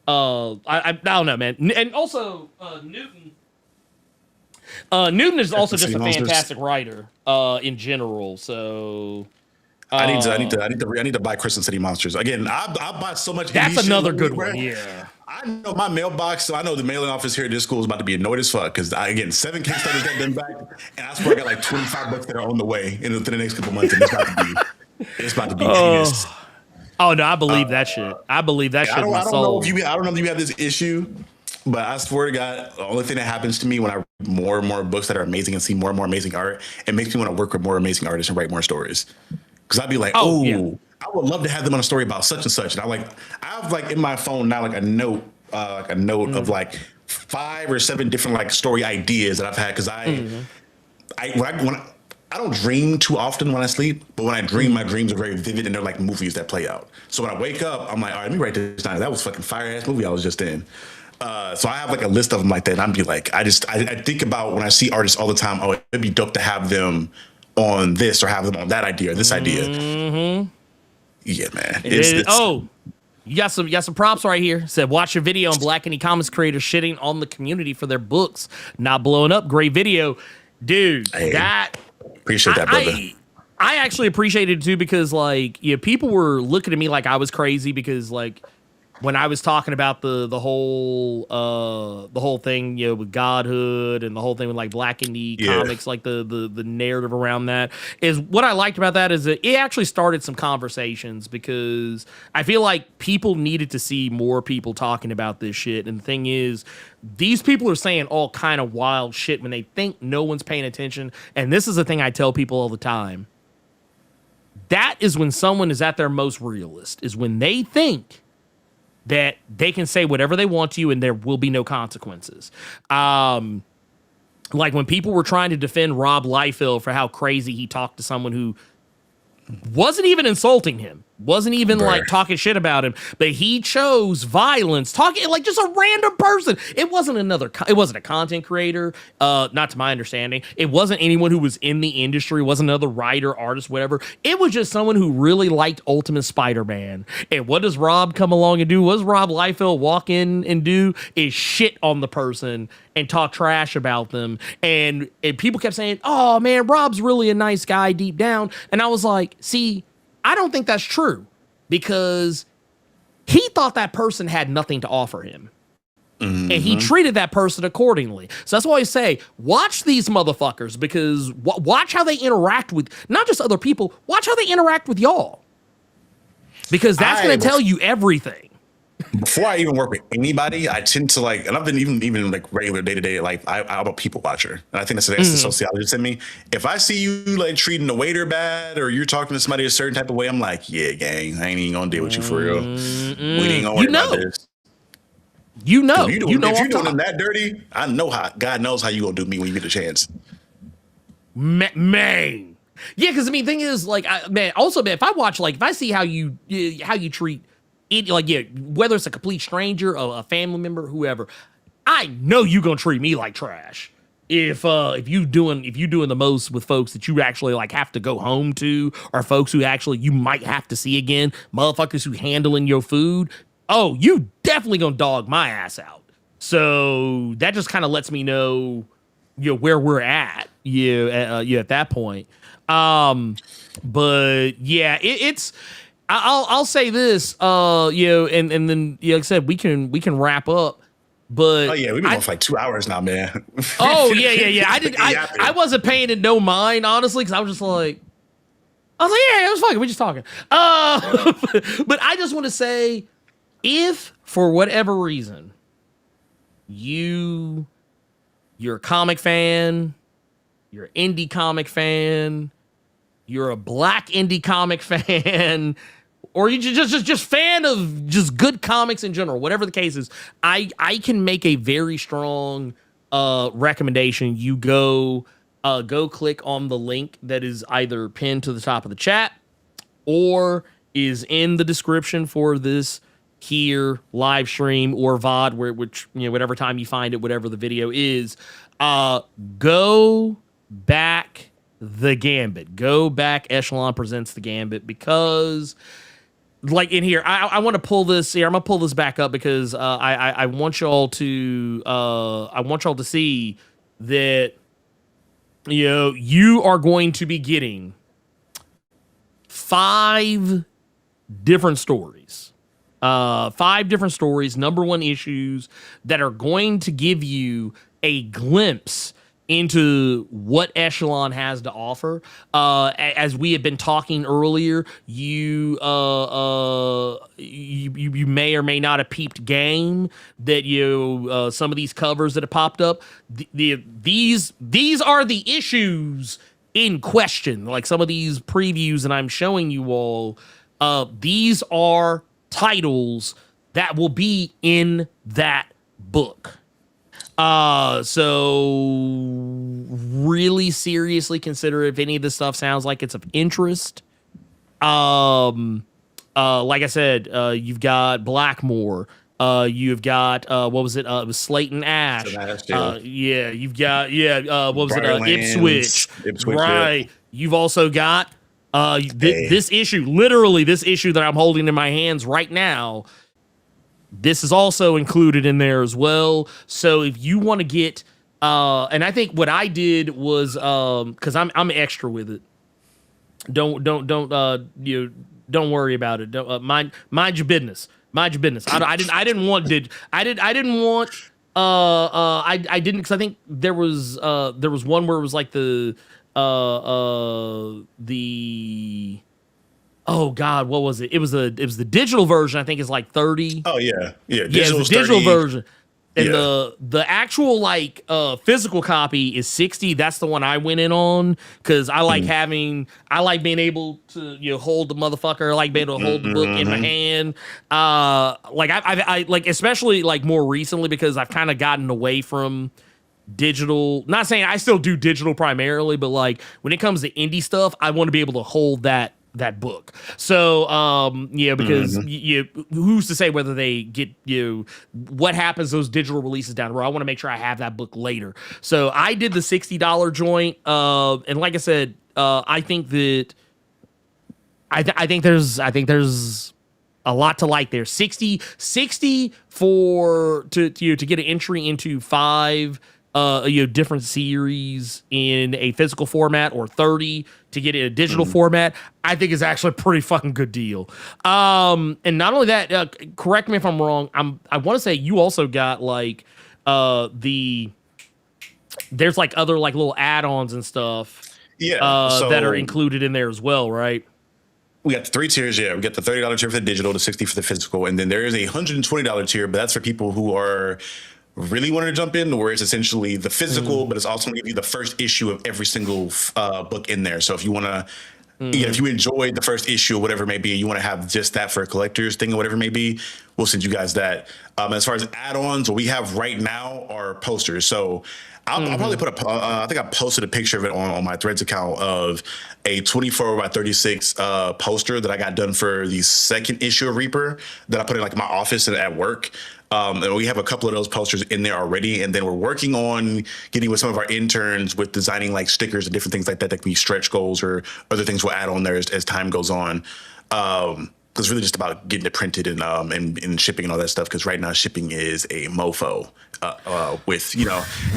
I don't know, man. And also Newton. Newton is also just a fantastic writer in general. So I need to buy Kristen City Monsters again. I bought so much. That's another good one. Yeah. I know my mailbox, so I know the mailing office here at this school is about to be annoyed as fuck because again, 7 case studies got done back, and I swear I got like 25 books that are on the way in the next couple months, and it's about to be hideous. Oh no, I believe that shit. I believe that shit. I don't know if you have this issue, but I swear to God, the only thing that happens to me when I read more and more books that are amazing and see more and more amazing art, it makes me want to work with more amazing artists and write more stories. Because I'd be like, I would love to have them on a story about such and such. And I have like in my phone now like a note of like 5 or 7 different like story ideas that I've had. Because I don't dream too often when I sleep, but when I dream, my dreams are very vivid and they're like movies that play out. So when I wake up, I'm like, all right, let me write this down. That was fucking fire ass movie I was just in. So I have like a list of them like that. And I'm be like, I think about when I see artists all the time. Oh, it'd be dope to have them on this or have them on that idea or this idea. Yeah, man. You got some props right here. Said, watch a video on Black Indie Comics creators shitting on the community for their books not blowing up. Great video, dude. Hey, that appreciate that, brother. I actually appreciated it too because like people were looking at me like I was crazy because like when I was talking about the whole thing, with godhood and the whole thing with like Black Indie Comics, like the narrative around that is what I liked about that is that it actually started some conversations because I feel like people needed to see more people talking about this shit. And the thing is, these people are saying all kind of wild shit when they think no one's paying attention. And this is the thing I tell people all the time. That is when someone is at their most realist, is when they think that they can say whatever they want to you and there will be no consequences. Like when people were trying to defend Rob Liefeld for how crazy he talked to someone who wasn't even insulting him, wasn't even like talking shit about him, but he chose violence, talking like just a random person. It wasn't a content creator, not to my understanding. It wasn't anyone who was in the industry, it wasn't another writer, artist, whatever. It was just someone who really liked Ultimate Spider-Man. And what does Rob come along and do? What does Rob Liefeld walk in and do? Is shit on the person and talk trash about them. And people kept saying, oh man, Rob's really a nice guy deep down. And I was like, see, I don't think that's true because he thought that person had nothing to offer him. And he treated that person accordingly. So that's why I say, watch these motherfuckers because watch how they interact with not just other people, watch how they interact with y'all. Because that's going to tell you everything. Before I even work with anybody, I tend to like, and I've been even like regular day-to-day life, I'm a people watcher. And I think that's the sociologist in me. If I see you like treating the waiter bad or you're talking to somebody a certain type of way, I'm like, yeah, gang, I ain't even gonna deal with you for real. We ain't gonna worry about this. If you're doing that dirty, I know how, God knows how you gonna do me when you get a chance. Man. Yeah, because I mean, thing is, like, if I watch, like, if I see how you treat it, like, whether it's a complete stranger, a family member, whoever, I know you gonna treat me like trash. If you doing the most with folks that you actually like have to go home to, or folks who actually you might have to see again, motherfuckers who handling your food, oh, you definitely gonna dog my ass out. So that just kind of lets me know, where we're at, at that point. But yeah, it's. I'll say this, and then like I said, we can wrap up. But we've been going for like 2 hours now, man. Oh yeah. I wasn't paying it no mind, honestly, because I was like, yeah, it was fucking. We're just talking. But I just want to say, if for whatever reason you're a comic fan, you're an indie comic fan, you're a Black indie comic fan, or you just fan of just good comics in general, whatever the case is, I can make a very strong recommendation. You go click on the link that is either pinned to the top of the chat or is in the description for this here live stream or VOD, which whatever time you find it, whatever the video is. Go back the Gambit. Go back Echelon Presents the Gambit, because like in here, I want to pull this here. I'm gonna pull this back up because I want y'all to see that you are going to be getting 5 different stories. 5 different stories, number 1 issues that are going to give you a glimpse into what Echelon has to offer. As we have been talking earlier, you may or may not have peeped game that some of these covers that have popped up. These are the issues in question. Like some of these previews that I'm showing you all, these are titles that will be in that book. So really seriously consider if any of this stuff sounds like it's of interest. Like I said, you've got Blackmore. You've got what was it? It was Slate Ash. Yeah, you've got what was it? Ipswich, right? Yeah. You've also got this issue. Literally, this issue that I'm holding in my hands right now. This is also included in there as well. So if you want to get, and I think what I did was because I'm extra with it. Don't worry about it. Don't mind your business. Mind your business. I didn't want because I think there was one where it was like the oh God, what was it? It was the digital version. I think is like 30. Oh yeah. The digital version. And the actual like physical copy is 60. That's the one I went in on because I like being able to hold the motherfucker. I like being able to hold the book in my hand. Like I like especially like more recently because I've kind of gotten away from digital. Not saying I still do digital primarily, but like when it comes to indie stuff, I want to be able to hold that book. So because who's to say whether they get what happens those digital releases down the road. I want to make sure I have that book later. So I did the $60 joint, and like I said, I think that I think there's a lot to like there. 60 for to get an entry into 5 different series in a physical format, or 30 to get it in a digital format, I think is actually a pretty fucking good deal. And not only that, correct me if I'm wrong. I want to say you also got like there's like other like little add-ons and stuff. That are included in there as well, right? We got the 3 tiers. Yeah, we got the $30 tier for the digital, the 60 for the physical, and then there is a $120 tier, but that's for people who are really wanting to jump in, where it's essentially the physical, but it's also going to give you the first issue of every single book in there. So if you want to, if you enjoyed the first issue or whatever it may be, and you want to have just that for a collector's thing or whatever it may be, we'll send you guys that. As far as add-ons, what we have right now are posters. So I'll probably put I think I posted a picture of it on my Threads account of a 24 by 36 poster that I got done for the second issue of Reaper that I put in like my office and at work. And we have a couple of those posters in there already. And then we're working on getting with some of our interns with designing like stickers and different things like that can be stretch goals or other things we'll add on there as time goes on. Because it's really just about getting it printed and shipping and all that stuff. Because right now shipping is a mofo with,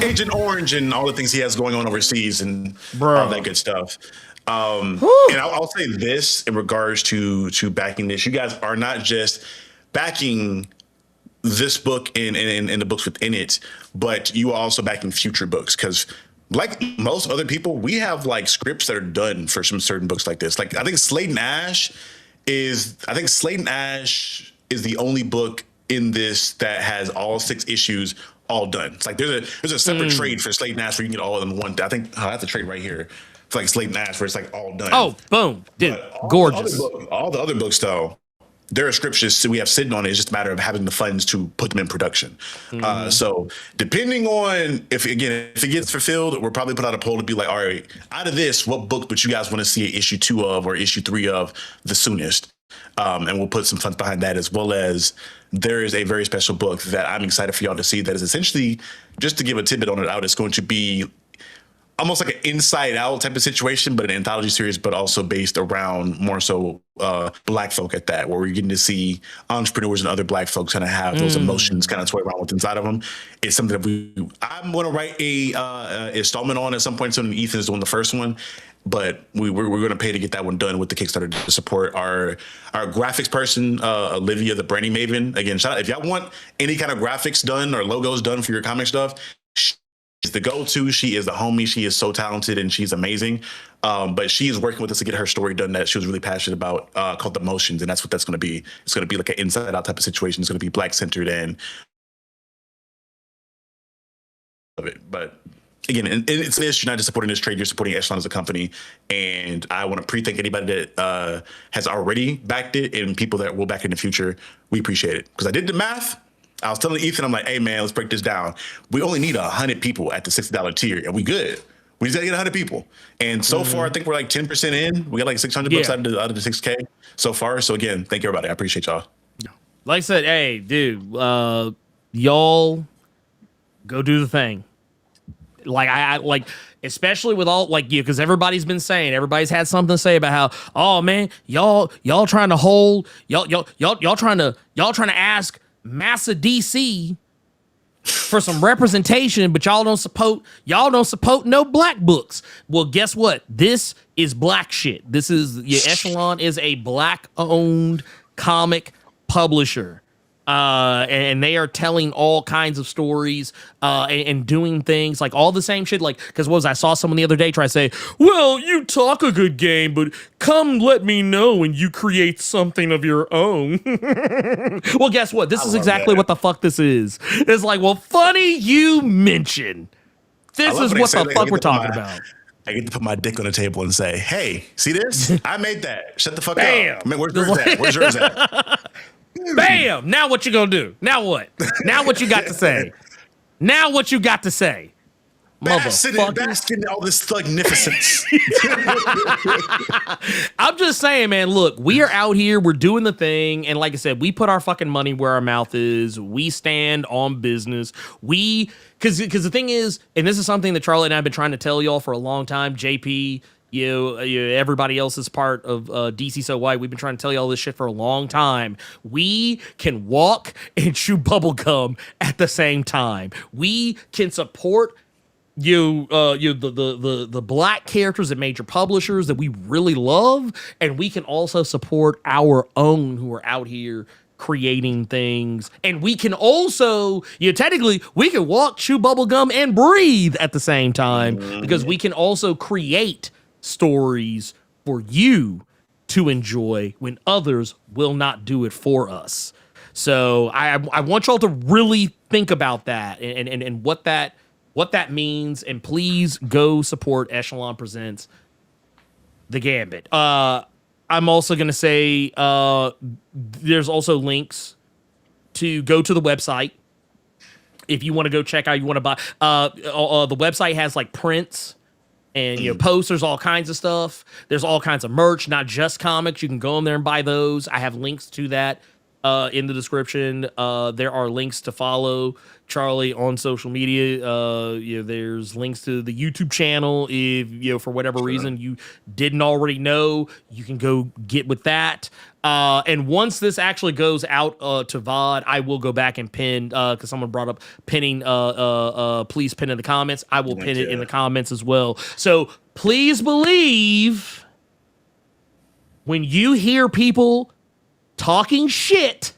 Agent Orange and all the things he has going on overseas and all that good stuff. And I'll say this in regards to backing this. You guys are not just backing this book and the books within it, but you are also backing future books, because like most other people, we have like scripts that are done for some certain books like this. Like I think Slate Ash is the only book in this that has all 6 issues all done. It's like there's a separate trade for Slate Ash where you can get all of them in one. I think I have the trade right here. It's like Slate Ash where it's like all done. Oh, boom, dude, gorgeous. All the other books though, there are scriptures we have sitting on it. It's just a matter of having the funds to put them in production. So depending on if it gets fulfilled, we'll probably put out a poll to be like, all right, out of this, what book would you guys want to see issue 2 of or issue 3 of the soonest? And we'll put some funds behind that, as well as there is a very special book that I'm excited for y'all to see that is essentially, just to give a tidbit on it out, it's going to be almost like an Inside Out type of situation, but an anthology series, but also based around more so Black folk at that, where we're getting to see entrepreneurs and other Black folks kind of have those emotions kind of toy around with inside of them. It's something that I'm going to write a installment on at some point soon. Ethan is doing the first one, but we're going to pay to get that one done with the Kickstarter to support our graphics person, Olivia, the branding maven. Again, shout out if y'all want any kind of graphics done or logos done for your comic stuff. She's the go-to. She is the homie. She is so talented and she's amazing. But she is working with us to get her story done that she was really passionate about, called The Motions, and that's what that's going to be. It's going to be like an Inside Out type of situation. It's going to be Black centered and of it. But again, and it's this. You're not just supporting this trade. You're supporting Echelon as a company. And I want to pre-thank anybody that has already backed it and people that will back it in the future. We appreciate it, because I did the math. I was telling Ethan, I'm like, hey man, let's break this down. We only need 100 people at the $60 tier, and we good. We just gotta get 100 people. And so far, I think we're like 10% in. We got like 600 books out of the 6K so far. So again, thank you everybody. I appreciate y'all. Like I said, hey, dude, y'all go do the thing. Like I like, especially with all like you, because everybody's had something to say about how, oh man, y'all trying to hold, y'all trying to ask Massa DC for some representation, but y'all don't support no black books. Well, guess what? This is black shit. This is Echelon is a black owned comic publisher. And they are telling all kinds of stories and doing things like all the same shit. Like, because I saw someone the other day try to say, well, you talk a good game, but come let me know when you create something of your own. Well, guess what? This is exactly what the fuck this is. It's like, well, funny you mention. This is what the fuck we're talking about. I get to put my dick on the table and say, hey, see this? I made that. Shut the fuck up. Man, where's yours at? Where's yours at? Bam! Now what you gonna do? Now what? Now what you got to say? Now what you got to say? Basking in all this magnificence. I'm just saying, man, look, we are out here, we're doing the thing, and like I said, we put our fucking money where our mouth is. We stand on business. Because the thing is, and this is something that Charlie and I have been trying to tell y'all for a long time, JP, everybody else is part of DC So White. We've been trying to tell you all this shit for a long time. We can walk and chew bubblegum at the same time. We can support the black characters at major publishers that we really love, and we can also support our own who are out here creating things. And we can also, technically, we can walk, chew bubblegum, and breathe at the same time, because we can also create stories for you to enjoy when others will not do it for us. So I want y'all to really think about that and what that means, and please go support Echelon Presents The Gambit. I'm also going to say there's also links to go to the website if you want to go check out, you want to buy. The website has like prints and posters, all kinds of stuff. There's all kinds of merch, not just comics. You can go in there and buy those. I have links to that in the description. There are links to follow Charlie on social media. There's links to the YouTube channel. If for whatever reason you didn't already know, you can go get with that. And once this actually goes out to VOD, I will go back and pin, because someone brought up pinning. Please pin in the comments. I will pin it in the comments as well. So please believe when you hear people talking shit,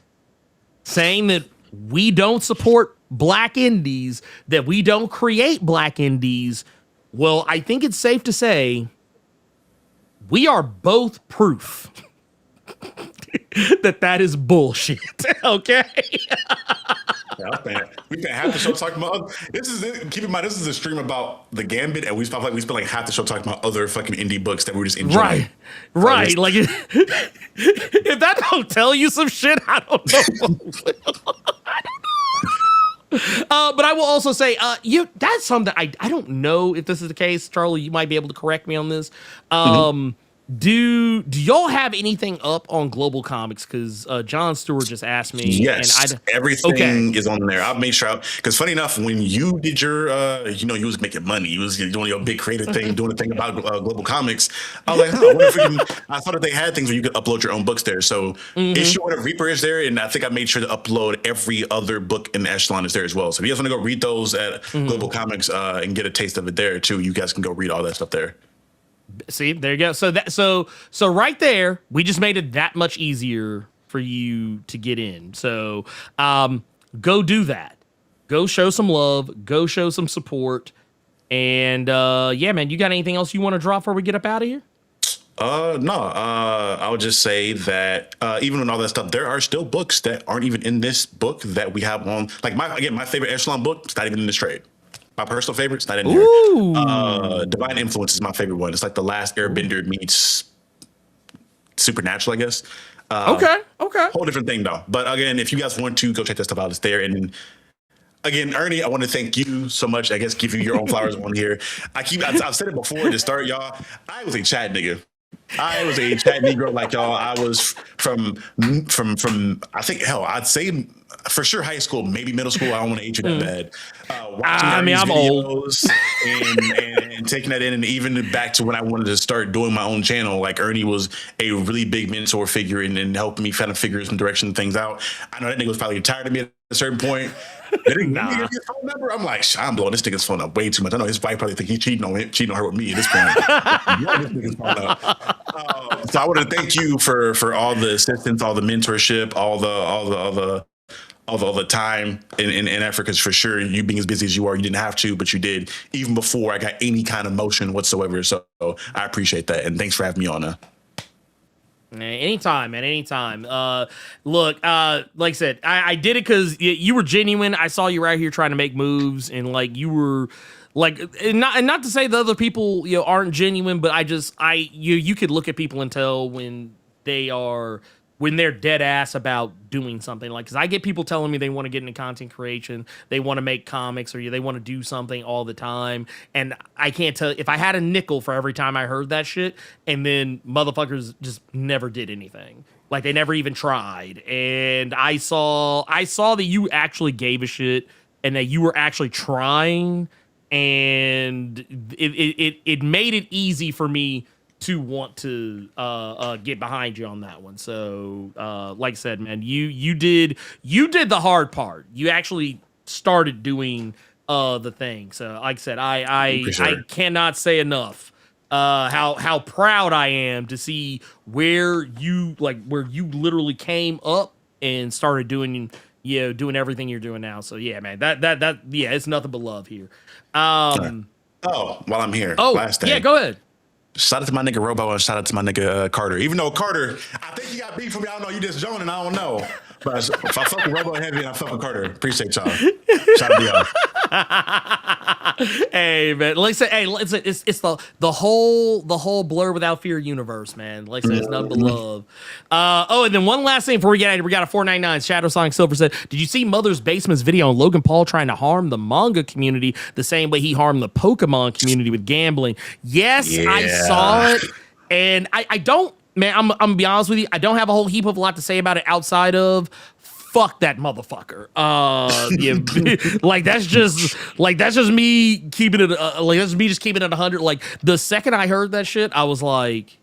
saying that we don't support black indies, that we don't create black indies, well, I think it's safe to say we are both proof that is bullshit. Okay. We spent half the show talking about keep in mind, this is a stream about the Gambit, and we spent like half the show talking about other fucking indie books that we were just enjoying. Right. Like if that don't tell you some shit, I don't know. But I will also say, that's something I don't know if this is the case. Charlie, you might be able to correct me on this. Do y'all have anything up on Global Comics? Because John Stewart just asked me. Yes, and everything is on there. I'll make sure. Because funny enough, when you did your, you was making money. You was doing your big creative thing, doing a thing about Global Comics. I was like, I wonder if we can. I thought that they had things where you could upload your own books there. So Issue 1 of Reaper is there, and I think I made sure to upload every other book in the Echelon is there as well. So if you guys want to go read those at Global Comics and get a taste of it there too, you guys can go read all that stuff there. See, there you go. So right there, we just made it that much easier for you to get in. So go do that. Go show some love. Go show some support. And man, you got anything else you want to drop before we get up out of here? No. I would just say that even with all that stuff, there are still books that aren't even in this book that we have on. Like my favorite Echelon book, it's not even in this trade. My personal favorite, it's not in here. Divine Influence is my favorite one. It's like the last Airbender meets Supernatural, I guess. Okay. Whole different thing though. But again, if you guys want to go check that stuff out, it's there. And again, Ernie, I want to thank you so much. I guess give you your own flowers on here. I've said it before to start, y'all. I was a chat nigga. I was a chat Negro like y'all. I was from I think hell, I'd say for sure high school, maybe middle school. I don't want to age you that bad. Watching I'm videos and taking that in, and even back to when I wanted to start doing my own channel. Like Ernie was a really big mentor figure and helping me kind of figure some direction things out. I know that nigga was probably tired of me at a certain point. Nah. His phone number. I'm like, I'm blowing this nigga's phone up way too much. I know his wife probably think he's cheating on her with me at this point. This nigga's phone up. So I want to thank you for all the assistance, all the mentorship, all the time and effort. Because for sure, you being as busy as you are, you didn't have to, but you did even before I got any kind of motion whatsoever. So I appreciate that, and thanks for having me on. Anytime, man. Anytime. Look, like I said, I did it because you were genuine. I saw you right here trying to make moves, and like you were, like, and not to say the other people aren't genuine, but you could look at people and tell when they're dead ass about doing something. Like, because I get people telling me they want to get into content creation, they want to make comics, or they want to do something all the time. And I can't tell if I had a nickel for every time I heard that shit, and then motherfuckers just never did anything. Like, they never even tried. And I saw that you actually gave a shit and that you were actually trying, and it made it easy for me to want to get behind you on that one. So like I said, man, you did the hard part. You actually started doing the thing. So like I said, I cannot say enough how proud I am to see where you literally came up and started doing everything you're doing now. So yeah, man, that it's nothing but love here. While I'm here, last thing. Yeah, go ahead. Shout out to my nigga Robo and shout out to my nigga Carter. Even though Carter, I think he got beef for me. I don't know. You just joining. I don't know. But if I fuck with Robo heavy and I fuck with Carter, appreciate y'all. Shout out to y'all. Hey man, like I said, it's the whole Blerd Without Fear universe, man. Like I said, it's nothing but love. And then one last thing before we get out of here, we got a 499. Shadow Sonic Silver said, "Did you see Mother's Basement's video on Logan Paul trying to harm the manga community the same way he harmed the Pokemon community with gambling?" Yes, yeah. I saw it, and I don't, man. I'm gonna be honest with you. I don't have a whole heap of a lot to say about it outside of, fuck that motherfucker. That's just me keeping it. That's me just keeping it 100. Like, the second I heard that shit, I was like,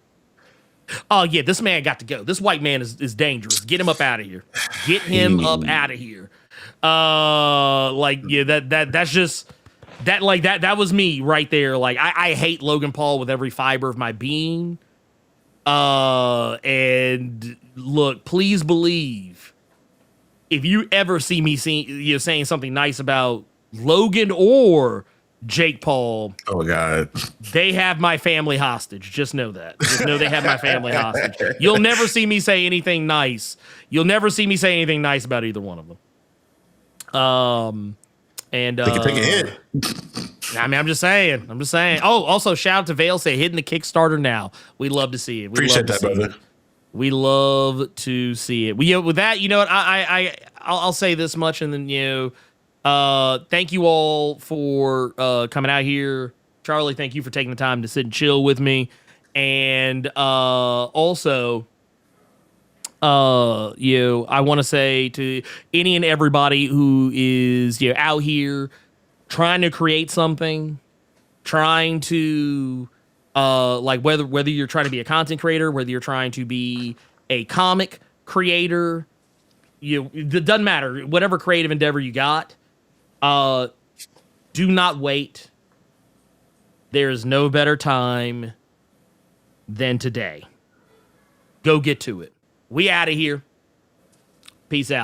oh yeah, this man got to go. This white man is dangerous. Get him up out of here. Get him up out of here. That's just that was me right there. Like, I hate Logan Paul with every fiber of my being. And look, please believe, if you ever see me saying something nice about Logan or Jake Paul, oh god, they have my family hostage. Just know that. Just know they have my family hostage. You'll never see me say anything nice. You'll never see me say anything nice about either one of them. Take a hit. I mean, I'm just saying. Oh, also shout out to Vale, say hitting the Kickstarter now. We love to see it. Appreciate that, brother. We love to see it. With that, you know what? I'll say this much, and then thank you all for coming out here. Charlie, thank you for taking the time to sit and chill with me, and also, I want to say to any and everybody who is out here trying to create something, trying to whether you're trying to be a content creator, whether you're trying to be a comic creator, it doesn't matter. Whatever creative endeavor you got, do not wait. There's no better time than today. Go get to it. We out of here. Peace out.